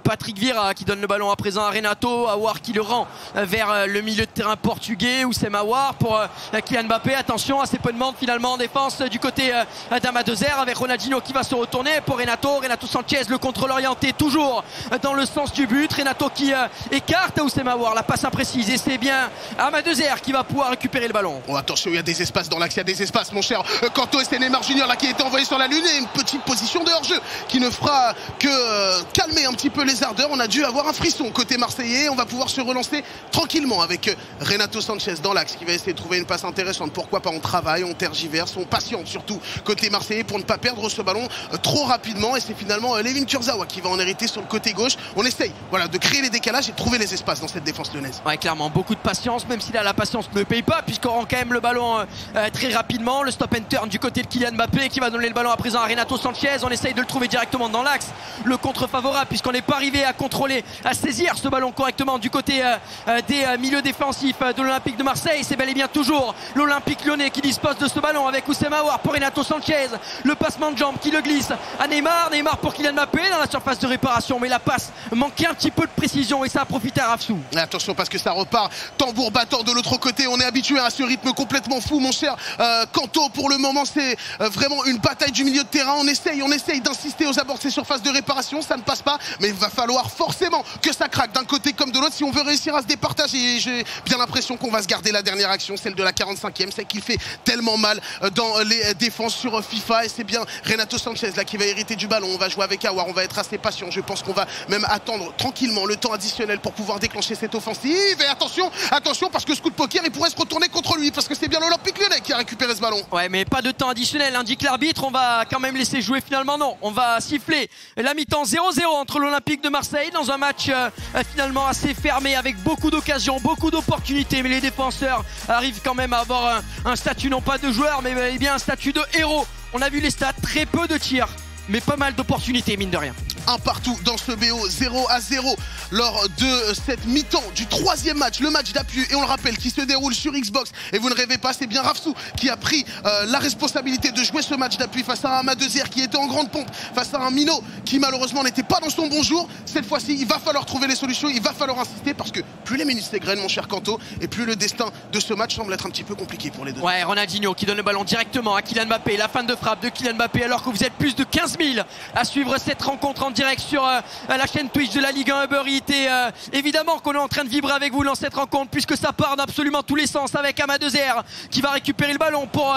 Patrick Vieira qui donne le ballon à présent à Renato. Aouar qui le rend vers le milieu de terrain portugais. Oussem Aouar pour Kylian Mbappé. Attention à ces peu de monde finalement en défense du côté d'Amadezer avec Ronaldinho qui va se retourner pour Renato Sanchez, le contrôle orienté toujours dans le sens du but. Renato qui écarte Oussem Aouar, la passe imprécise et c'est bien Amadezer qui va pouvoir récupérer le ballon. Oh, attention, il y a des espaces dans l'axe, il y a des espaces mon cher Kanto, et c'est Neymar Junior là qui a été envoyé sur la lune et une petite position de hors-jeu qui ne fera que calmer un petit peu les ardeurs. On a dû avoir un frisson côté marseillais, on va pouvoir se relancer tranquillement avec Renato Sanchez dans l'axe qui va essayer de trouver une passe intéressante. Pourquoi pas, on travaille, on tergiverse, on patiente surtout côté marseillais pour ne pas perdre ce ballon trop rapidement, et c'est finalement Layvin Kurzawa qui va en hériter sur le côté gauche. On essaye de créer les décalages et de trouver les espaces dans cette défense lyonnaise. Ouais, clairement, beaucoup de patience, même si là la patience ne paye pas puisqu'on rend quand même le ballon très rapidement. Le stop and turn du côté de Kylian Mbappé qui va donner le ballon à présent à Renato Sanchez. On essaye de le trouver directement dans l'axe, le contre favorable puisqu'on n'est pas arrivé à contrôler, à saisir ce ballon correctement du côté des milieux défensifs de l'Olympique de Marseille. C'est bel et bien toujours l'Olympique lyonnais qui dispose de ce ballon avec Oussem Aouar pour Renato Sanchez. Le passement de jambe qui le glisse à Neymar pour Kylian Mbappé dans la surface de réparation, mais la passe manquait un petit peu de précision et ça a profité à Rafsou. Attention parce que ça repart tambour battant de l'autre côté. On est habitué à ce rythme complètement fou mon cher Kanto. Pour le moment c'est vraiment une bataille du milieu de terrain. On essaye d'insister aux abords de ces surfaces de réparation, ça ne passe pas, mais il va falloir forcément que ça craque d'un côté comme de l'autre si on veut réussir à se départager. Et j'ai bien l'impression qu'on va se garder la dernière action, celle de la 45e, celle qui fait tellement mal dans les défenses sur FIFA, et c'est bien Renato Sanchez là qui va hériter du ballon. On va jouer avec Aouar, on va être assez patient, je pense qu'on va même attendre tranquillement le temps additionnel pour pouvoir déclencher cette offensive. Et attention parce que ce coup de poker il pourrait se retourner contre lui parce que c'est bien l'Olympique lyonnais qui a récupéré ce ballon. Ouais, mais pas de temps additionnel, indique l'arbitre. On va quand même laisser jouer finalement. Non, on va siffler la mi-temps 0-0 entre l'Olympique de Marseille dans un match finalement assez fermé avec beaucoup d'occasions, beaucoup d'opportunités, mais les défenseurs arrivent quand même à avoir un statut non pas de joueur mais bien un statut de héros. On a vu les stats, très peu de tirs mais pas mal d'opportunités mine de rien. Un partout dans ce BO, 0-0 lors de cette mi-temps du troisième match, le match d'appui, et on le rappelle, qui se déroule sur Xbox. Et vous ne rêvez pas, c'est bien Rafsou qui a pris la responsabilité de jouer ce match d'appui face à un Amadezer qui était en grande pompe, face à un Minot qui malheureusement n'était pas dans son bon jour. Cette fois-ci, il va falloir trouver les solutions, il va falloir insister parce que plus les minutes s'égrènent, mon cher Kanto, et plus le destin de ce match semble être un petit peu compliqué pour les deux. Ouais, Ronaldinho qui donne le ballon directement à Kylian Mbappé, la fin de frappe de Kylian Mbappé alors que vous êtes plus de 15 000 à suivre cette rencontre en direct sur la chaîne Twitch de la Ligue 1 Uber Eats. Et évidemment qu'on est en train de vibrer avec vous dans cette rencontre puisque ça part dans absolument tous les sens avec Amadezer qui va récupérer le ballon pour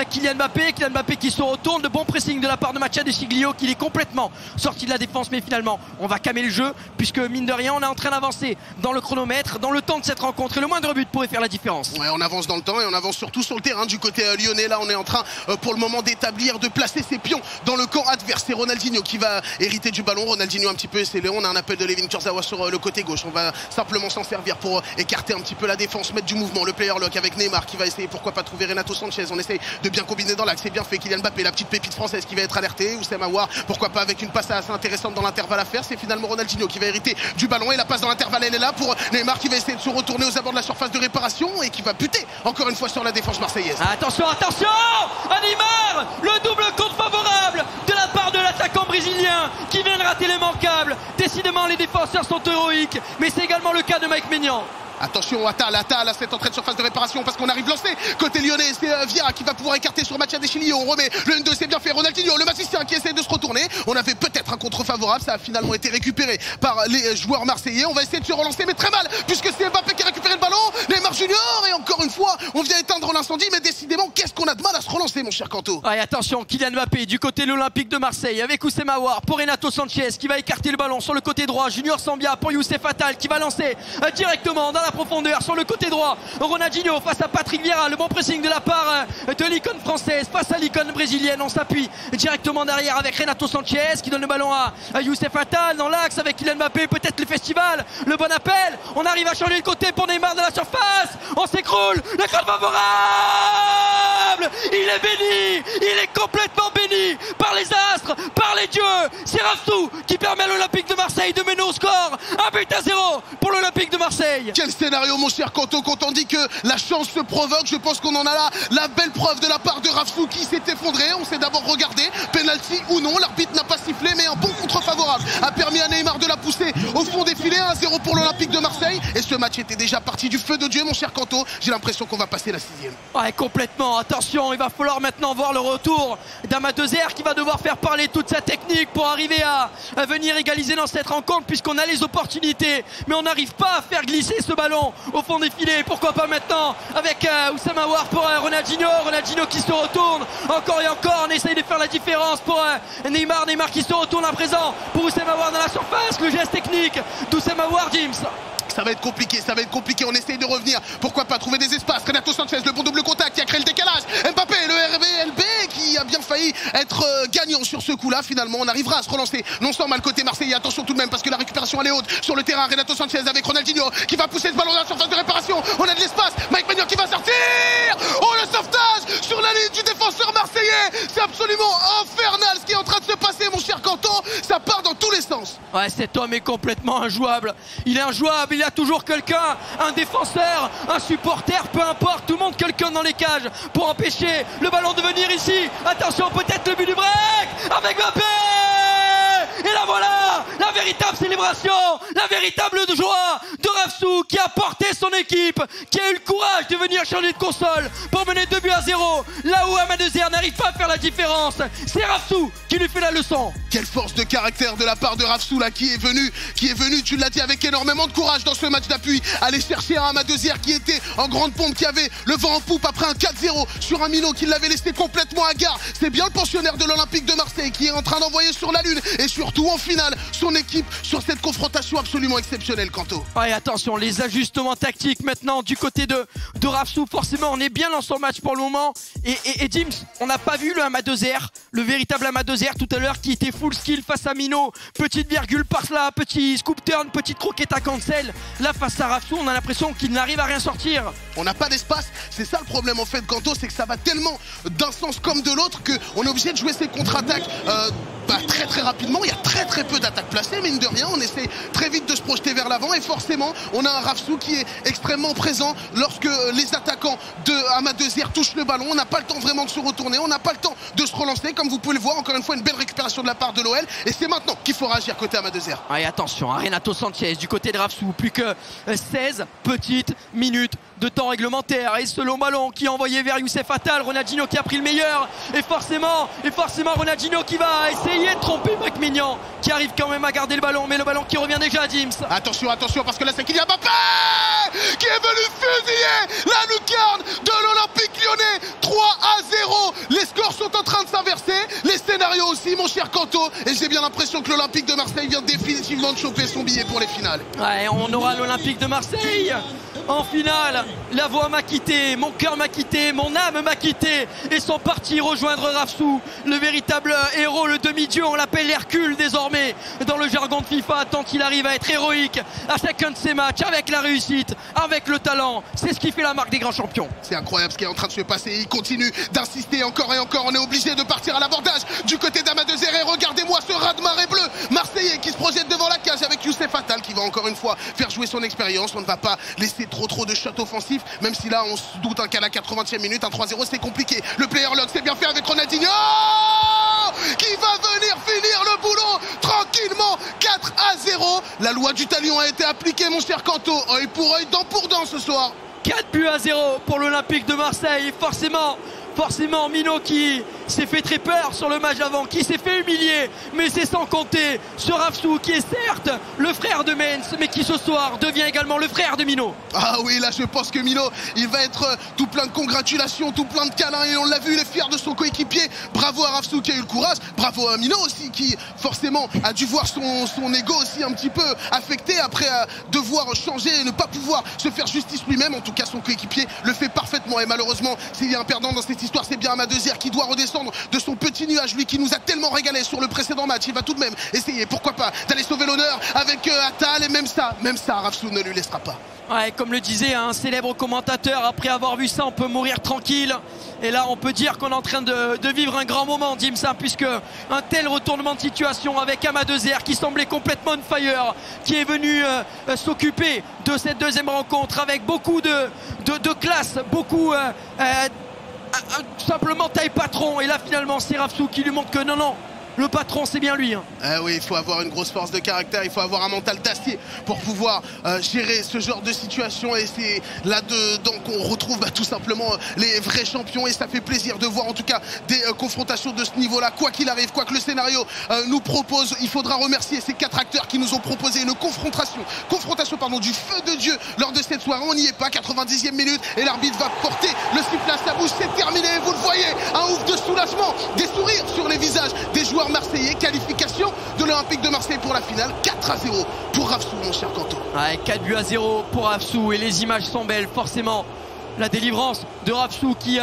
Kylian Mbappé qui se retourne. De bon pressing de la part de Macha de Siglio qui est complètement sorti de la défense, mais finalement on va calmer le jeu puisque mine de rien on est en train d'avancer dans le chronomètre, dans le temps de cette rencontre, et le moindre but pourrait faire la différence. Ouais, on avance dans le temps et on avance surtout sur le terrain du côté lyonnais. Là on est en train pour le moment d'établir, de placer ses pions dans le camp adverse. C'est Ronaldinho qui va hériter du ballon. Ronaldinho un petit peu essayé. On a un appel de Layvin Kurzawa sur le côté gauche. On va simplement s'en servir pour écarter un petit peu la défense, mettre du mouvement. Le player lock avec Neymar qui va essayer, pourquoi pas, trouver Renato Sanchez. On essaye de bien combiner dans l'axe. C'est bien fait. Kylian Mbappé, la petite pépite française qui va être alertée. Oussem Aouar, pourquoi pas, avec une passe assez intéressante dans l'intervalle à faire. C'est finalement Ronaldinho qui va hériter du ballon et la passe dans l'intervalle elle est là pour Neymar qui va essayer de se retourner aux abords de la surface de réparation et qui va buter encore une fois sur la défense marseillaise. Attention à Neymar, le double contre favorable de la part de l'attaquant brésilien qui vient de rater l'immanquable. Décidément les défenseurs sont héroïques, mais c'est également le cas de Mike Maignan. Attention, Attal à cette entrée de surface de réparation parce qu'on arrive lancé. Côté lyonnais, c'est Vieira qui va pouvoir écarter sur Macha Deschilio. On remet le 1-2, c'est bien fait. Ronaldinho, le magicien qui essaie de se retourner. On avait peut-être un contre favorable. Ça a finalement été récupéré par les joueurs marseillais. On va essayer de se relancer, mais très mal, puisque c'est Mbappé qui a récupéré le ballon. Neymar Junior, et encore une fois, on vient éteindre l'incendie. Mais décidément, qu'est-ce qu'on a de mal à se relancer, mon cher Kanto. Ouais, attention, Kylian Mbappé du côté de l'Olympique de Marseille avec Oussem Aouar pour Renato Sanchez qui va écarter le ballon sur le côté droit. Junior Sambia pour Youssef Attal qui va lancer directement dans la profondeur sur le côté droit. Ronaldinho face à Patrick Vieira, le bon pressing de la part de l'icône française face à l'icône brésilienne. On s'appuie directement derrière avec Renato Sanchez qui donne le ballon à Youssef Attal dans l'axe avec Kylian Mbappé, peut-être le festival, le bon appel. On arrive à changer de côté pour Neymar dans la surface. On s'écroule, le contre favorable. Il est béni, il est complètement béni par les astres, par les dieux. C'est Rafsou qui permet à l'Olympique de Marseille de mener au score 1-0 pour l'Olympique de Marseille. Quel scénario, mon cher Kanto, quand on dit que la chance se provoque. Je pense qu'on en a là la belle preuve de la part de Rafsou qui s'est effondré. On s'est d'abord regardé, penalty ou non, l'arbitre n'a pas sifflé, mais un bon contre favorable favorable a permis à Neymar de la pousser au fond des filets. 1-0 pour l'Olympique de Marseille. Et ce match était déjà parti du feu de Dieu, mon cher Kanto. J'ai l'impression qu'on va passer la 6e. Ouais, complètement. Attention, il va falloir maintenant voir le retour d'Amadezer qui va devoir faire parler toute sa technique pour arriver à venir égaliser dans cette rencontre, puisqu'on a les opportunités. Mais on n'arrive pas à faire glisser ce ballon au fond des filets. Pourquoi pas maintenant avec Oussama Aouar pour Ronaldinho. Ronaldinho qui se retourne encore et encore. On essaye de faire la différence pour Neymar. Neymar qui se retourne à présent pour Oussama Aouar dans la surface. Le geste technique d'Oussama Aouar, James. Ça va être compliqué, on essaye de revenir. Pourquoi pas trouver des espaces. Renato Sanchez, le bon double contact qui a créé le décalage. Mbappé, le RBLB qui a bien failli être gagnant sur ce coup-là. Finalement, on arrivera à se relancer. Non sans mal côté marseillais. Attention tout de même parce que la récupération elle est haute sur le terrain. Renato Sanchez avec Ronaldinho qui va pousser ce ballon dans la surface de réparation. On a de l'espace. Mike Maignan qui va sortir. Oh, le sauvetage sur la ligne du défenseur marseillais. C'est absolument infernal ce qui est en train de se passer, mon cher Canton. Ça part dans tous les sens. Ouais, cet homme est complètement injouable. Il est injouable. Il y a toujours quelqu'un, un défenseur, un supporter, peu importe, tout le monde, quelqu'un dans les cages pour empêcher le ballon de venir ici. Attention, peut-être le but du break avec Mbappé. Et là voilà, la véritable célébration, la véritable joie de Rafsou qui a porté son équipe, qui a eu le courage de venir changer de console pour mener 2-0. Là où Amadezer n'arrive pas à faire la différence, c'est Rafsou qui lui fait la leçon. Quelle force de caractère de la part de Rafsou là qui est venu, tu l'as dit, avec énormément de courage dans ce match d'appui, aller chercher un Amadezer qui était en grande pompe, qui avait le vent en poupe après un 4-0 sur un Mino qui l'avait laissé complètement à gare. C'est bien le pensionnaire de l'Olympique de Marseille qui est en train d'envoyer sur la lune et surtout en finale son équipe sur cette confrontation absolument exceptionnelle, Kanto. Ouais, attention, les ajustements tactiques maintenant du côté de Rafsou. Forcément, on est bien dans son match pour le moment. Et James, on n'a pas vu le Amadezer, le véritable Amadezer tout à l'heure qui était full skill face à Mino. Petite virgule par là, petit scoop turn, petite croquette à cancel. Là, face à Rafsou, on a l'impression qu'il n'arrive à rien sortir. On n'a pas d'espace, c'est ça le problème en fait, Kanto, c'est que ça va tellement d'un sens comme de l'autre qu'on est obligé de jouer ses contre-attaques très très rapidement. Il y a très peu d'attaques placées, mine de rien, on essaie très vite de se projeter vers l'avant et forcément on a un Rafsou qui est extrêmement présent lorsque les attaquants de Amadezer touchent le ballon. On n'a pas le temps vraiment de se retourner, on n'a pas le temps de se relancer, comme vous pouvez le voir. Encore une fois, une belle récupération de la part de l'OL et c'est maintenant qu'il faut réagir côté Amadezer. Allez, attention, Renato Sanchez du côté de Rafsou, plus que 16 petites minutes de temps réglementaire et ce long ballon qui est envoyé vers Youssef Attal. Ronaldinho qui a pris le meilleur et forcément Ronaldinho qui va essayer de tromper Mike Maignan qui arrive quand même à garder le ballon, mais le ballon qui revient déjà à James. Attention parce que là c'est Kylian Mbappé qui est venu fusiller la lucarne de l'Olympique Lyonnais. 3-0, les scores sont en train de s'inverser, les scénarios aussi, mon cher Kanto, et j'ai bien l'impression que l'Olympique de Marseille vient définitivement de choper son billet pour les finales. Ouais, on aura l'Olympique de Marseille en finale. La voix m'a quitté, mon cœur m'a quitté, mon âme m'a quitté et sont partis rejoindre Rafsou, le véritable héros, le demi-dieu. On l'appelle Hercule désormais dans le jargon de FIFA, tant il arrive à être héroïque à chacun de ses matchs, avec la réussite, avec le talent. C'est ce qui fait la marque des grands champions. C'est incroyable ce qui est en train de se passer. Il continue d'insister encore et encore. On est obligé de partir à l'abordage du côté d'Amadezer. Et regardez-moi ce raz-de-marée bleu marseillais qui se projette devant la cage avec Youssef Attal qui va encore une fois faire jouer son expérience. On ne va pas laisser trop de shots offensifs, même si là on se doute qu'à la 80e minute un 3-0 c'est compliqué. Le player lock c'est bien fait avec Ronaldinho qui va venir finir le boulot tranquillement. 4-0, la loi du talion a été appliquée, mon cher Kanto, œil pour œil, dent pour dent ce soir. 4-0 pour l'Olympique de Marseille. Forcément Mino qui s'est fait très peur sur le match avant, qui s'est fait humilier, mais c'est sans compter ce Rafsou qui est certes le frère de Mens, mais qui ce soir devient également le frère de Mino. Ah oui, là je pense que Mino il va être tout plein de congratulations, tout plein de câlins, et on l'a vu, il est fier de son coéquipier. Bravo à Rafsou qui a eu le courage, bravo à Mino aussi qui forcément a dû voir son ego aussi un petit peu affecté après devoir changer et ne pas pouvoir se faire justice lui-même. En tout cas son coéquipier le fait parfaitement et malheureusement s'il y a un perdant dans cette histoire, c'est bien Amadezer qui doit redescendre de son petit nuage, lui qui nous a tellement régalé sur le précédent match. Il va tout de même essayer, pourquoi pas, d'aller sauver l'honneur avec Attal, et même ça Rafsou ne lui laissera pas. Ouais, comme le disait un célèbre commentateur, après avoir vu ça on peut mourir tranquille, et là on peut dire qu'on est en train de vivre un grand moment, James, puisque un tel retournement de situation avec Amadezer qui semblait complètement on fire, qui est venu s'occuper de cette deuxième rencontre avec beaucoup de classe, beaucoup simplement taille patron, et là finalement c'est Rafsou qui lui montre que non, Le patron, c'est bien lui. Hein. Oui, il faut avoir une grosse force de caractère, il faut avoir un mental d'acier pour pouvoir gérer ce genre de situation. Et c'est là-dedans qu'on retrouve tout simplement les vrais champions. Et ça fait plaisir de voir en tout cas des confrontations de ce niveau-là. Quoi qu'il arrive, quoi que le scénario nous propose, il faudra remercier ces 4 acteurs qui nous ont proposé une confrontation du feu de Dieu lors de cette soirée. On n'y est pas, 90e minute, et l'arbitre va porter le sifflet à sa bouche. C'est terminé, vous le voyez, un ouf de soulagement, des sourires sur les visages des joueurs marseillais. Qualification de l'Olympique de Marseille pour la finale, 4-0 pour Rafsou, mon cher Kanto. Ouais, 4-0 pour Rafsou, et les images sont belles, forcément. La délivrance de Rafsou qui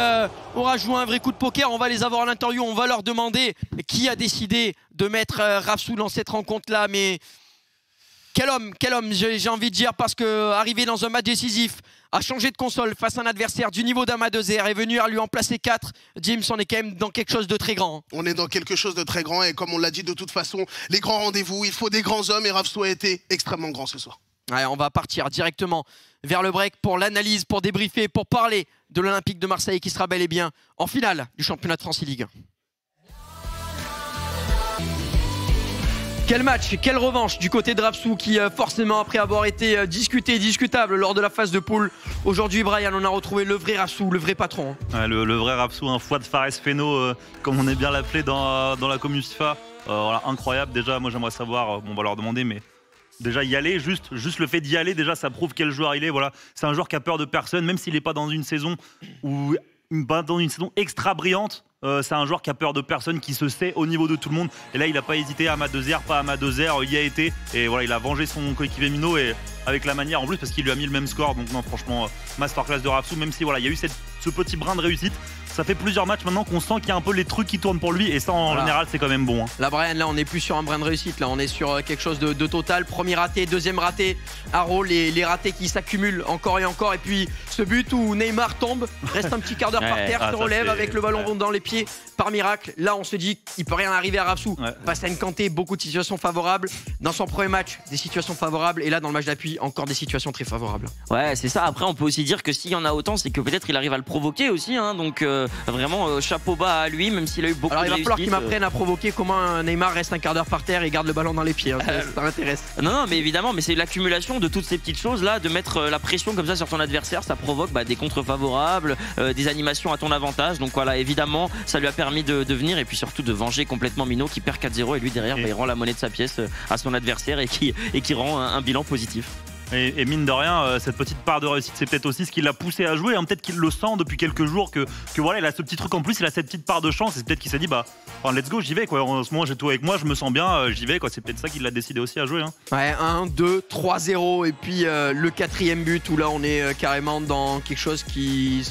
aura joué un vrai coup de poker. On va les avoir à l'interview, on va leur demander qui a décidé de mettre Rafsou dans cette rencontre-là. Mais quel homme, j'ai envie de dire, parce que arrivé dans un match décisif, a changé de console face à un adversaire du niveau d'Amadezer, est venu à lui en placer 4. James, on est quand même dans quelque chose de très grand. On est dans quelque chose de très grand, et comme on l'a dit, de toute façon, les grands rendez-vous, il faut des grands hommes, et Rafsou a été extrêmement grand ce soir. Ouais, on va partir directement vers le break pour l'analyse, pour débriefer, pour parler de l'Olympique de Marseille qui sera bel et bien en finale du championnat de France Ligue 1. Quel match, quelle revanche du côté de Rafsou qui forcément après avoir été discutable lors de la phase de poule. Aujourd'hui, Brian, on a retrouvé le vrai Rafsou, le vrai patron. Ouais, le vrai Rafsou, un Fouad Fares Feno, comme on est bien l'appelé dans la commu FIFA. Voilà, incroyable. Déjà, moi j'aimerais savoir, on va leur demander, mais déjà y aller, juste le fait d'y aller, déjà ça prouve quel joueur il est. Voilà, c'est un joueur qui a peur de personne, même s'il n'est pas dans une saison extra brillante. C'est un joueur qui a peur de personne, qui se sait au niveau de tout le monde. Et là, il n'a pas hésité, Amadezer, pas Amadezer, il y a été. Et voilà, il a vengé son coéquipier Minot, et avec la manière en plus, parce qu'il lui a mis le même score. Donc non, franchement, masterclass de Rafsou, même si voilà, il y a eu ce petit brin de réussite. Ça fait plusieurs matchs maintenant qu'on sent qu'il y a un peu les trucs qui tournent pour lui, et ça en général c'est quand même bon. Hein. Là Brian, là on n'est plus sur un brin de réussite, là on est sur quelque chose de total. Premier raté, deuxième raté, Haro, les ratés qui s'accumulent encore et encore. Et puis ce but où Neymar tombe, reste un petit quart d'heure par terre, se relève avec le ballon rond dans les pieds par miracle. Là on se dit qu'il peut rien arriver à Rafsou. Face à Nkanté, beaucoup de situations favorables. Dans son premier match, des situations favorables, et là dans le match d'appui, encore des situations très favorables. Ouais, c'est ça. Après on peut aussi dire que s'il y en a autant, c'est que peut-être il arrive à le provoquer aussi, hein. Donc vraiment chapeau bas à lui, même s'il a eu beaucoup de réussite. Alors il va falloir qu'il m'apprenne à provoquer comment un Neymar reste un quart d'heure par terre et garde le ballon dans les pieds, hein. Ça m'intéresse. Non, mais évidemment, mais c'est l'accumulation de toutes ces petites choses là, de mettre la pression comme ça sur ton adversaire, ça provoque des contre favorables, des animations à ton avantage. Donc voilà, évidemment, ça lui a permis de venir, et puis surtout de venger complètement Minot qui perd 4-0, et lui derrière il rend la monnaie de sa pièce à son adversaire, et qui rend un bilan positif. Et mine de rien, cette petite part de réussite, c'est peut-être aussi ce qui l'a poussé à jouer. Hein. Peut-être qu'il le sent depuis quelques jours que voilà, il a ce petit truc en plus, il a cette petite part de chance. Et peut-être qu'il s'est dit, let's go, j'y vais. Quoi. En ce moment, j'ai tout avec moi, je me sens bien, j'y vais. Quoi. C'est peut-être ça qui l'a décidé aussi à jouer. Hein. Ouais, 1, 2, 3-0. Et puis le 4e but où là, on est carrément dans quelque chose qui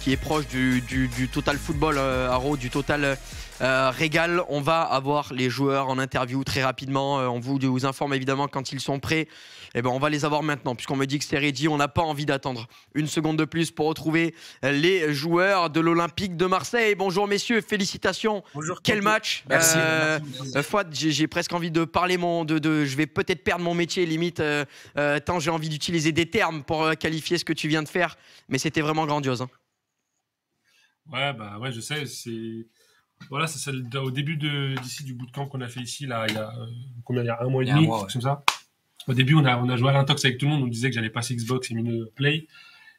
est proche du total football, Haro, du total régal. On va avoir les joueurs en interview très rapidement. On vous informe évidemment quand ils sont prêts. Et on va les avoir maintenant, puisqu'on me dit que c'est ready. On n'a pas envie d'attendre une seconde de plus pour retrouver les joueurs de l'Olympique de Marseille. Bonjour messieurs, félicitations. Bonjour. Quel match. Merci. Fouad, j'ai presque envie de parler je vais peut-être perdre mon métier limite, tant j'ai envie d'utiliser des termes pour qualifier ce que tu viens de faire. Mais c'était vraiment grandiose. Hein. Ouais, je sais. Voilà, c'est au début d'ici du bootcamp qu'on a fait ici, là, il y a un mois et demi, comme ça. Au début, on a joué à l'intox avec tout le monde, on disait que j'allais passer Xbox et Minot Play.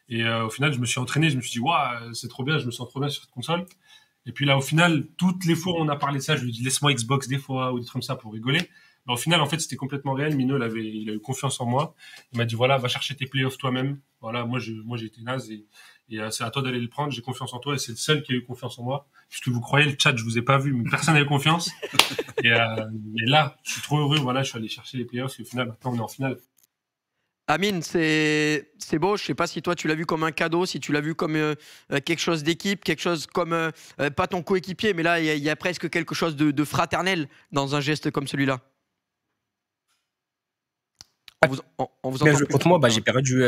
Et au final, je me suis entraîné, je me suis dit, c'est trop bien, je me sens trop bien sur cette console. Et puis là, au final, toutes les fois où on a parlé de ça, je lui ai dit, laisse-moi Xbox des fois, ou des trucs comme ça pour rigoler. Au final, en fait, c'était complètement réel. Minot, il a eu confiance en moi. Il m'a dit, voilà, va chercher tes playoffs toi-même. Voilà, moi, j'ai été naze, et c'est à toi d'aller le prendre, j'ai confiance en toi, et c'est le seul qui a eu confiance en moi. Puisque vous croyez, le chat, je vous ai pas vu, mais personne n'avait confiance. Et là, je suis trop heureux, voilà, je suis allé chercher les playoffs, et au final, maintenant, on est en finale. Amine, c'est beau. Je sais pas si toi tu l'as vu comme un cadeau, si tu l'as vu comme quelque chose d'équipe, quelque chose comme, pas ton coéquipier, mais là, il y a presque quelque chose de fraternel dans un geste comme celui-là. On vous entend plus. Contre moi, j'ai perdu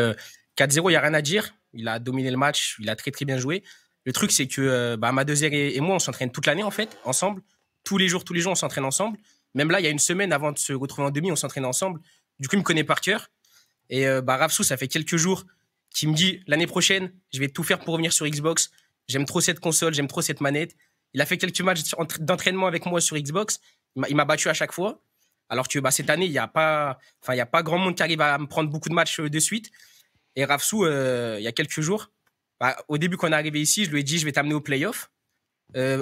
4-0, il n'y a rien à dire. Il a dominé le match, il a très très bien joué. Le truc, c'est que Amadezer et moi, on s'entraîne toute l'année en fait, ensemble. Tous les jours, on s'entraîne ensemble. Même là, il y a une semaine avant de se retrouver en demi, on s'entraîne ensemble. Du coup, il me connaît par cœur. Et Rafsou, ça fait quelques jours qu'il me dit, l'année prochaine, je vais tout faire pour revenir sur Xbox. J'aime trop cette console, j'aime trop cette manette. Il a fait quelques matchs d'entraînement avec moi sur Xbox. Il m'a battu à chaque fois. Alors que cette année, il n'y a pas grand monde qui arrive à me prendre beaucoup de matchs de suite. Et Rafsou, il y a quelques jours, au début, quand on est arrivé ici, je lui ai dit, je vais t'amener au play-off.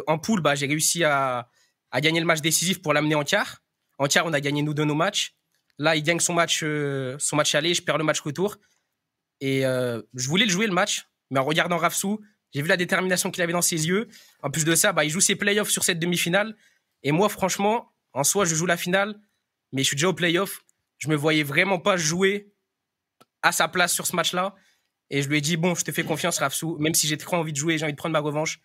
En poule, j'ai réussi à gagner le match décisif pour l'amener en quart. En quart, on a gagné nous deux nos matchs. Là, il gagne son match aller, je perds le match retour. Et je voulais le jouer le match, mais en regardant Rafsou, j'ai vu la détermination qu'il avait dans ses yeux. En plus de ça, il joue ses playoffs sur cette demi-finale. Et moi, franchement, en soi, je joue la finale, mais je suis déjà au playoff. Je me voyais vraiment pas jouer à sa place sur ce match-là. Et je lui ai dit, bon, je te fais confiance, Rafsou. Même si j'ai trop envie de jouer, j'ai envie de prendre ma revanche.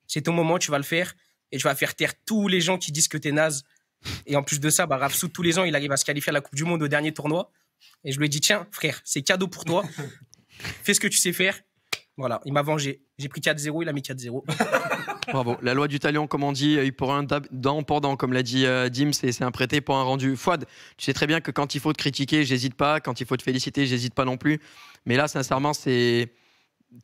C'est ton moment, tu vas le faire. Et tu vas faire taire tous les gens qui disent que t'es naze. Et en plus de ça, Rafsou, tous les ans, il arrive à se qualifier à la Coupe du Monde au dernier tournoi. Et je lui ai dit, tiens, frère, c'est cadeau pour toi. Fais ce que tu sais faire. Voilà, il m'a vengé. J'ai pris 4-0, il a mis 4-0. Bravo. La loi du talion, comme on dit, il pour un dent pour dent, comme l'a dit Dim, c'est un prêté pour un rendu. Fouad, tu sais très bien que quand il faut te critiquer, j'hésite pas. Quand il faut te féliciter, j'hésite pas non plus. Mais là, sincèrement,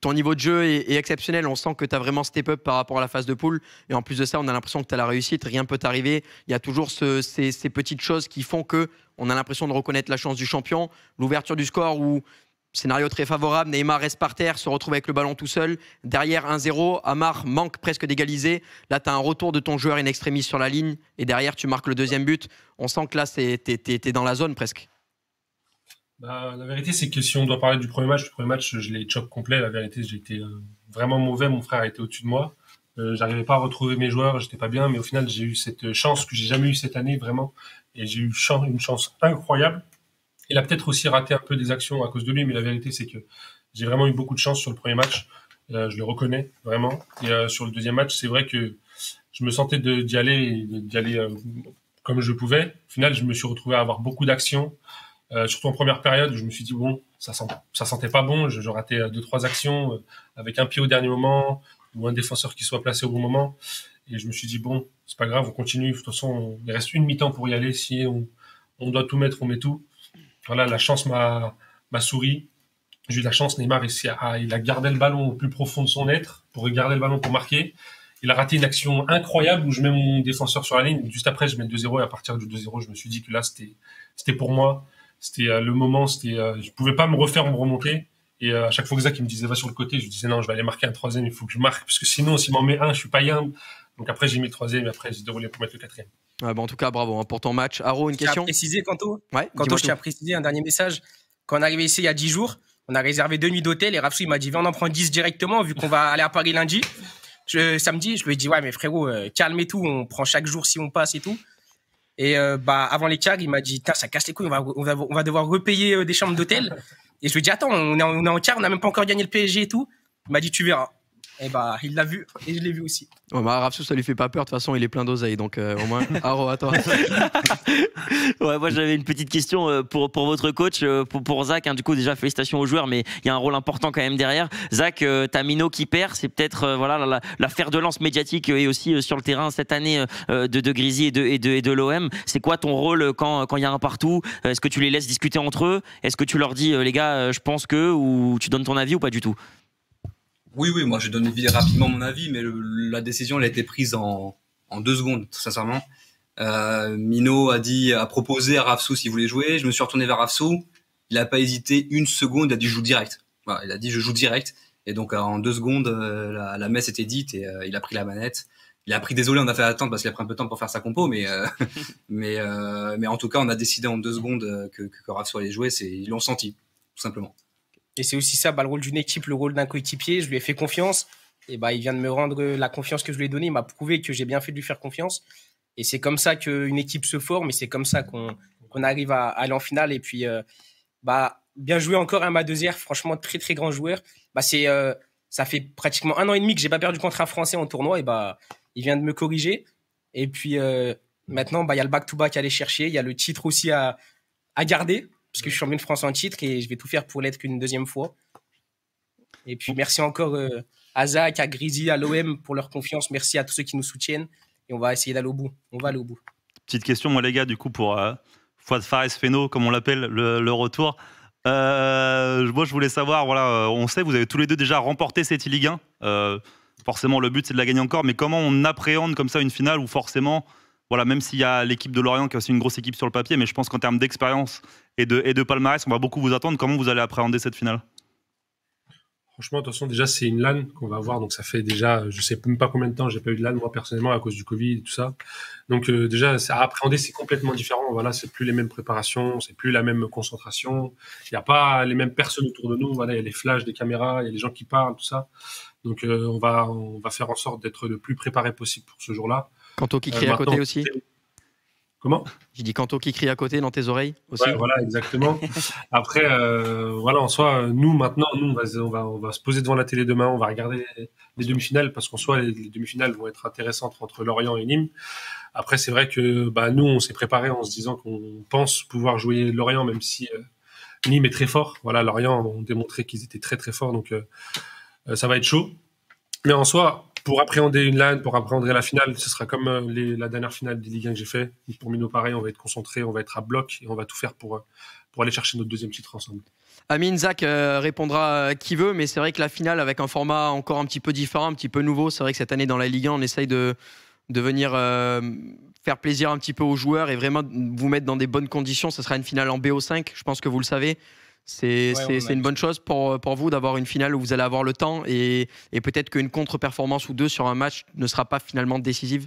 ton niveau de jeu est exceptionnel. On sent que tu as vraiment step up par rapport à la phase de poule. Et en plus de ça, on a l'impression que tu as la réussite. Rien ne peut t'arriver. Il y a toujours ces petites choses qui font qu'on a l'impression de reconnaître la chance du champion. L'ouverture du score où, scénario très favorable, Neymar reste par terre, se retrouve avec le ballon tout seul. Derrière 1-0, Amar manque presque d'égaliser. Là, tu as un retour de ton joueur in extremis sur la ligne. Et derrière, tu marques le deuxième but. On sent que là, t'es dans la zone presque. La vérité, c'est que si on doit parler du premier match, je l'ai choc complet. La vérité, j'ai été vraiment mauvais. Mon frère était au-dessus de moi. J'arrivais pas à retrouver mes joueurs. J'étais pas bien. Mais au final, j'ai eu cette chance que j'ai jamais eue cette année, vraiment. Et j'ai eu une chance incroyable. Il a peut-être aussi raté un peu des actions à cause de lui. Mais la vérité, c'est que j'ai vraiment eu beaucoup de chance sur le premier match. Je le reconnais, vraiment. Et sur le deuxième match, c'est vrai que je me sentais d'y aller comme je pouvais. Au final, je me suis retrouvé à avoir beaucoup d'actions. Surtout en première période, je me suis dit bon, ça sentait pas bon. Je ratais 2-3 actions avec un pied au dernier moment ou un défenseur qui soit placé au bon moment. Et je me suis dit bon, c'est pas grave, on continue. De toute façon, il reste une mi-temps pour y aller. Si on doit tout mettre, on met tout. Voilà, la chance m'a souri. J'ai eu de la chance. Neymar, il a gardé le ballon au plus profond de son être pour garder le ballon pour marquer. Il a raté une action incroyable où je mets mon défenseur sur la ligne. Juste après, je mets le 2-0 et à partir du 2-0, je me suis dit que là, c'était pour moi. C'était le moment, je pouvais pas me refaire me remonter. Et à chaque fois que Zach il me disait va sur le côté, je lui disais non, je vais aller marquer un troisième, il faut que je marque, parce que sinon, s'il m'en met un, je suis pas yam. Donc après, j'ai mis le troisième et après, j'ai déroulé pour mettre le quatrième. Ouais, en tout cas, bravo pour ton match. Aro, une question. Je tiens à préciser, Kanto, je tiens à préciser un dernier message. Quand on est arrivé ici il y a 10 jours, on a réservé 2 nuits d'hôtel et Rafsou, il m'a dit viens, on en prend 10 directement, vu qu'on va aller à Paris lundi. Samedi, je lui ai dit ouais, mais frérot, calme et tout, on prend chaque jour si on passe et tout. Et avant les quarts, il m'a dit ça casse les couilles, on va devoir repayer des chambres d'hôtel. Et je lui ai dit attends, on est en quart, on n'a même pas encore gagné le PSG et tout. Il m'a dit tu verras. Et il l'a vu et je l'ai vu aussi. Rafsou, ça lui fait pas peur, de toute façon il est plein d'oseille, donc au moins Aro, à toi. Ouais, moi j'avais une petite question pour votre coach, pour Zach, hein. Du coup déjà félicitations aux joueurs, mais il y a un rôle important quand même derrière. Zach, t'as Mino qui perd, c'est peut-être la fer de lance médiatique et aussi sur le terrain cette année de Grizzly et de l'OM. C'est quoi ton rôle quand il y a un partout? Est-ce que tu les laisses discuter entre eux? Est-ce que tu leur dis les gars, je pense que, ou tu donnes ton avis ou pas du tout? Oui, moi je donne rapidement mon avis, mais la décision elle a été prise en 2 secondes, très sincèrement. Mino a proposé à Rafsou s'il voulait jouer. Je me suis retourné vers Rafsou. Il n'a pas hésité une seconde. Il a dit je joue direct. Voilà, il a dit je joue direct. Et donc en 2 secondes, la messe était dite et il a pris la manette. Il a pris, désolé, on a fait attendre parce qu'il a pris un peu de temps pour faire sa compo, mais en tout cas on a décidé en 2 secondes que Rafsou allait jouer. Ils l'ont senti, tout simplement. Et c'est aussi ça, le rôle d'une équipe, le rôle d'un coéquipier. Je lui ai fait confiance. Et il vient de me rendre la confiance que je lui ai donnée. Il m'a prouvé que j'ai bien fait de lui faire confiance. Et c'est comme ça qu'une équipe se forme. Et c'est comme ça qu'on arrive à aller en finale. Et puis, bien joué encore à Madeuser. Franchement, très, très grand joueur. Ça fait pratiquement 1 an et demi que j'ai pas perdu contre un Français en tournoi. Et il vient de me corriger. Et puis, maintenant, il y a le back-to-back à aller chercher. Il y a le titre aussi à garder. Parce que je suis champion de France en titre et je vais tout faire pour l'être qu'une deuxième fois. Et puis, merci encore à Zach, à Grizzly, à l'OM pour leur confiance. Merci à tous ceux qui nous soutiennent. Et on va essayer d'aller au bout. On va aller au bout. Petite question, moi, les gars, du coup, pour Fouad Fares Feno, comme on l'appelle, le retour. Moi, je voulais savoir, on sait, vous avez tous les deux déjà remporté cette Ligue 1. forcément le but c'est de la gagner encore, mais comment on appréhende comme ça une finale où forcément, voilà, même s'il y a l'équipe de Lorient qui est aussi une grosse équipe sur le papier, mais je pense qu'en termes d'expérience et de palmarès, on va beaucoup vous attendre. Comment vous allez appréhender cette finale? Franchement, attention, déjà, c'est une LAN qu'on va avoir. Donc, ça fait déjà, je sais même pas combien de temps j'ai pas eu de LAN, moi, personnellement, à cause du Covid et tout ça. Donc, déjà, à appréhender, c'est complètement différent. Voilà, c'est plus les mêmes préparations, c'est plus la même concentration. Il n'y a pas les mêmes personnes autour de nous. Voilà, il y a les flashs des caméras, il y a les gens qui parlent, tout ça. Donc, on va faire en sorte d'être le plus préparé possible pour ce jour-là. Kanto qui crie à côté aussi. Comment? J'ai dit Kanto qui crie à côté dans tes oreilles aussi. Ouais, voilà, exactement. Après, voilà, en soi, nous, maintenant, on va se poser devant la télé demain, on va regarder les demi-finales, parce qu'en soi, les demi-finales vont être intéressantes entre Lorient et Nîmes. Après, c'est vrai que nous, on s'est préparé en se disant qu'on pense pouvoir jouer Lorient, même si Nîmes est très fort. Voilà, Lorient ont démontré qu'ils étaient très, très forts, donc ça va être chaud. Mais en soi, pour appréhender une LAN, pour appréhender la finale, ce sera comme la dernière finale des Ligue 1 que j'ai fait. Pour Mino, pareil, on va être concentré, on va être à bloc et on va tout faire pour aller chercher notre deuxième titre ensemble. Amine, Zach répondra qui veut, mais c'est vrai que la finale, avec un format encore un petit peu différent, un petit peu nouveau, c'est vrai que cette année dans la Ligue 1, on essaye de venir faire plaisir un petit peu aux joueurs et vraiment vous mettre dans des bonnes conditions. Ce sera une finale en BO5, je pense que vous le savez. C'est une bonne chose pour vous d'avoir une finale où vous allez avoir le temps et peut-être qu'une contre-performance ou deux sur un match ne sera pas finalement décisive.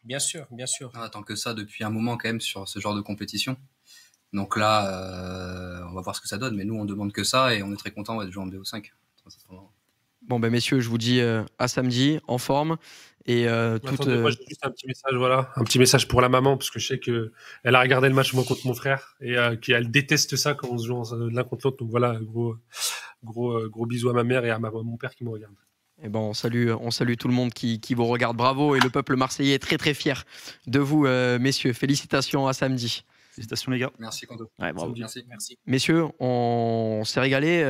Bien sûr, bien sûr. On attend que ça depuis un moment quand même sur ce genre de compétition. Donc là, on va voir ce que ça donne, mais nous on demande que ça et on est très content de jouer en BO5. Bon ben messieurs, je vous dis à samedi en forme. Et Attendez, moi j'ai juste un petit message, voilà, un petit message pour la maman, parce que je sais que elle a regardé le match moi contre mon frère et qu'elle déteste ça quand on se joue l'un contre l'autre. Donc voilà, gros bisous à ma mère et à mon père qui me regarde. Et bon, on salue tout le monde qui vous regarde. Bravo, et le peuple marseillais est très très fier de vous, messieurs. Félicitations à samedi. Félicitations les gars. Merci Kanto. Ouais, bravo. Merci. Messieurs, on s'est régalé.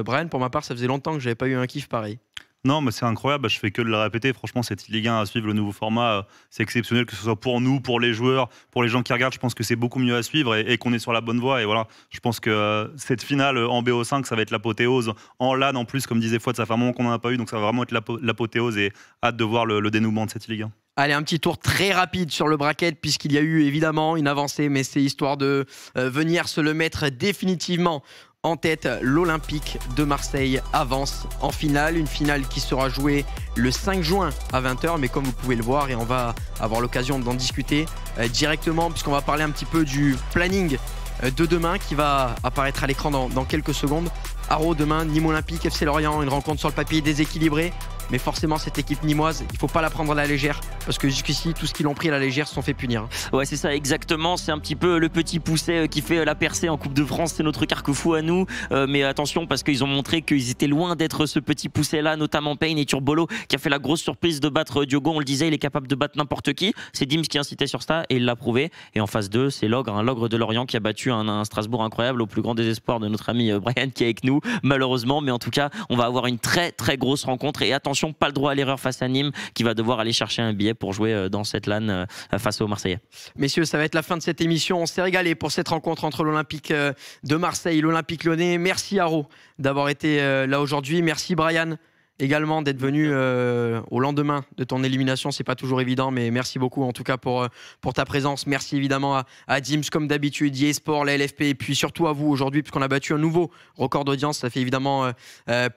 Brian, pour ma part, ça faisait longtemps que j'avais pas eu un kiff pareil. Non, mais c'est incroyable, je fais que de le répéter. Franchement, cette Ligue 1 à suivre, le nouveau format, c'est exceptionnel, que ce soit pour nous, pour les joueurs, pour les gens qui regardent. Je pense que c'est beaucoup mieux à suivre et qu'on est sur la bonne voie. Et voilà, je pense que cette finale en BO5, ça va être l'apothéose. En LAN, en plus, comme disait Fouad, ça fait un moment qu'on n'en a pas eu, donc ça va vraiment être l'apothéose et hâte de voir le dénouement de cette Ligue 1. Allez, un petit tour très rapide sur le bracket, puisqu'il y a eu évidemment une avancée, mais c'est histoire de venir se le mettre définitivement en tête. L'Olympique de Marseille avance en finale, une finale qui sera jouée le 5 juin à 20h, mais comme vous pouvez le voir, et on va avoir l'occasion d'en discuter directement, puisqu'on va parler un petit peu du planning de demain qui va apparaître à l'écran dans quelques secondes. Haro demain, Nîmes Olympique, FC Lorient, une rencontre sur le papier déséquilibrée. Mais forcément, cette équipe nîmoise, il ne faut pas la prendre à la légère, parce que jusqu'ici, tout ce qu'ils ont pris à la légère se sont fait punir. Ouais, c'est ça, exactement. C'est un petit peu le petit pousset qui fait la percée en Coupe de France. C'est notre carquefou à nous. Mais attention, parce qu'ils ont montré qu'ils étaient loin d'être ce petit pousset-là, notamment Payne et Turbolo, qui a fait la grosse surprise de battre Diogo. On le disait, il est capable de battre n'importe qui. C'est Dims qui incitait sur ça et il l'a prouvé. Et en phase 2, c'est l'ogre de Lorient qui a battu un Strasbourg incroyable, au plus grand désespoir de notre ami Brian qui est avec nous, malheureusement. Mais en tout cas, on va avoir une très très grosse rencontre. Et attention, pas le droit à l'erreur face à Nîmes, qui va devoir aller chercher un billet pour jouer dans cette LAN face aux Marseillais. Messieurs, ça va être la fin de cette émission. On s'est régalé pour cette rencontre entre l'Olympique de Marseille et l'Olympique Lyonnais. Merci Haro d'avoir été là aujourd'hui. Merci Brian également d'être venu au lendemain de ton élimination. C'est pas toujours évident, mais merci beaucoup en tout cas pour ta présence. Merci évidemment à Dims comme d'habitude, EA Sport, la LFP, et puis surtout à vous aujourd'hui, puisqu'on a battu un nouveau record d'audience. Ça fait évidemment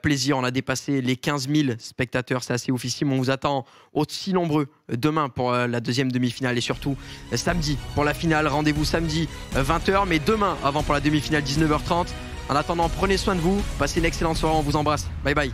plaisir. On a dépassé les 15 000 spectateurs. C'est assez oufissime. On vous attend aussi nombreux demain pour la deuxième demi-finale et surtout samedi pour la finale. Rendez-vous samedi 20h, mais demain avant pour la demi-finale 19h30. En attendant, prenez soin de vous. Passez une excellente soirée. On vous embrasse. Bye bye.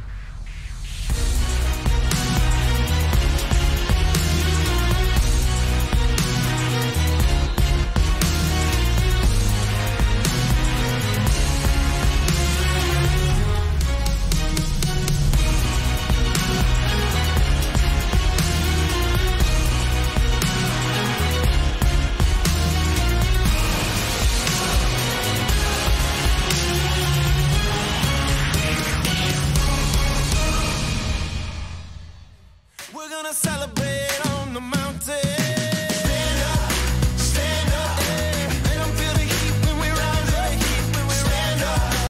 We're gonna celebrate on the mountain.